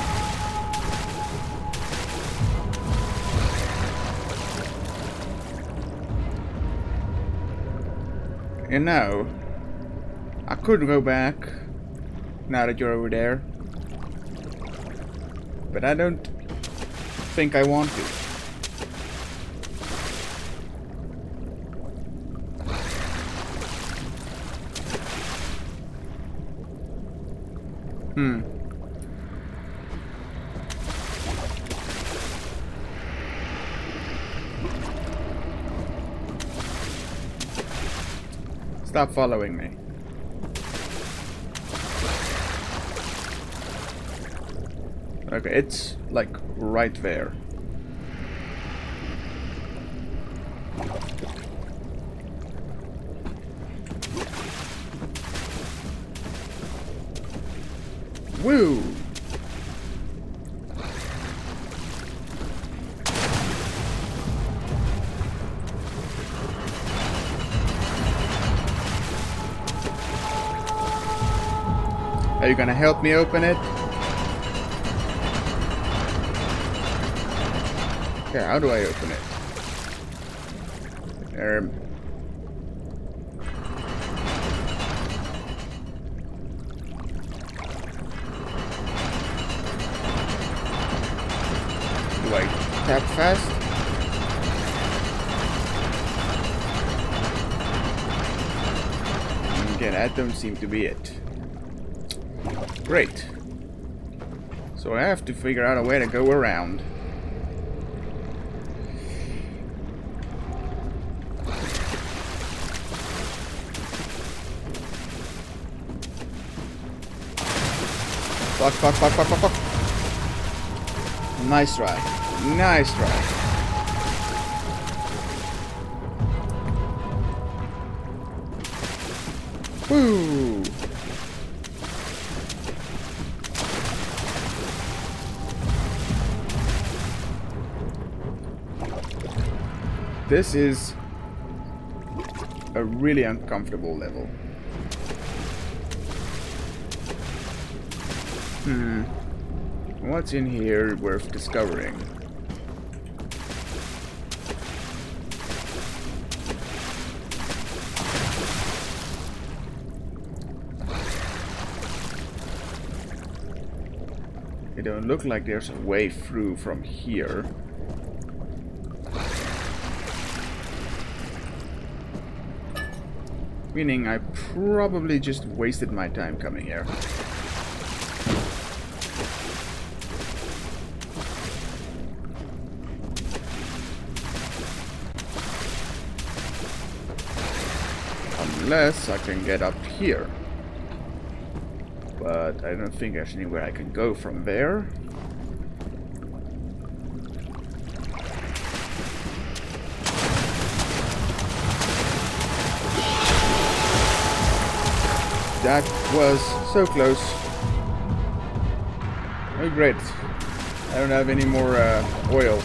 Speaker 1: And now, I could go back, now that you're over there, but I don't think I want to. Stop following me. Okay, it's like right there. Woo! Are you gonna help me open it? Okay, how do I open it? Do I tap fast? Okay, that don't seem to be it. Great. So I have to figure out a way to go around. Fuck. Nice try. Nice try. Woo! This is a really uncomfortable level. What's in here worth discovering? It don't look like there's a way through from here. Meaning I probably just wasted my time coming here. Unless I can get up here. But I don't think there's anywhere I can go from there. That was so close. Oh great. I don't have any more oil.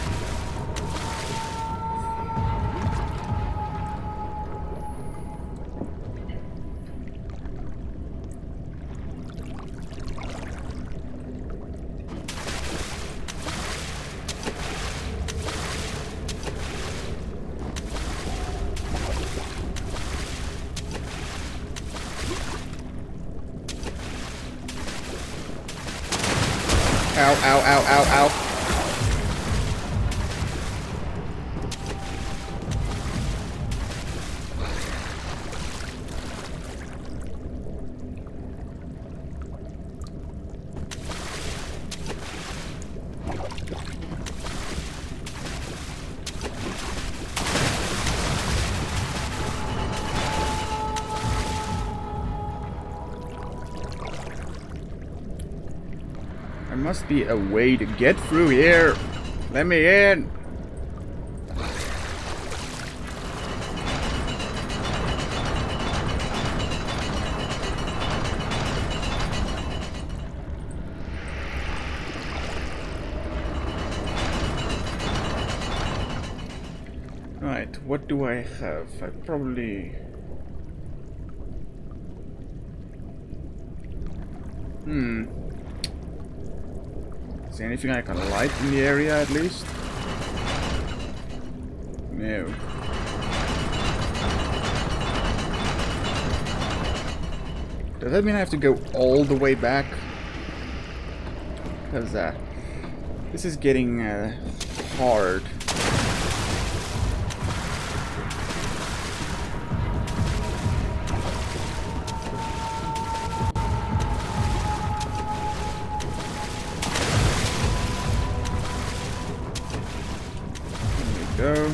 Speaker 1: Ow, ow, ow, ow, ow. There must be a way to get through here. Let me in. Right, what do I have? I probably... Is there anything I can light in the area at least? No. Does that mean I have to go all the way back? Because this is getting hard. Go.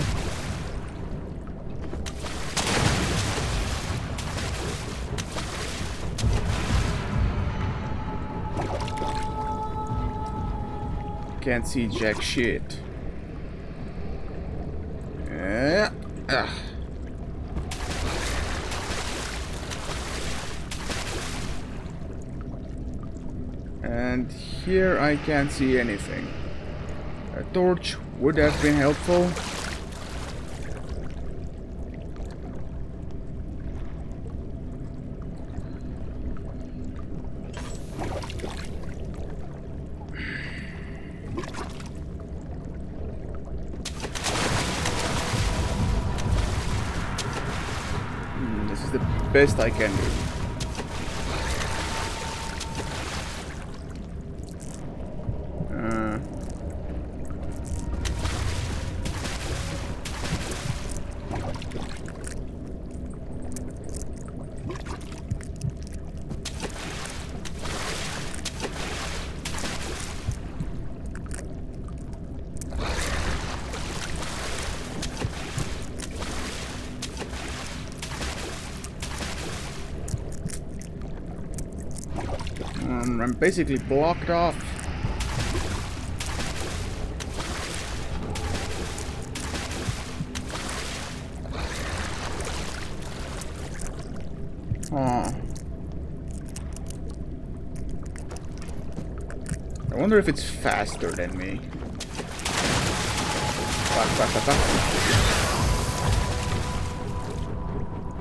Speaker 1: Can't see jack shit. And here I can't see anything. A torch would have been helpful. This is the best I can do. I'm basically blocked off. Oh. I wonder if it's faster than me.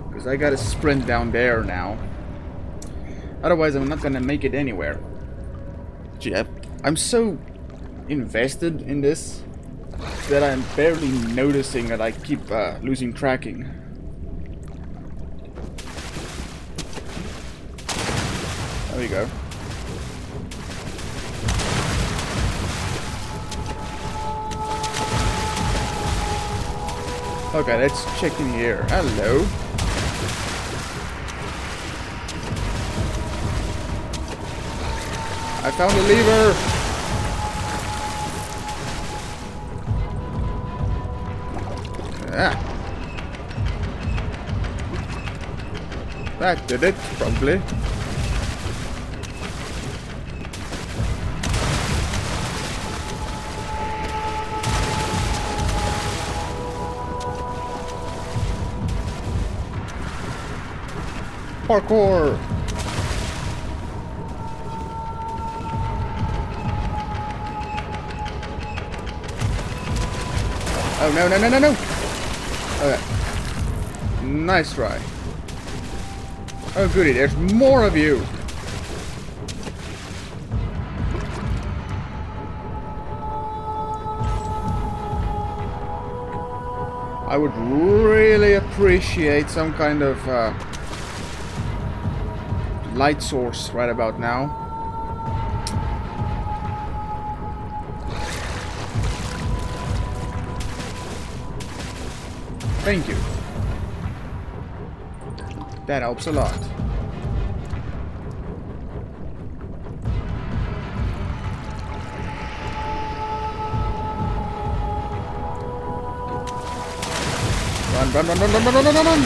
Speaker 1: Because I gotta sprint down there now. Otherwise, I'm not gonna make it anywhere. Gee, I'm so invested in this that I'm barely noticing that I keep losing tracking. There we go. Okay, let's check in here. Hello. I found a lever! That did it, probably. Parkour! Oh, no, no, no, no, no! Okay. Nice try. Oh, goody, there's more of you! I would really appreciate some kind of light source right about now. Thank you. That helps a lot. Run, run, run, run, run, run, run, run, run!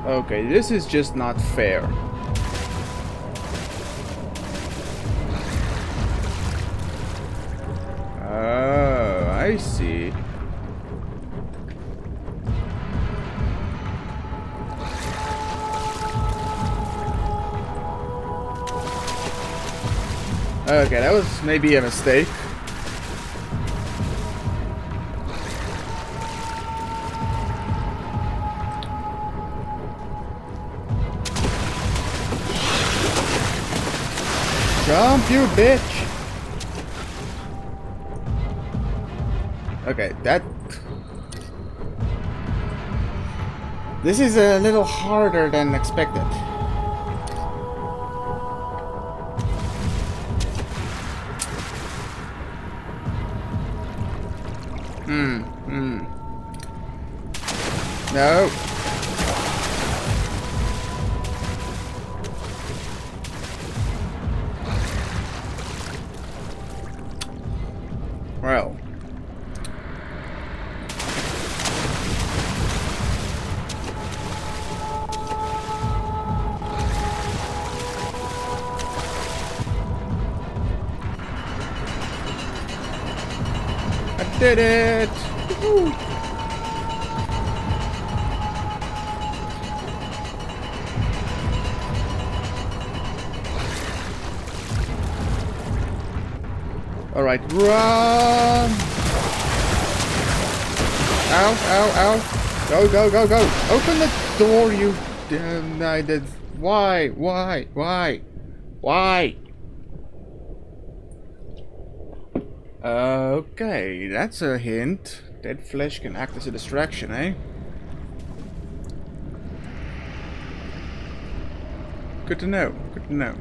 Speaker 1: Okay, this is just not fair. Oh, I see. Okay, that was maybe a mistake. Jump, you bitch! Okay, that... This is a little harder than expected. No. Well. I did it! Woo-hoo. Alright, run! Ow, ow, ow! Go, go, go, go! Open the door, you damn... I did... Why? Why? Why? Why? Okay, that's a hint. Dead flesh can act as a distraction, eh? Good to know, good to know.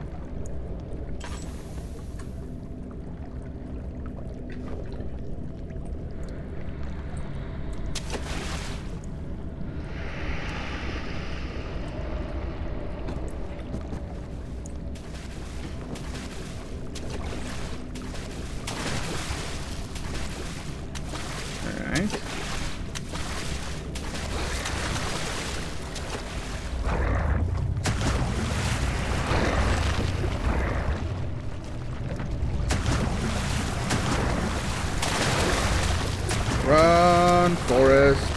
Speaker 1: Alright. Run, Forest.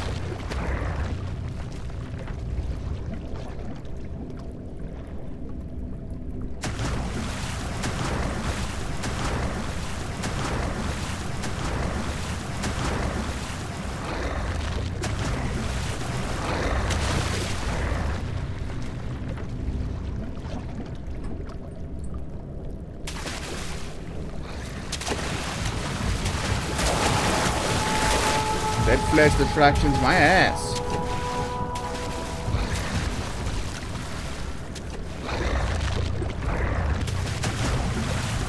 Speaker 1: Dead flesh distractions my ass.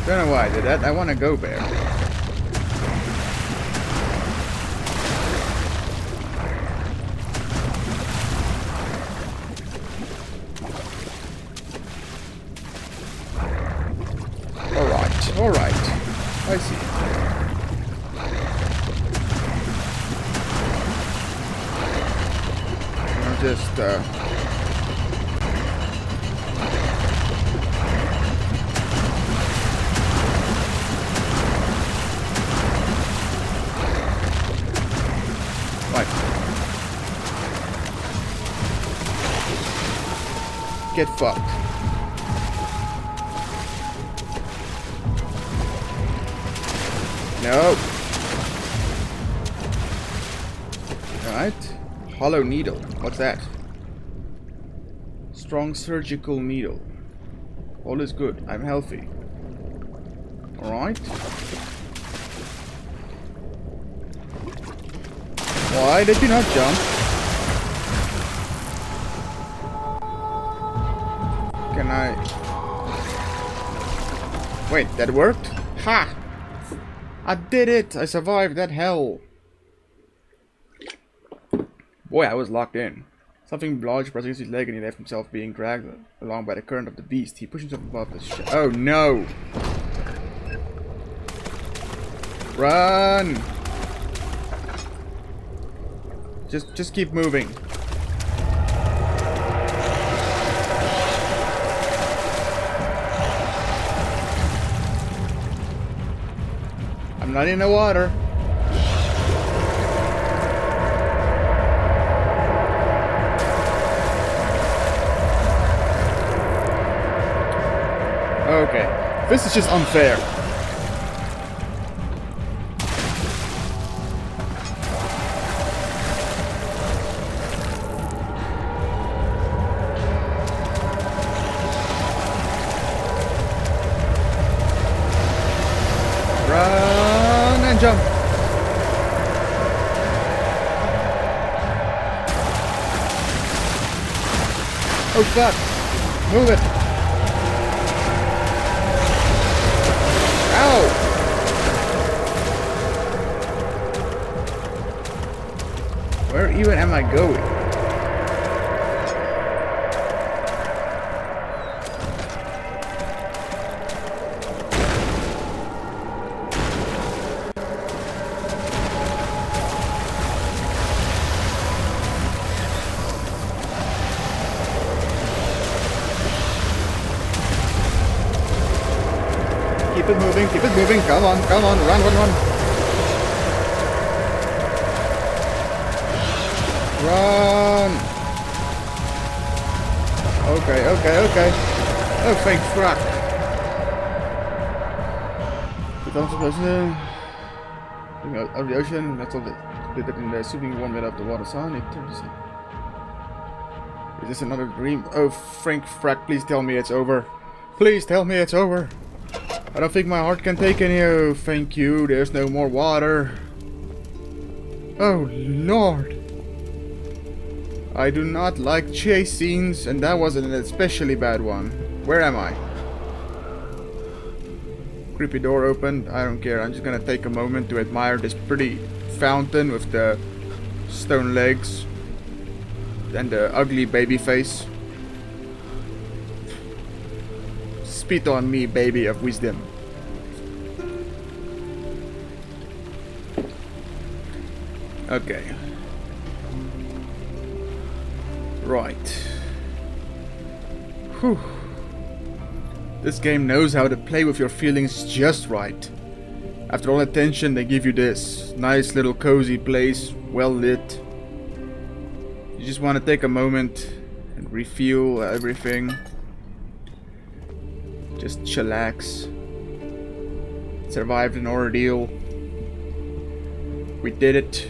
Speaker 1: Don't know why I did that. I want to go there. Alright, alright. I see. Right. Get fucked. No. Alright. Hollow needle. What's that? Strong surgical needle. All is good. I'm healthy. Alright. Why did you not jump? Can I... Wait, that worked? Ha! I did it! I survived that hell! Boy, I was locked in. Something large pressed against his leg and he left himself being dragged along by the current of the beast. He pushed himself above the oh no! Run! Just keep moving. I'm not in the water. Okay, this is just unfair. Run and jump. Oh fuck! Move it! Ow! Where even am I going? Keep it moving, come on, run. Run! Okay. Oh, thank fuck. Out of the ocean, that's all that did it in the soothing warm bed of the water sun. It turns. Is this another dream? Oh, Frank Frack, please tell me it's over. Please tell me it's over. I don't think my heart can take any. Oh, thank you. There's no more water. Oh, Lord. I do not like chase scenes, and that was an especially bad one. Where am I? Creepy door opened. I don't care. I'm just gonna take a moment to admire this pretty fountain with the stone legs and the ugly baby face. Spit on me, baby of wisdom. Okay. Right. Whew. This game knows how to play with your feelings just right. After all the tension, they give you this nice little cozy place, well lit. You just want to take a moment and refuel everything. Just chillax. Survived an ordeal. We did it.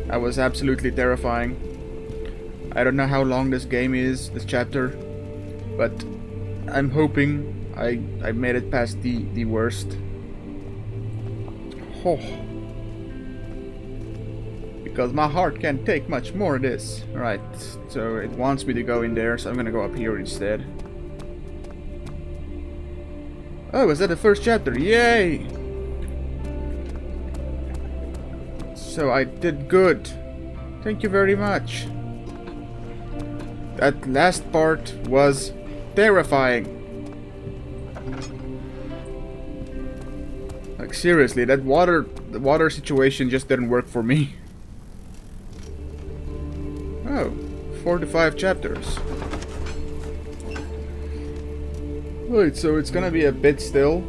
Speaker 1: That was absolutely terrifying. I don't know how long this game is, this chapter, but I'm hoping I made it past the worst. Oh. Because my heart can't take much more of this. Right, so it wants me to go in there, so I'm gonna go up here instead. Oh, is that the first chapter? Yay! So I did good. Thank you very much. That last part was terrifying. Like seriously, the water situation just didn't work for me. 4 to 5 chapters. Wait, so it's gonna be a bit still.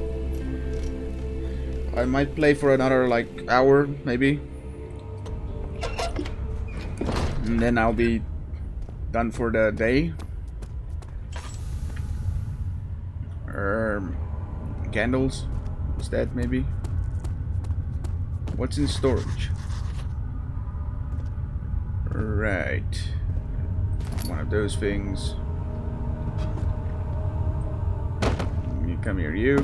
Speaker 1: I might play for another like hour, maybe. And then I'll be done for the day. Candles? Is that maybe? What's in storage? Right. One of those things. You come here, you.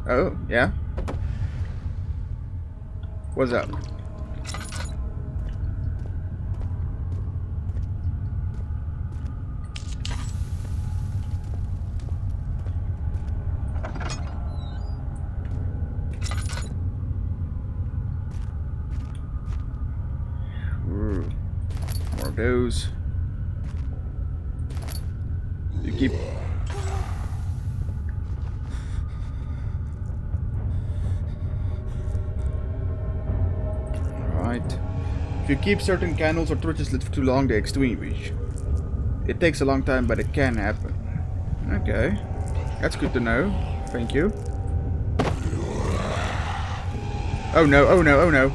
Speaker 1: Oh, yeah? What's up? More of those. You keep... Right. If you keep certain candles or torches lit for too long, they extinguish. It takes a long time, but it can happen. Okay. That's good to know. Thank you. Oh no, oh no, oh no.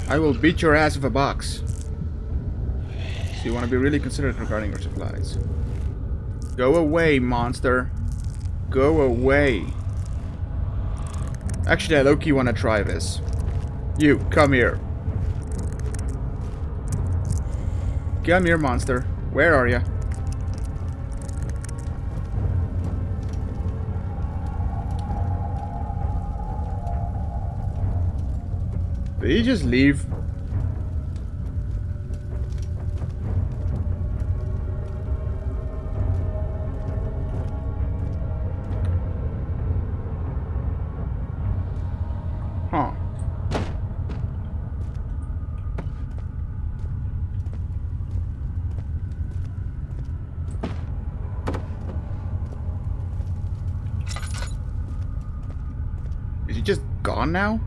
Speaker 1: I will beat your ass with a box. So you want to be really considerate regarding your supplies. Go away, monster. Go away. Actually, I low-key want to try this. You, come here. Come here, monster. Where are you? Did he just leave? Huh. Is he just gone now?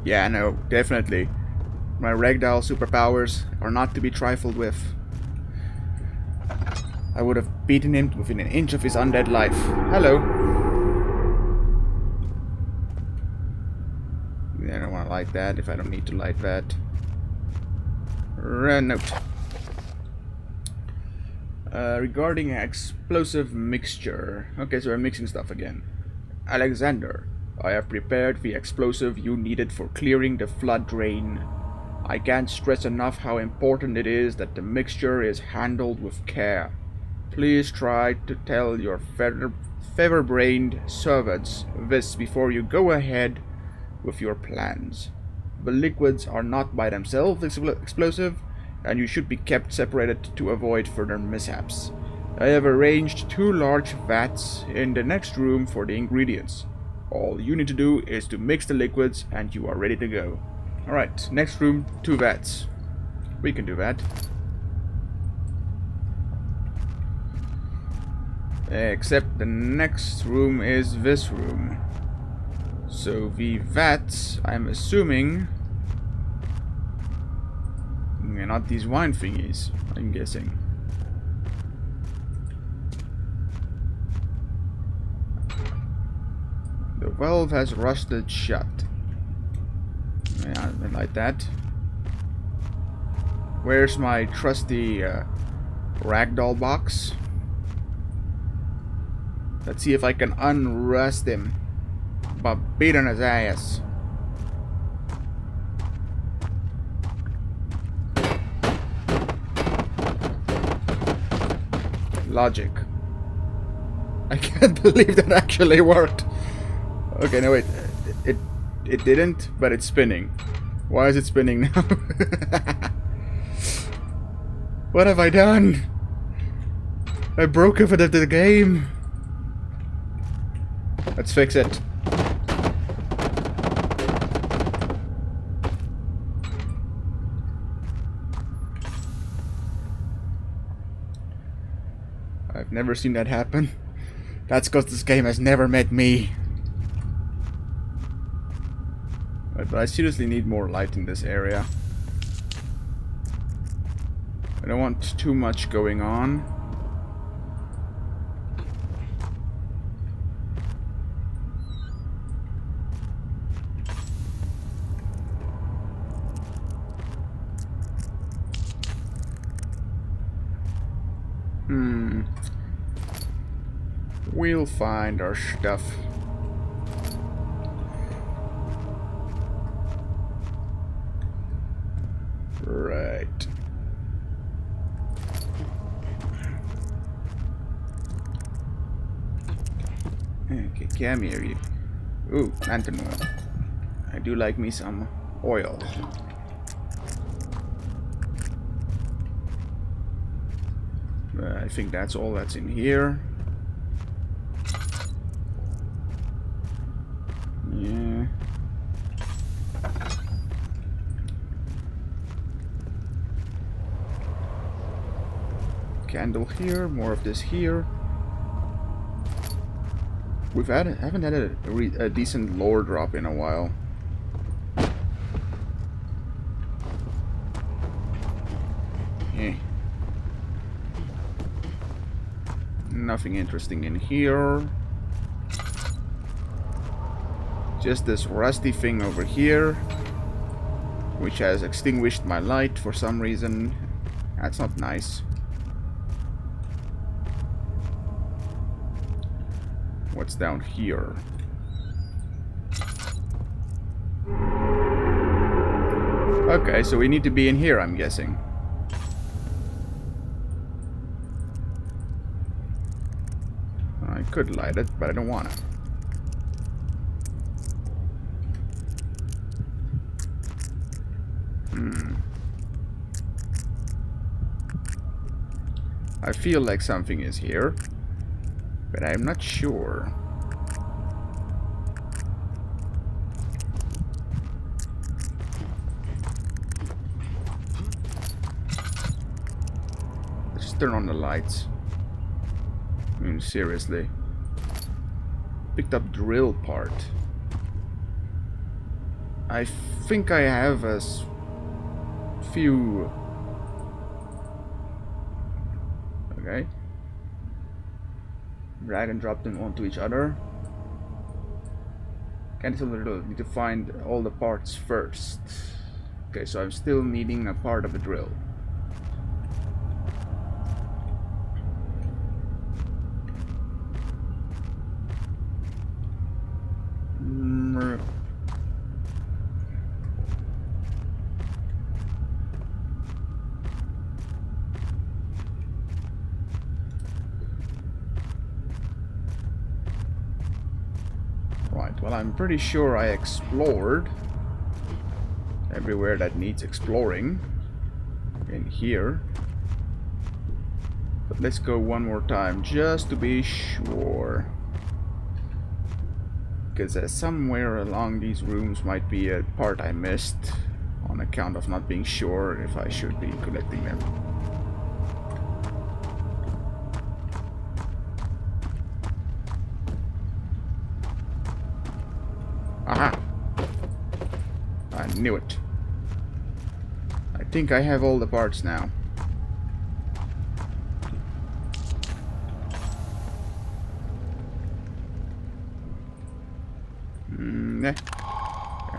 Speaker 1: Yeah, no, definitely. My ragdoll superpowers are not to be trifled with. I would have beaten him within an inch of his undead life. Hello. Yeah, I don't want to light that if I don't need to light that. Note. Regarding explosive mixture. Okay, so we're mixing stuff again. Alexander. I have prepared the explosive you needed for clearing the flood drain. I can't stress enough how important it is that the mixture is handled with care. Please try to tell your feather-brained servants this before you go ahead with your plans. The liquids are not by themselves explosive, and you should be kept separated to avoid further mishaps. I have arranged 2 large vats in the next room for the ingredients. All you need to do is to mix the liquids and you are ready to go. Alright, next room, 2 vats. We can do that. Except the next room is this room. So the vats, I'm assuming... Yeah, not these wine thingies, I'm guessing. The valve has rusted shut. Yeah, like that. Where's my trusty ragdoll box? Let's see if I can unrust him by beating his ass. Logic. I can't believe that actually worked. Okay, no wait, it didn't, but it's spinning. Why is it spinning now? What have I done? I broke it for the game. Let's fix it. I've never seen that happen. That's because this game has never met me. But I seriously need more light in this area. I don't want too much going on. We'll find our stuff. Right. Okay, come here, you. Ooh, lantern oil. I do like me some oil. I think that's all that's in here. Yeah. Candle here, more of this here. Haven't had a decent lore drop in a while. Nothing interesting in here. Just this rusty thing over here, which has extinguished my light for some reason. That's not nice. What's down here? Okay, so we need to be in here, I'm guessing. I could light it, but I don't want to. I feel like something is here, but I'm not sure. Let's just turn on the lights. I mean, seriously. Picked up drill part. I think I have a few... Okay. Drag and drop them onto each other. Can't tell the drill. Need to find all the parts first. Okay, so I'm still needing a part of the drill. Right, well, I'm pretty sure I explored everywhere that needs exploring in here. But let's go one more time just to be sure. Because somewhere along these rooms might be a part I missed on account of not being sure if I should be collecting them. Aha! I knew it. I think I have all the parts now.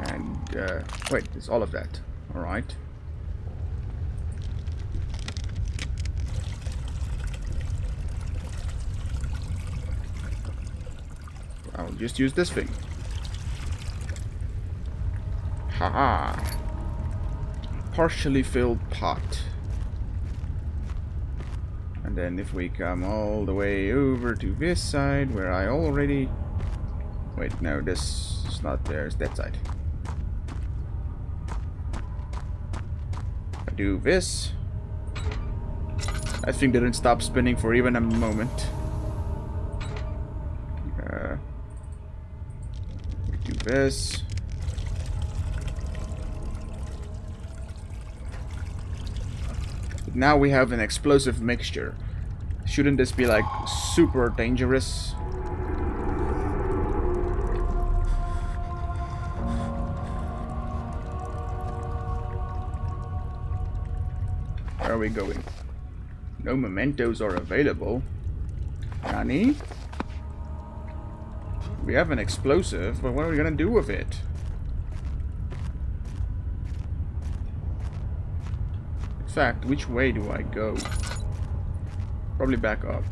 Speaker 1: And, wait, it's all of that. Alright. I'll just use this thing. Haha. Partially filled pot. And then if we come all the way over to this side where I already... Wait, no, this is not there, it's that side. I do this. That thing didn't stop spinning for even a moment. We do this. But now we have an explosive mixture. Shouldn't this be like super dangerous? Where are we going? No mementos are available. Nani? We have an explosive, but what are we gonna do with it? In fact, which way do I go? Probably back up.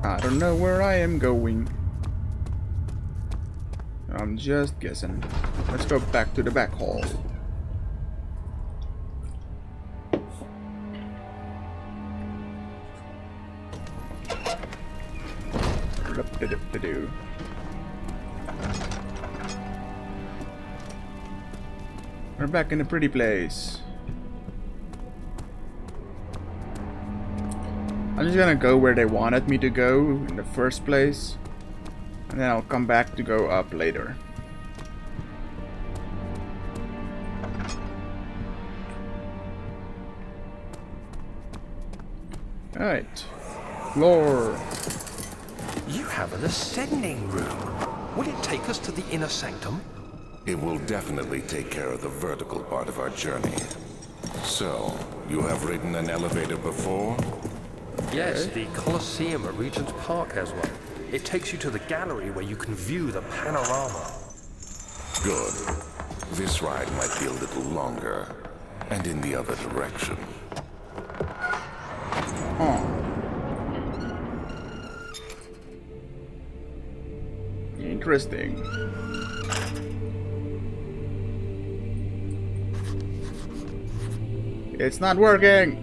Speaker 1: I don't know where I am going. I'm just guessing. Let's go back to the back hall. We're back in a pretty place. I'm just gonna go where they wanted me to go in the first place, and then I'll come back to go up later. Alright. Floor.
Speaker 3: You have an ascending room. Will it take us to the inner sanctum?
Speaker 4: It will definitely take care of the vertical part of our journey. So, you have ridden an elevator before?
Speaker 3: Yes, the Colosseum at Regent's Park has one. It takes you to the gallery where you can view the panorama.
Speaker 4: Good. This ride might be a little longer, and in the other direction.
Speaker 1: Oh. Interesting. It's not working!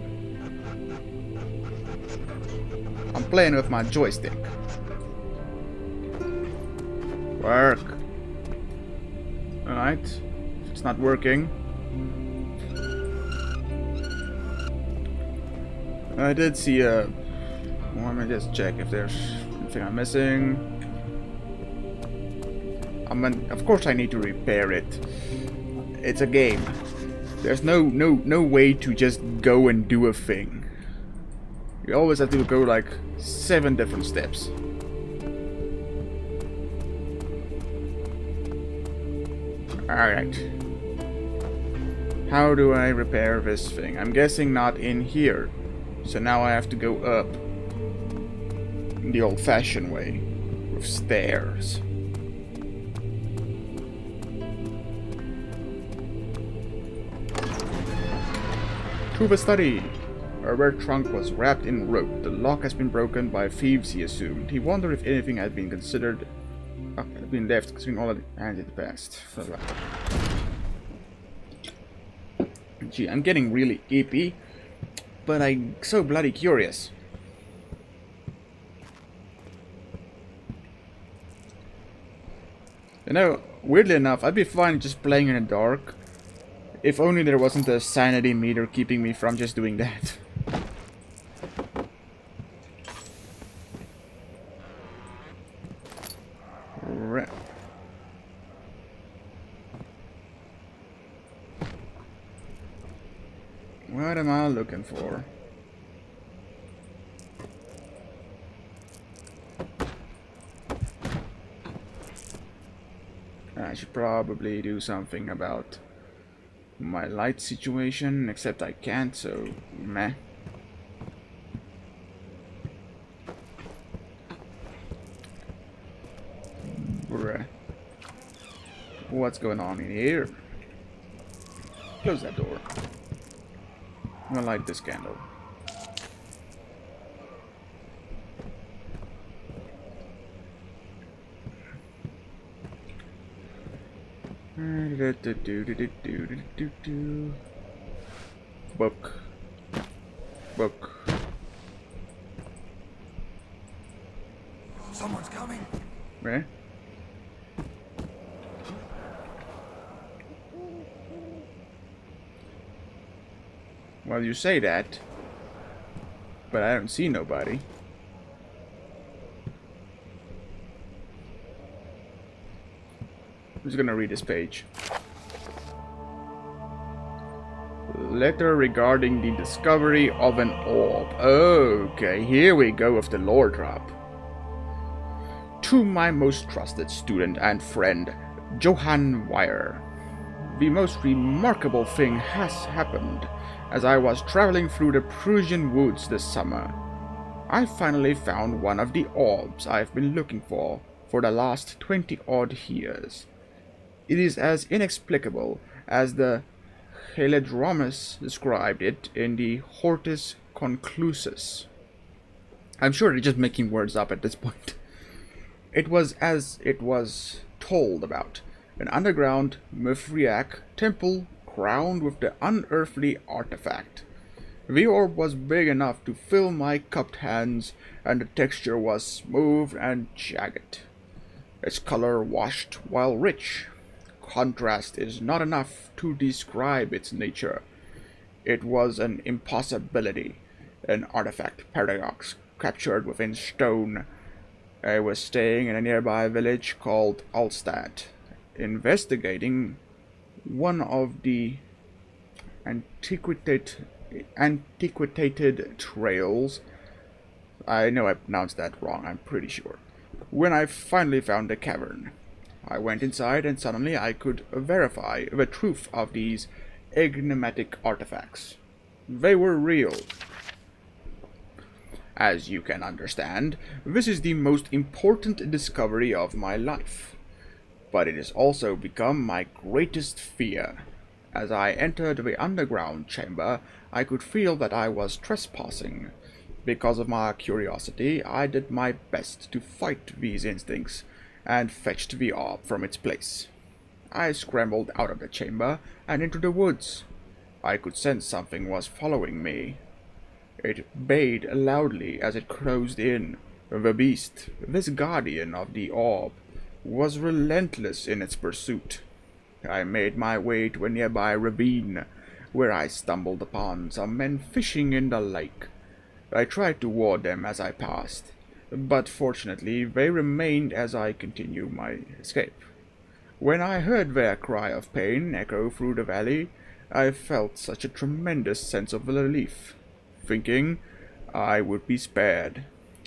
Speaker 1: I'm playing with my joystick. Work. Alright. It's not working. I did see a... Well, let me just check if there's anything I'm missing. Of course I need to repair it. It's a game. There's no way to just go and do a thing. You always have to go like 7 different steps. Alright. How do I repair this thing? I'm guessing not in here. So now I have to go up the old-fashioned way with stairs. To the study. A red trunk was wrapped in rope. The lock has been broken by thieves, he assumed. He wondered if anything had been considered... had been left, considering all that and in the past. Gee, I'm getting really ippy, but I'm so bloody curious. You know, weirdly enough, I'd be fine just playing in the dark. If only there wasn't a sanity meter keeping me from just doing that. What am I looking for? I should probably do something about my light situation, except I can't, so meh. Bruh. What's going on in here? Close that door. I'm gonna light this candle. Book. Book.
Speaker 5: Someone's coming.
Speaker 1: Where? Well, you say that, but I don't see nobody. I'm just gonna read this page. Letter regarding the discovery of an orb. Okay, here we go with the lore drop. To my most trusted student and friend, Johann Weyer. The most remarkable thing has happened as I was traveling through the Prussian woods this summer. I finally found one of the orbs I've been looking for the last 20-odd years. It is as inexplicable as the Heledromus described it in the Hortus Conclusus. I'm sure they're just making words up at this point. It was as it was told about, an underground Mithriac temple crowned with the unearthly artifact. The orb was big enough to fill my cupped hands, and the texture was smooth and jagged. Its color washed while rich. Contrast is not enough to describe its nature. It was an impossibility, an artifact paradox captured within stone. I was staying in a nearby village called Alstad, investigating one of the antiquated trails. I know I pronounced that wrong, I'm pretty sure. When I finally found the cavern, I went inside and suddenly I could verify the truth of these enigmatic artifacts. They were real. As you can understand, this is the most important discovery of my life. But it has also become my greatest fear. As I entered the underground chamber, I could feel that I was trespassing. Because of my curiosity, I did my best to fight these instincts, and fetched the orb from its place. I scrambled out of the chamber and into the woods. I could sense something was following me. It bayed loudly as it closed in. The beast, this guardian of the orb, was relentless in its pursuit. I made my way to a nearby ravine, where I stumbled upon some men fishing in the lake. I tried to ward them as I passed, but fortunately they remained as I continued my escape. When I heard their cry of pain echo through the valley, I felt such a tremendous sense of relief, thinking I would be spared.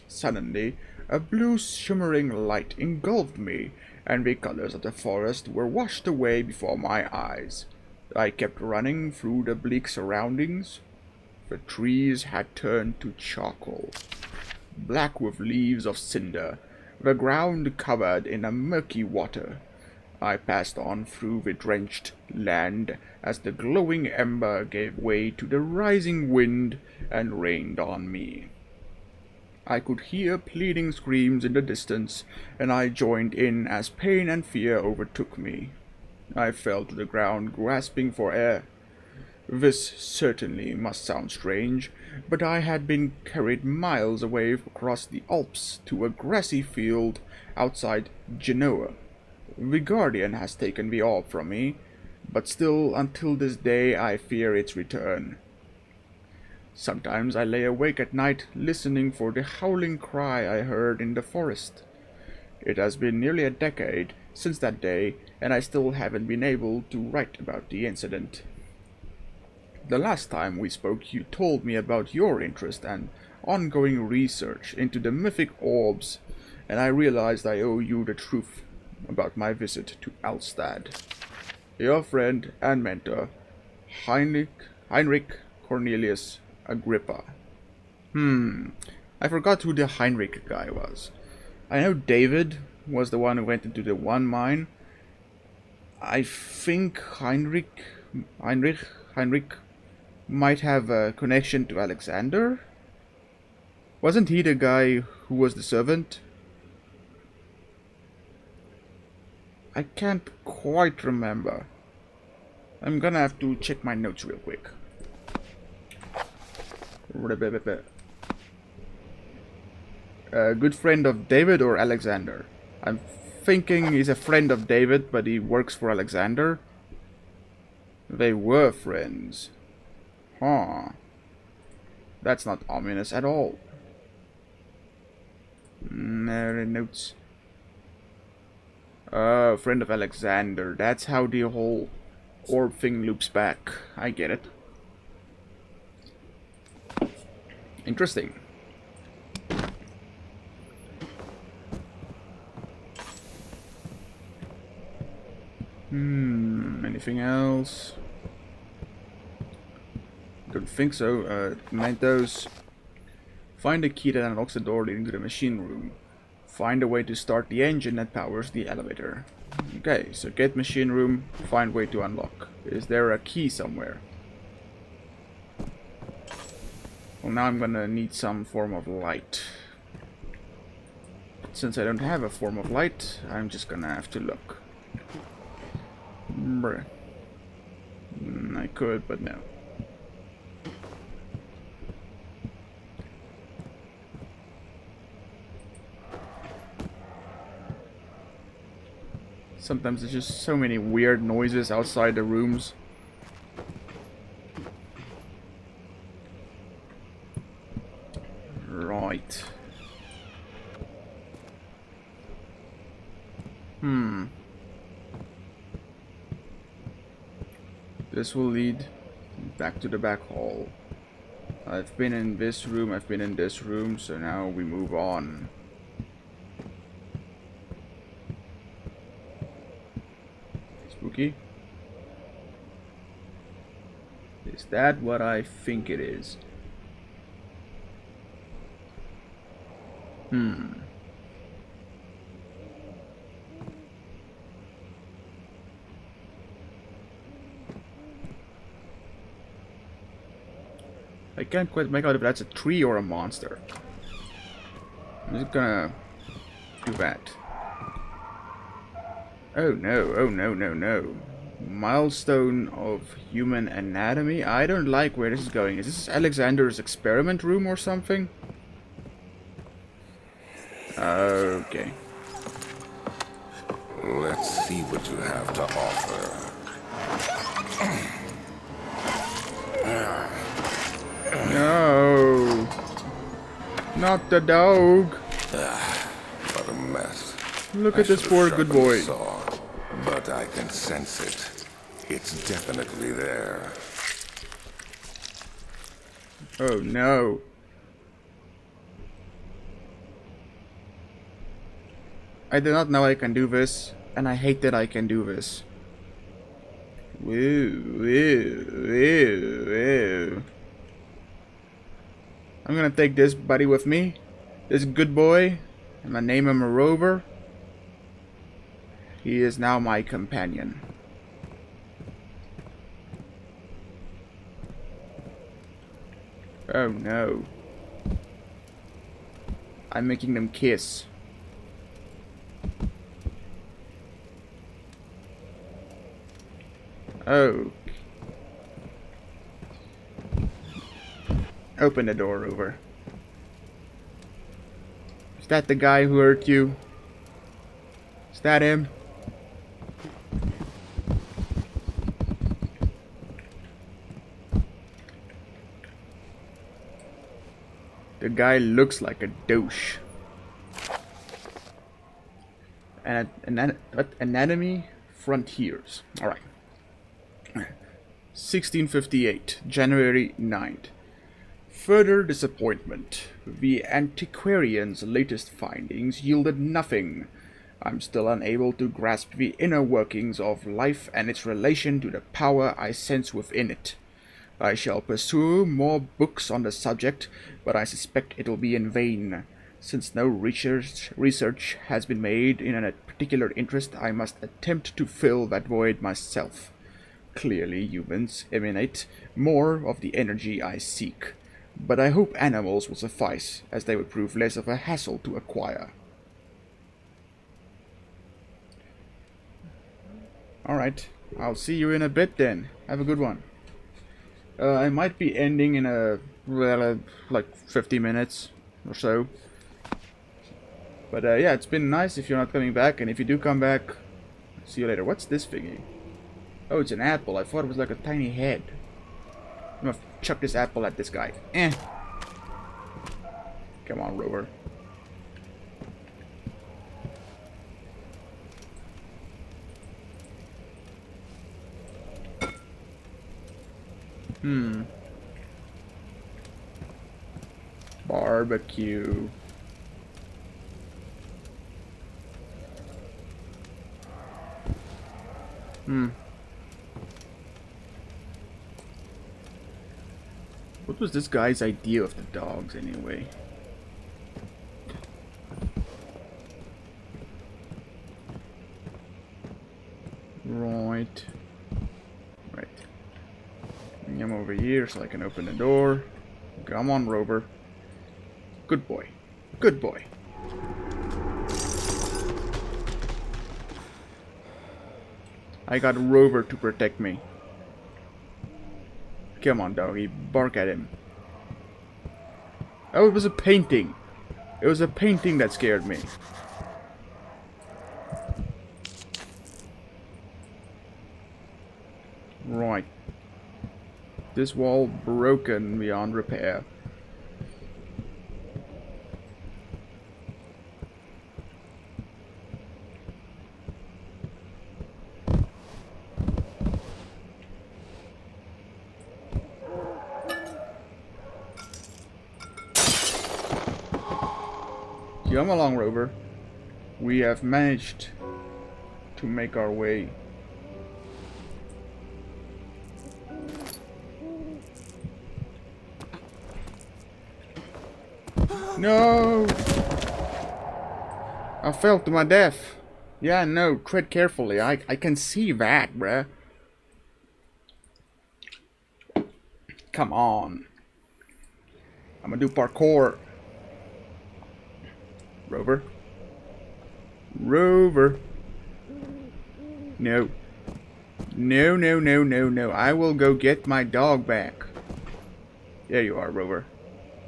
Speaker 1: Suddenly, a blue shimmering light engulfed me, and the colors of the forest were washed away before my eyes. I kept running through the bleak surroundings. The trees had turned to charcoal, black with leaves of cinder, the ground covered in a murky water. I passed on through the drenched land as the glowing ember gave way to the rising wind and rained on me. I could hear pleading screams in the distance, and I joined in as pain and fear overtook me. I fell to the ground, grasping for air. This certainly must sound strange, but I had been carried miles away across the Alps to a grassy field outside Genoa. The Guardian has taken the orb from me, but still until this day I fear its return. Sometimes I lay awake at night listening for the howling cry I heard in the forest. It has been nearly a decade since that day, and I still haven't been able to write about the incident. The last time we spoke, you told me about your interest and ongoing research into the mythic orbs, and I realized I owe you the truth about my visit to Alstad. Your friend and mentor, Heinrich Cornelius Agrippa. I forgot who the Heinrich guy was. I know David was the one who went into the one mine. I think Heinrich might have a connection to Alexander. Wasn't he the guy who was the servant? I can't quite remember. I'm gonna have to check my notes real quick. A good friend of David or Alexander? I'm thinking he's a friend of David, but he works for Alexander. They were friends. Huh. That's not ominous at all. Notes. Friend of Alexander. That's how the whole orb thing loops back. I get it. Interesting. Anything else? Don't think so. Mementos. Find a key that unlocks the door leading to the machine room. Find a way to start the engine that powers the elevator. Okay, so get machine room, find way to unlock. Is there a key somewhere? Well, now I'm gonna need some form of light. Since I don't have a form of light, I'm just gonna have to look. Bruh. I could, but no. Sometimes there's just so many weird noises outside the rooms. Right. This will lead back to the back hall. I've been in this room, I've been in this room, so now we move on. Spooky? Is that what I think it is? I can't quite make out if that's a tree or a monster. I'm just gonna do that. Oh no, oh no, no, no. Milestone of human anatomy? I don't like where this is going. Is this Alexander's experiment room or something? Okay.
Speaker 4: Let's see what you have to offer.
Speaker 1: No. Not the dog.
Speaker 4: What a mess.
Speaker 1: Look at this poor good boy.
Speaker 4: Saw, but I can sense it. It's definitely there.
Speaker 1: Oh no. I do not know I can do this, and I hate that I can do this. Woo, woo, woo, woo. I'm gonna take this buddy with me. This good boy. I'm gonna name him a Rover. He is now my companion. Oh no. I'm making them kiss. Oh. Open the door, Rover. Is that the guy who hurt you? Is that him? The guy looks like a douche. And anatomy frontiers. Alright. 1658, January 9th. Further disappointment. The antiquarian's latest findings yielded nothing. I'm still unable to grasp the inner workings of life and its relation to the power I sense within it. I shall pursue more books on the subject, but I suspect it'll be in vain. Since no research has been made in a particular interest, I must attempt to fill that void myself. Clearly, humans emanate more of the energy I seek, but I hope animals will suffice, as they would prove less of a hassle to acquire. Alright, I'll see you in a bit then. Have a good one. I might be ending in like 50 minutes or so. But yeah, it's been nice if you're not coming back, and if you do come back, see you later. What's this thingy? Oh, it's an apple. I thought it was like a tiny head. I'm gonna chuck this apple at this guy. Come on, Rover. Barbecue. What was this guy's idea of the dogs anyway? Right. Right. Bring him over here so I can open the door. Come on, Rover. Good boy. Good boy. I got Rover to protect me. Come on, doggy. Bark at him. Oh, it was a painting. It was a painting that scared me. Right. This wall broken beyond repair. Come along, Rover. We have managed to make our way. No! I fell to my death. Yeah, no, tread carefully. I can see that, bruh. Come on. I'm gonna do parkour. Rover. Rover. No. No, no, no, no, no. I will go get my dog back. There you are, Rover.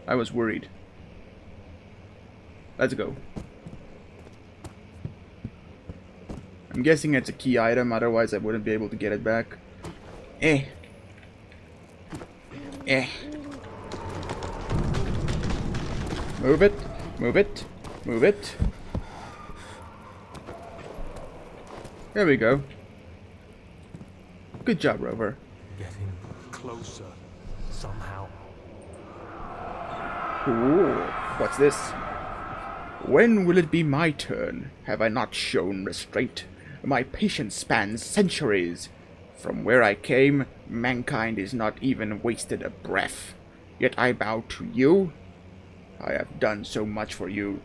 Speaker 1: I was worried. Let's go. I'm guessing it's a key item, otherwise I wouldn't be able to get it back. Eh. Move it. Move it. Move it. There we go. Good job, Rover.
Speaker 3: Getting closer, somehow.
Speaker 1: Ooh, what's this? When will it be my turn? Have I not shown restraint? My patience spans centuries. From where I came, mankind is not even wasted a breath. Yet I bow to you. I have done so much for you.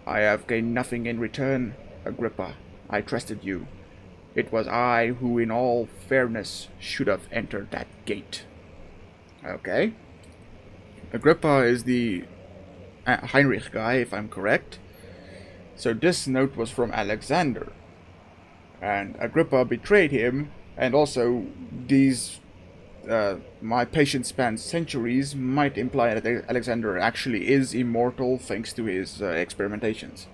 Speaker 1: I have gained nothing in return. Agrippa, I trusted you. It was I who, in all fairness, should have entered that gate. Okay. Agrippa is the Heinrich guy, if I'm correct. So this note was from Alexander. And Agrippa betrayed him, and also these my patience spans centuries might imply that Alexander actually is immortal thanks to his experimentations.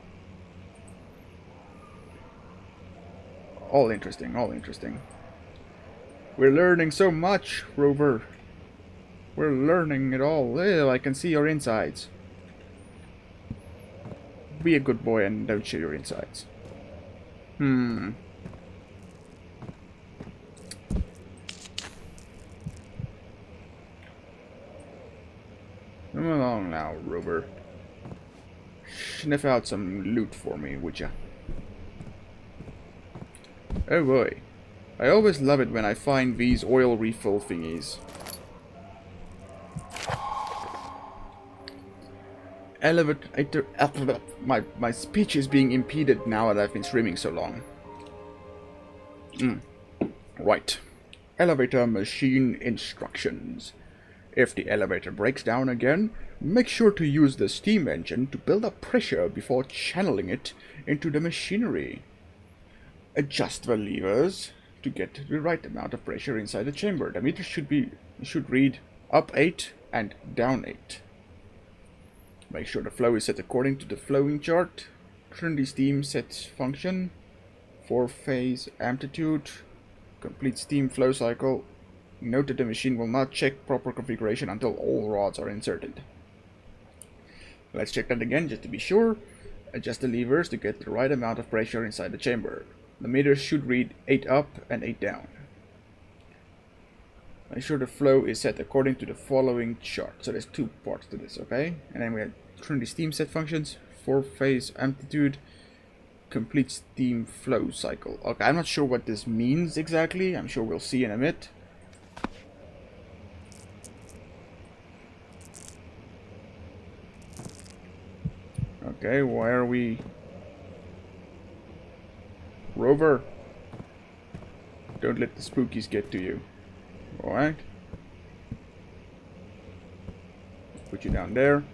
Speaker 1: All interesting, all interesting. We're learning so much, Rover. We're learning it all. Ew, I can see your insides. Be a good boy and don't show your insides. Come along now, Rover. Sniff out some loot for me, would ya? Oh boy. I always love it when I find these oil refill thingies. Elevator... My speech is being impeded now that I've been streaming so long. Right. Elevator machine instructions. If the elevator breaks down again, make sure to use the steam engine to build up pressure before channeling it into the machinery. Adjust the levers to get the right amount of pressure inside the chamber. The meter should read up 8 and down 8. Make sure the flow is set according to the flowing chart. Turn the steam set function. 4-phase amplitude. Complete steam flow cycle. Note that the machine will not check proper configuration until all rods are inserted. Let's check that again just to be sure. Adjust the levers to get the right amount of pressure inside the chamber. The meter should read 8 up and 8 down. Make sure the flow is set according to the following chart. So there's 2 parts to this, okay? And then we have turn the steam set functions, 4-phase amplitude, complete steam flow cycle. Okay, I'm not sure what this means exactly. I'm sure we'll see in a bit. Okay, why are we... Rover, don't let the spookies get to you. Alright. Put you down there.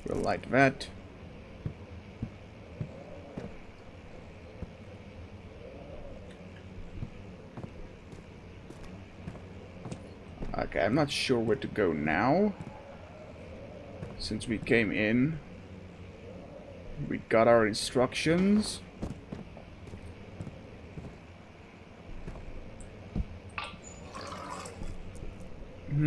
Speaker 1: We'll light that. Okay, I'm not sure where to go now. Since we came in, we got our instructions. Let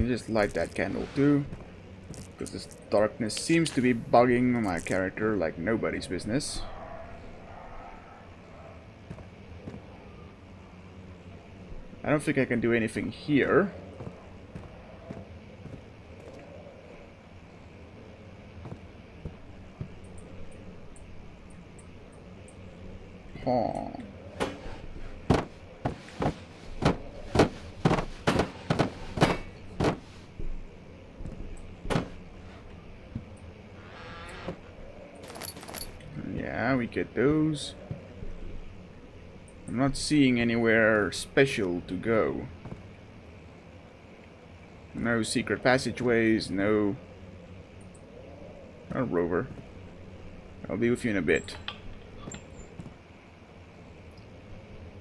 Speaker 1: me just light that candle too, because this darkness seems to be bugging my character like nobody's business. I don't think I can do anything here. Huh. Yeah, we get those. I'm not seeing anywhere special to go. No secret passageways, no... Oh, Rover. I'll be with you in a bit.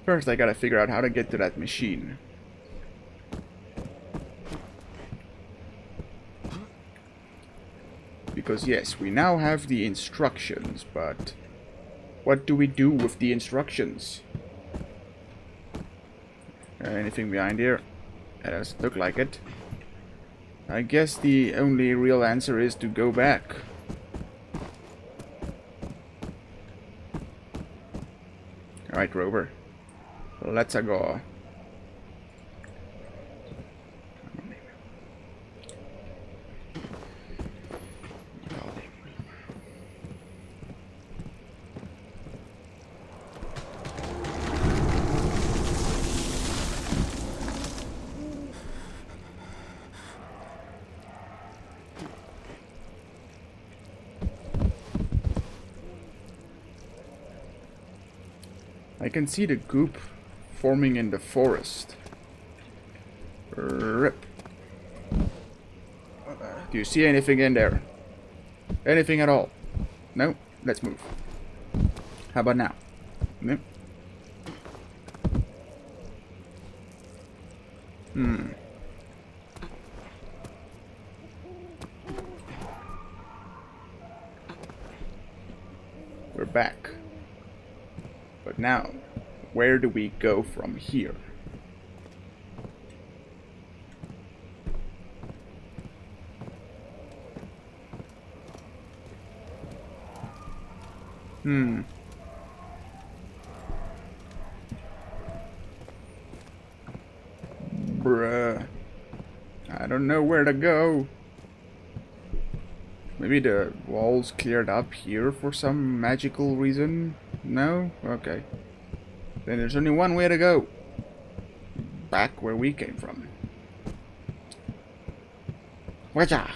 Speaker 1: First, I gotta figure out how to get to that machine. Because yes, we now have the instructions, but... what do we do with the instructions? Anything behind here? That doesn't look like it. I guess the only real answer is to go back. Alright, Rover. Let's go. I can see the goop forming in the forest. Rip. Do you see anything in there? Anything at all? No? Let's move. How about now? No? We're back. But now, where do we go from here? Bruh. I don't know where to go. Maybe the walls cleared up here for some magical reason? No? Okay. Then there's only one way to go. Back where we came from. Waja!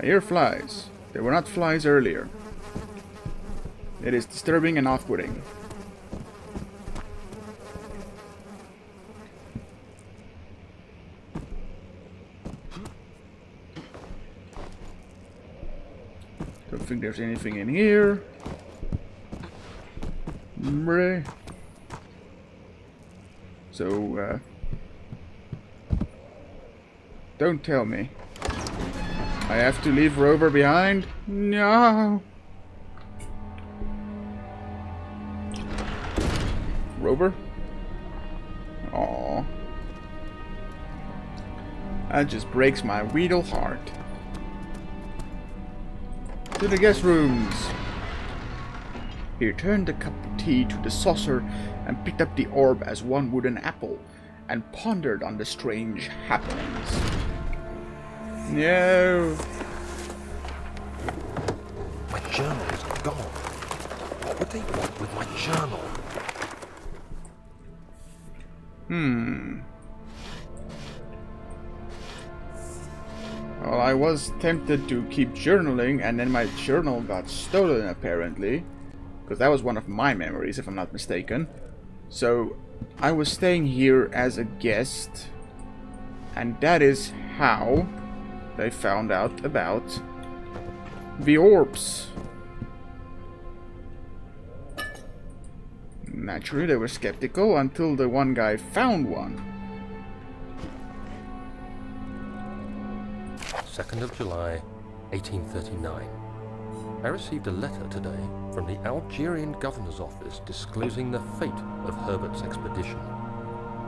Speaker 1: I hear flies. They were not flies earlier. It is disturbing and off-putting. Don't think there's anything in here. Meh. So, don't tell me I have to leave Rover behind? No. Rover? Aww. That just breaks my weedle heart. To the guest rooms. He returned the cup of tea to the saucer and picked up the orb as one would an apple, and pondered on the strange happenings. No.
Speaker 3: My journal is gone. What would they want with my journal?
Speaker 1: Well, I was tempted to keep journaling, and then my journal got stolen, apparently. Because that was one of my memories, if I'm not mistaken. So, I was staying here as a guest. And that is how they found out about the orbs. Naturally, they were skeptical until the one guy found one.
Speaker 3: 2nd of July, 1839. I received a letter today from the Algerian governor's office disclosing the fate of Herbert's expedition.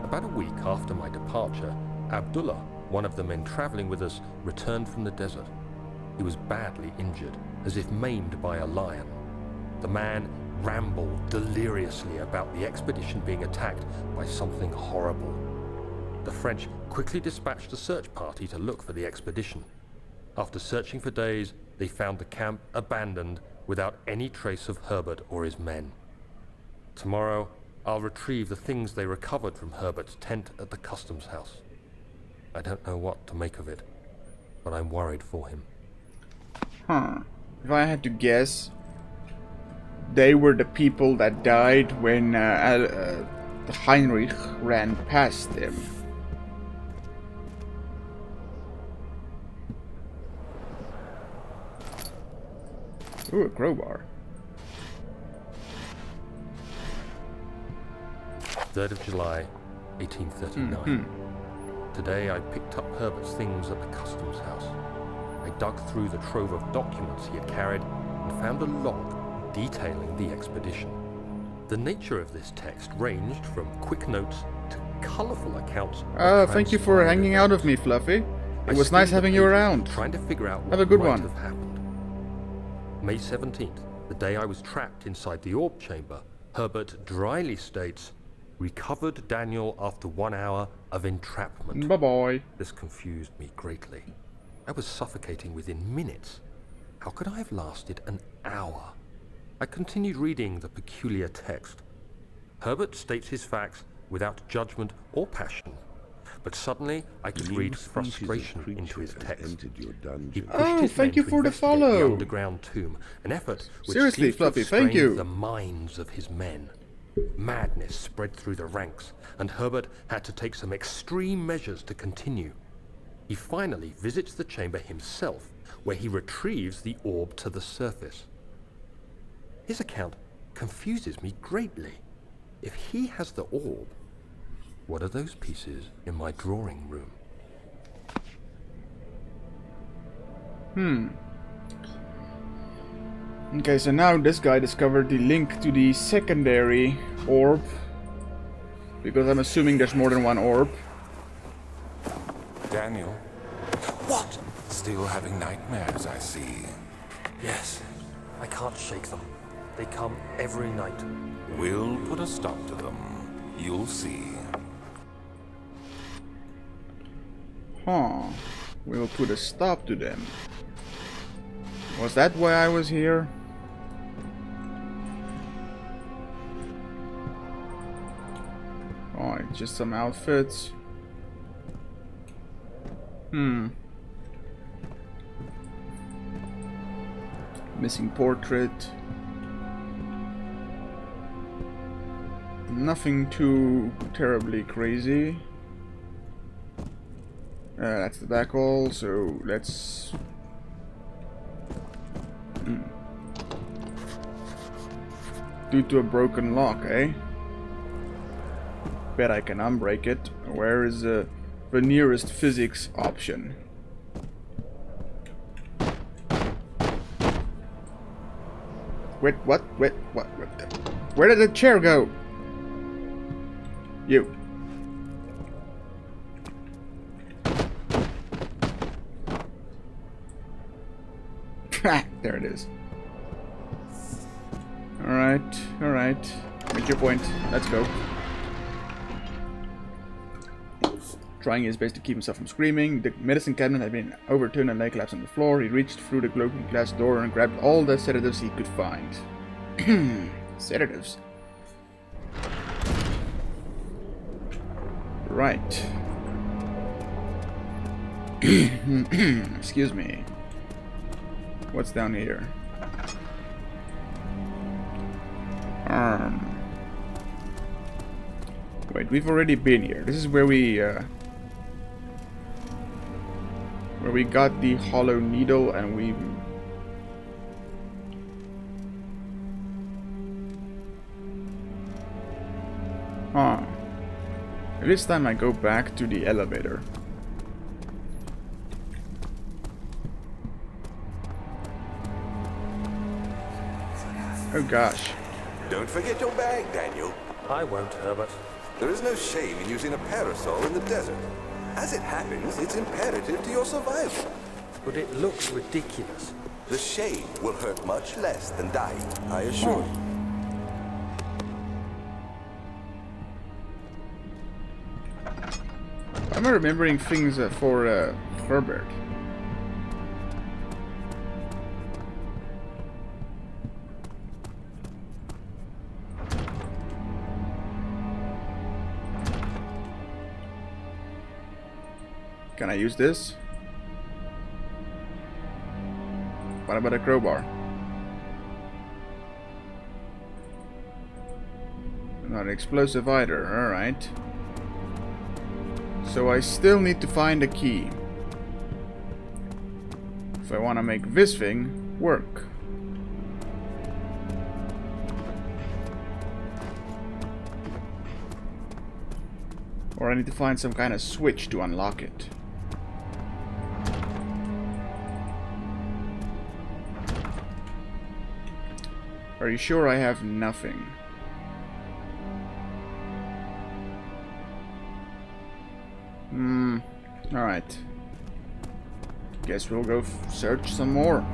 Speaker 3: About a week after my departure, Abdullah, one of the men traveling with us, returned from the desert. He was badly injured, as if maimed by a lion. The man rambled deliriously about the expedition being attacked by something horrible. The French quickly dispatched a search party to look for the expedition. After searching for days, they found the camp abandoned without any trace of Herbert or his men. Tomorrow, I'll retrieve the things they recovered from Herbert's tent at the customs house. I don't know what to make of it, but I'm worried for him.
Speaker 1: Huh. If I had to guess, they were the people that died when Heinrich ran past them. Ooh, a crowbar.
Speaker 3: 3rd of July, 1839. Today I picked up Herbert's things at the customs house. I dug through the trove of documents he had carried and found a log detailing the expedition. The nature of this text ranged from quick notes to colourful accounts.
Speaker 1: Thank you for hanging out with me, Fluffy. It was nice having you around.
Speaker 3: Trying to figure out what
Speaker 1: Have a good
Speaker 3: might
Speaker 1: one.
Speaker 3: have happened. May 17th, the day I was trapped inside the orb chamber, Herbert dryly states, recovered Daniel after 1 hour of entrapment.
Speaker 1: Bye-bye.
Speaker 3: This confused me greatly. I was suffocating within minutes. How could I have lasted an hour? I continued reading the peculiar text. Herbert states his facts without judgment or passion. But suddenly, I could read frustration into his text. He pushed his
Speaker 1: thank
Speaker 3: men
Speaker 1: you
Speaker 3: to
Speaker 1: for the
Speaker 3: investigate
Speaker 1: follow.
Speaker 3: the underground tomb, an effort which
Speaker 1: Seriously,
Speaker 3: seems to have
Speaker 1: Fluffy, thank
Speaker 3: strained
Speaker 1: you.
Speaker 3: the minds of his men. Madness spread through the ranks, and Herbert had to take some extreme measures to continue. He finally visits the chamber himself, where he retrieves the orb to the surface. His account confuses me greatly. If he has the orb, what are those pieces in my drawing room?
Speaker 1: Okay, so now this guy discovered the link to the secondary orb. Because I'm assuming there's more than one orb.
Speaker 4: Daniel,
Speaker 3: What?
Speaker 4: still having nightmares, I see.
Speaker 3: Yes, I can't shake them. They come every night.
Speaker 4: We'll put a stop to them. You'll see.
Speaker 1: Huh. We will put a stop to them. Was that why I was here? Oh, it's just some outfits. Missing portrait. Nothing too terribly crazy. That's the back hall, so let's... Due to a broken lock, eh? Bet I can unbreak it. Where is the nearest physics option? Wait, what? Wait, what? Where did the chair go? You. There it is. Alright, alright. Make your point. Let's go. Trying his best to keep himself from screaming. The medicine cabinet had been overturned and lay collapsed on the floor. He reached through the broken glass door and grabbed all the sedatives he could find. Sedatives. Right. Excuse me. What's down here? Wait, we've already been here. This is where we got the hollow needle, and we this time I go back to the elevator. Oh gosh.
Speaker 7: Don't forget your bag, Daniel.
Speaker 3: I won't, Herbert.
Speaker 7: There is no shame in using a parasol in the desert. As it happens, it's imperative to your survival.
Speaker 3: But it looks ridiculous.
Speaker 7: The shade will hurt much less than dying, I assure you.
Speaker 1: I'm remembering things for Herbert. Can I use this? What about a crowbar? Not explosive either, alright. So I still need to find a key if I want to make this thing work. Or I need to find some kind of switch to unlock it. Are you sure I have nothing? Alright. Guess we'll go search some more.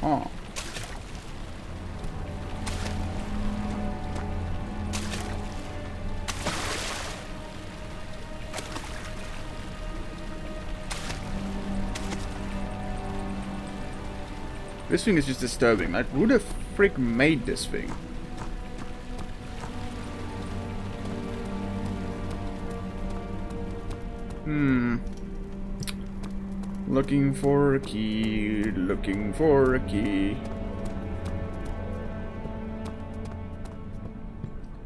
Speaker 1: Oh. This thing is just disturbing. Like, who the frick made this thing? Looking for a key, looking for a key.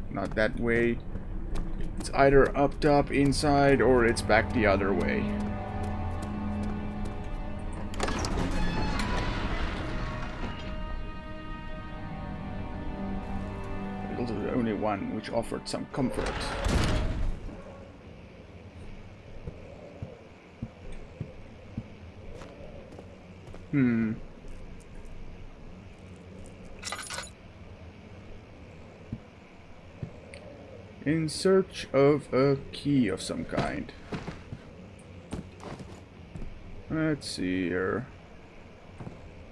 Speaker 1: Not that way. It's either up top, inside, or it's back the other way. It was the only one which offered some comfort. In search of a key of some kind. Let's see here.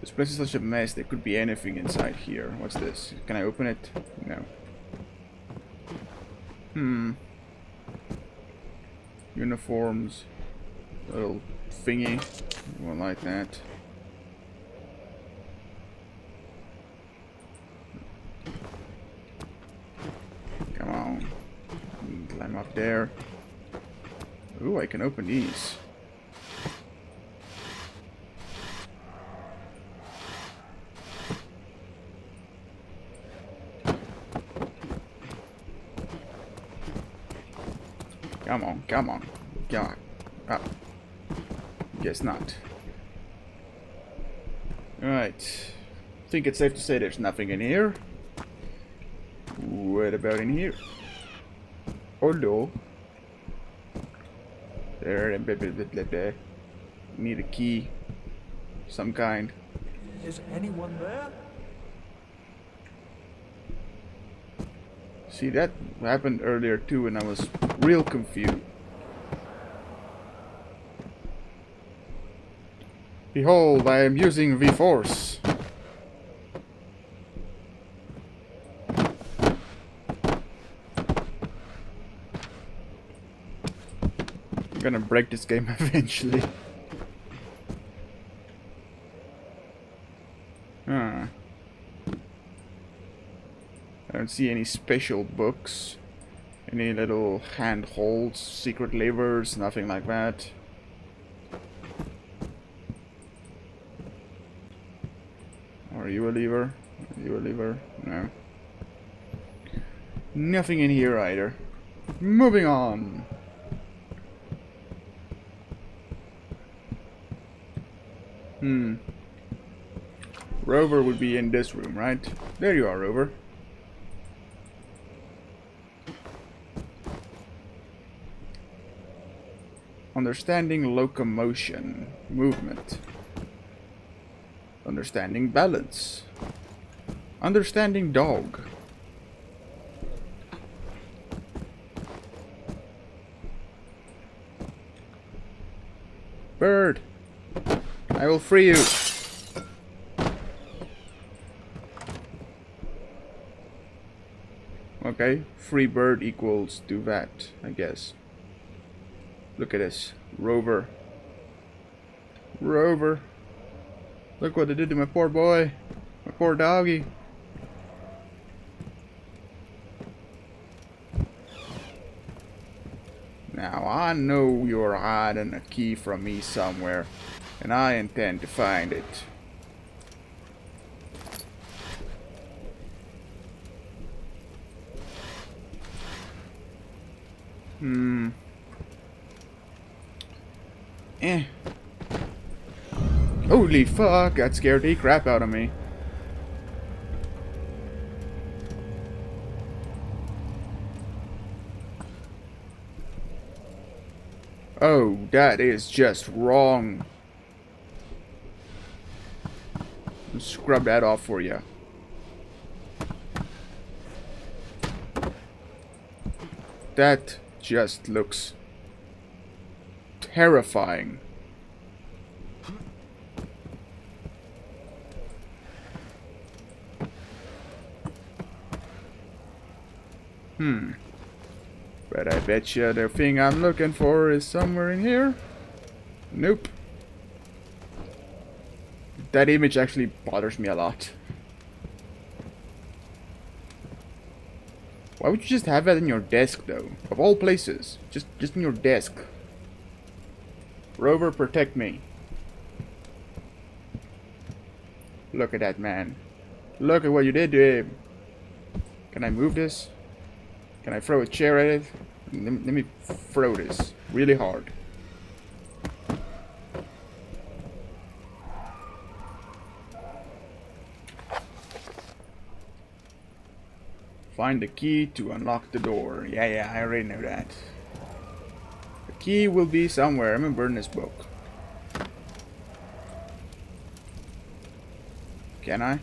Speaker 1: This place is such a mess, there could be anything inside here. What's this? Can I open it? No. Uniforms. Little thingy. One like that. Come on. Climb up there. Ooh, I can open these. Come on, come on. God. Oh. Guess not. Alright. Think it's safe to say there's nothing in here. What about in here? Oh no. There, blah, blah, blah, blah, blah. Need a key. Some kind.
Speaker 3: Is anyone there?
Speaker 1: See, that happened earlier too, and I was real confused. Behold, I am using V-Force. I'm gonna break this game eventually. Huh. I don't see any special books. Any little handholds, secret levers, nothing like that. Are you a lever? Are you a lever? No. Nothing in here either. Moving on. Rover would be in this room, right? There you are, Rover. Understanding locomotion, movement. Understanding balance. Understanding dog. Bird, I will free you. Okay, free bird equals do that, I guess. Look at this. Rover. Rover. Look what they did to my poor boy. My poor doggy. Now, I know you're hiding a key from me somewhere, and I intend to find it. Holy fuck, that scared the crap out of me. Oh, that is just wrong. I'll scrub that off for you. That just looks terrifying. But I bet you the thing I'm looking for is somewhere in here. Nope. That image actually bothers me a lot. Why would you just have that in your desk, though? Of all places. Just in your desk. Rover, protect me. Look at that man. Look at what you did to him. Can I move this? Can I throw a chair at it? Let me throw this really hard. Find the key to unlock the door. Yeah, I already know that. The key will be somewhere. I'm in this book. Can I?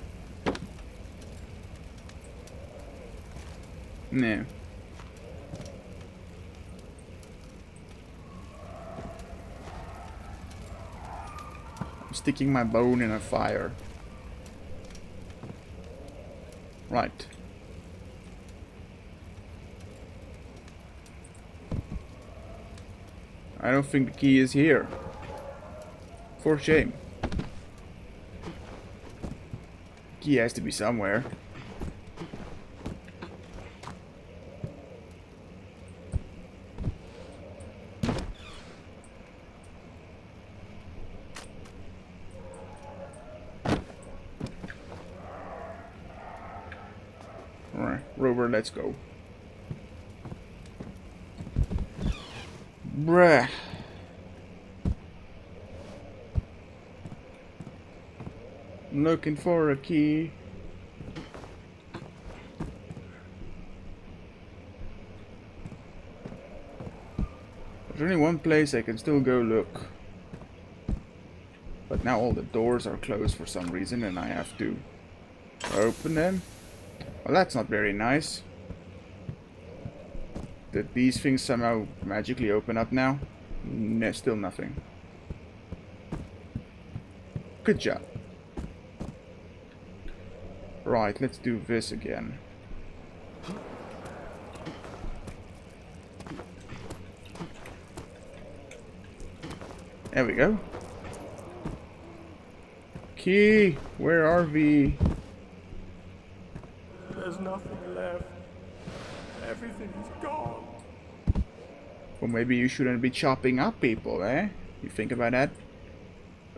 Speaker 1: No. I'm sticking my bone in a fire. Right. I don't think the key is here. For shame. Key has to be somewhere. Alright, Rover, let's go. Bruh. Looking for a key. There's only one place I can still go look. But now all the doors are closed for some reason and I have to open them. Well, that's not very nice. Did these things somehow magically open up now? No, still nothing. Good job. Right, let's do this again. There we go. Key, where are we?
Speaker 2: There's nothing left. Everything is gone.
Speaker 1: Well, maybe you shouldn't be chopping up people, eh? You think about that?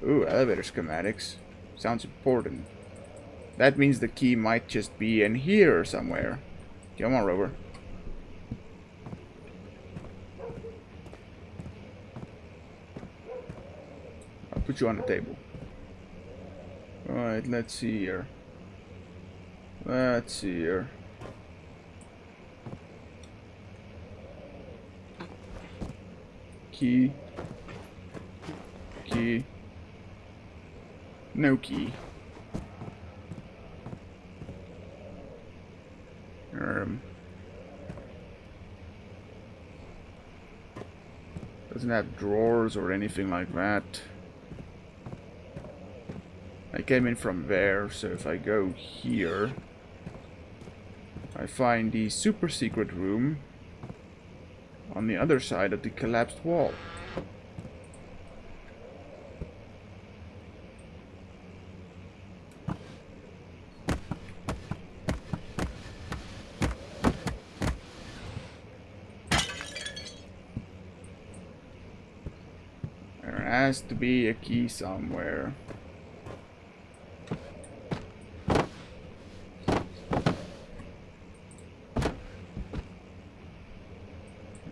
Speaker 1: Ooh, elevator schematics. Sounds important. That means the key might just be in here somewhere. Come on, Rover. I'll put you on the table. Alright, let's see here. Let's see here. Key. Key. No key. Doesn't have drawers or anything like that. I came in from there, so if I go here, I find the super secret room on the other side of the collapsed wall. There has to be a key somewhere.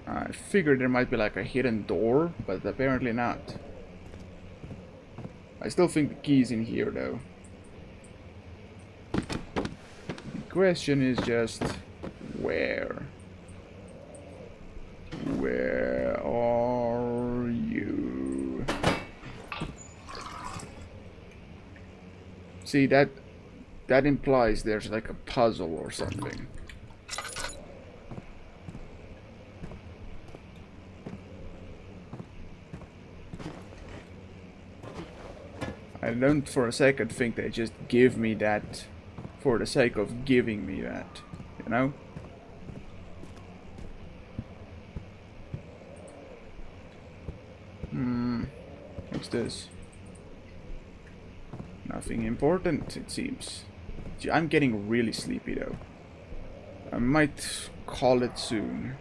Speaker 1: I figured there might be like a hidden door, but apparently not. I still think the key's in here though. The question is just where? Where are you? See, that implies there's like a puzzle or something. I don't for a second think they just give me that for the sake of giving me that, you know? What's this? Nothing important, it seems. Gee, I'm getting really sleepy though. I might call it soon.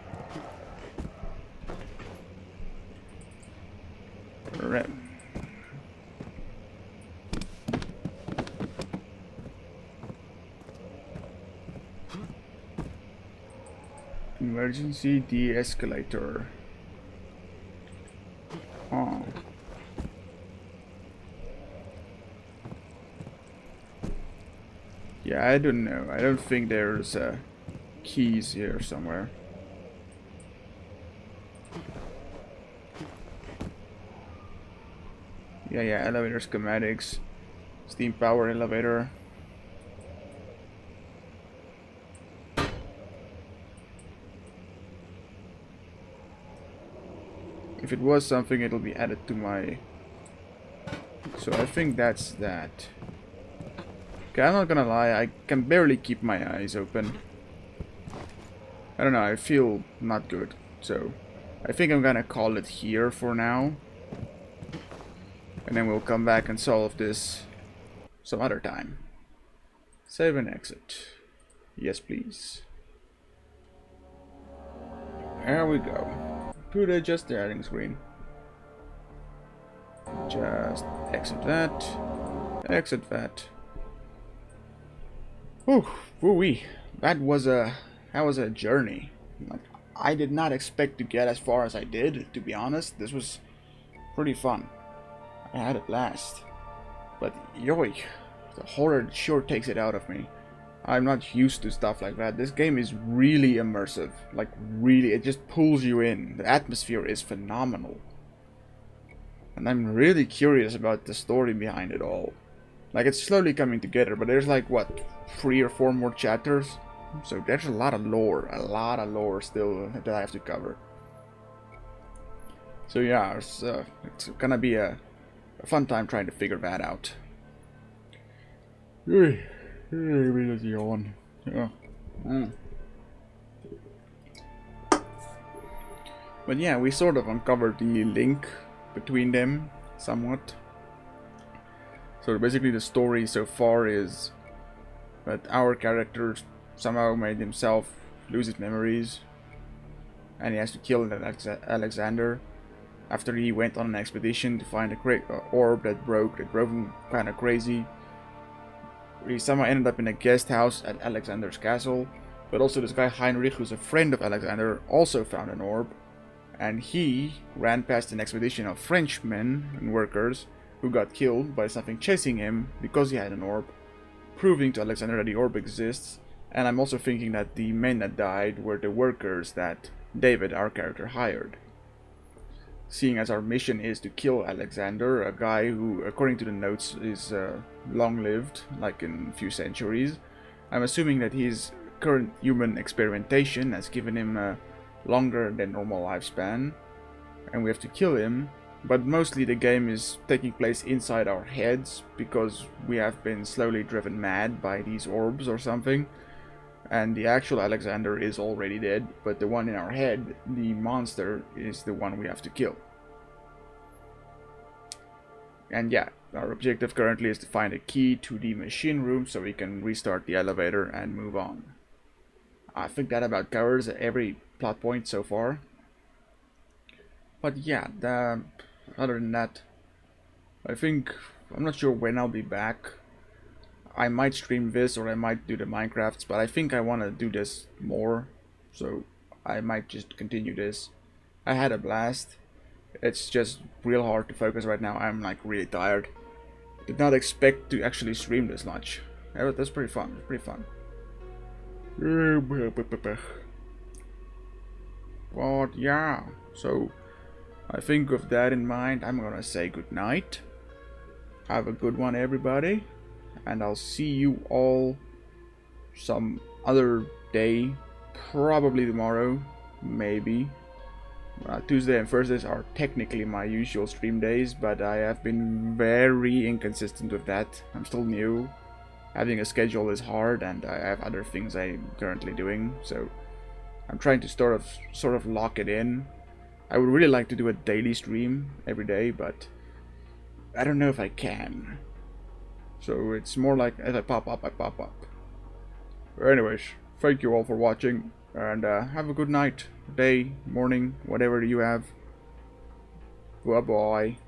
Speaker 1: Emergency de-escalator. Oh. Yeah, I don't know. I don't think there's keys here somewhere. Yeah, elevator schematics. Steam power elevator. If it was something, it'll be added to my... So I think that's that. Okay, I'm not gonna lie, I can barely keep my eyes open. I don't know, I feel not good. So I think I'm gonna call it here for now. And then we'll come back and solve this some other time. Save and exit. Yes, please. There we go. To the just the adding screen. Just exit that. Exit that. Whew, woo-wee. That was a journey. Like, I did not expect to get as far as I did, to be honest. This was pretty fun. I had a blast. But yoink, the horror sure takes it out of me. I'm not used to stuff like that. This game is really immersive. Like, really, it just pulls you in. The atmosphere is phenomenal. And I'm really curious about the story behind it all. Like, it's slowly coming together, but there's like, what, 3 or 4 more chapters? So there's a lot of lore still that I have to cover. So yeah, it's gonna be a fun time trying to figure that out. Maybe just yawn. Yeah. But yeah, we sort of uncovered the link between them somewhat. So basically the story so far is that our character somehow made himself lose his memories, and he has to kill Alexander after he went on an expedition to find a great orb that drove him kind of crazy. He somehow ended up in a guest house at Alexander's castle, but also this guy Heinrich, who's a friend of Alexander, also found an orb, and he ran past an expedition of Frenchmen and workers who got killed by something chasing him because he had an orb, proving to Alexander that the orb exists. And I'm also thinking that the men that died were the workers that David, our character, hired. Seeing as our mission is to kill Alexander, a guy who, according to the notes, is long-lived, like in a few centuries, I'm assuming that his current human experimentation has given him a longer than normal lifespan, and we have to kill him. But mostly the game is taking place inside our heads, because we have been slowly driven mad by these orbs or something. And the actual Alexander is already dead, but the one in our head, the monster, is the one we have to kill. And yeah, our objective currently is to find a key to the machine room so we can restart the elevator and move on. I think that about covers every plot point so far. But yeah, other than that, I'm not sure when I'll be back. I might stream this or I might do the Minecrafts, but I think I want to do this more, so I might just continue this. I had a blast. It's just real hard to focus right now. I'm like really tired. Did not expect to actually stream this much. Yeah, but that's pretty fun. It's pretty fun. But yeah, so I think with that in mind, I'm gonna say good night. Have a good one, everybody. And I'll see you all some other day, probably tomorrow, maybe. Tuesday and Thursdays are technically my usual stream days, but I have been very inconsistent with that. I'm still new. Having a schedule is hard, and I have other things I'm currently doing, so I'm trying to sort of lock it in. I would really like to do a daily stream every day, but I don't know if I can. So it's more like as I pop up, I pop up. But anyways, thank you all for watching, and have a good night, day, morning, whatever you have. Bye bye.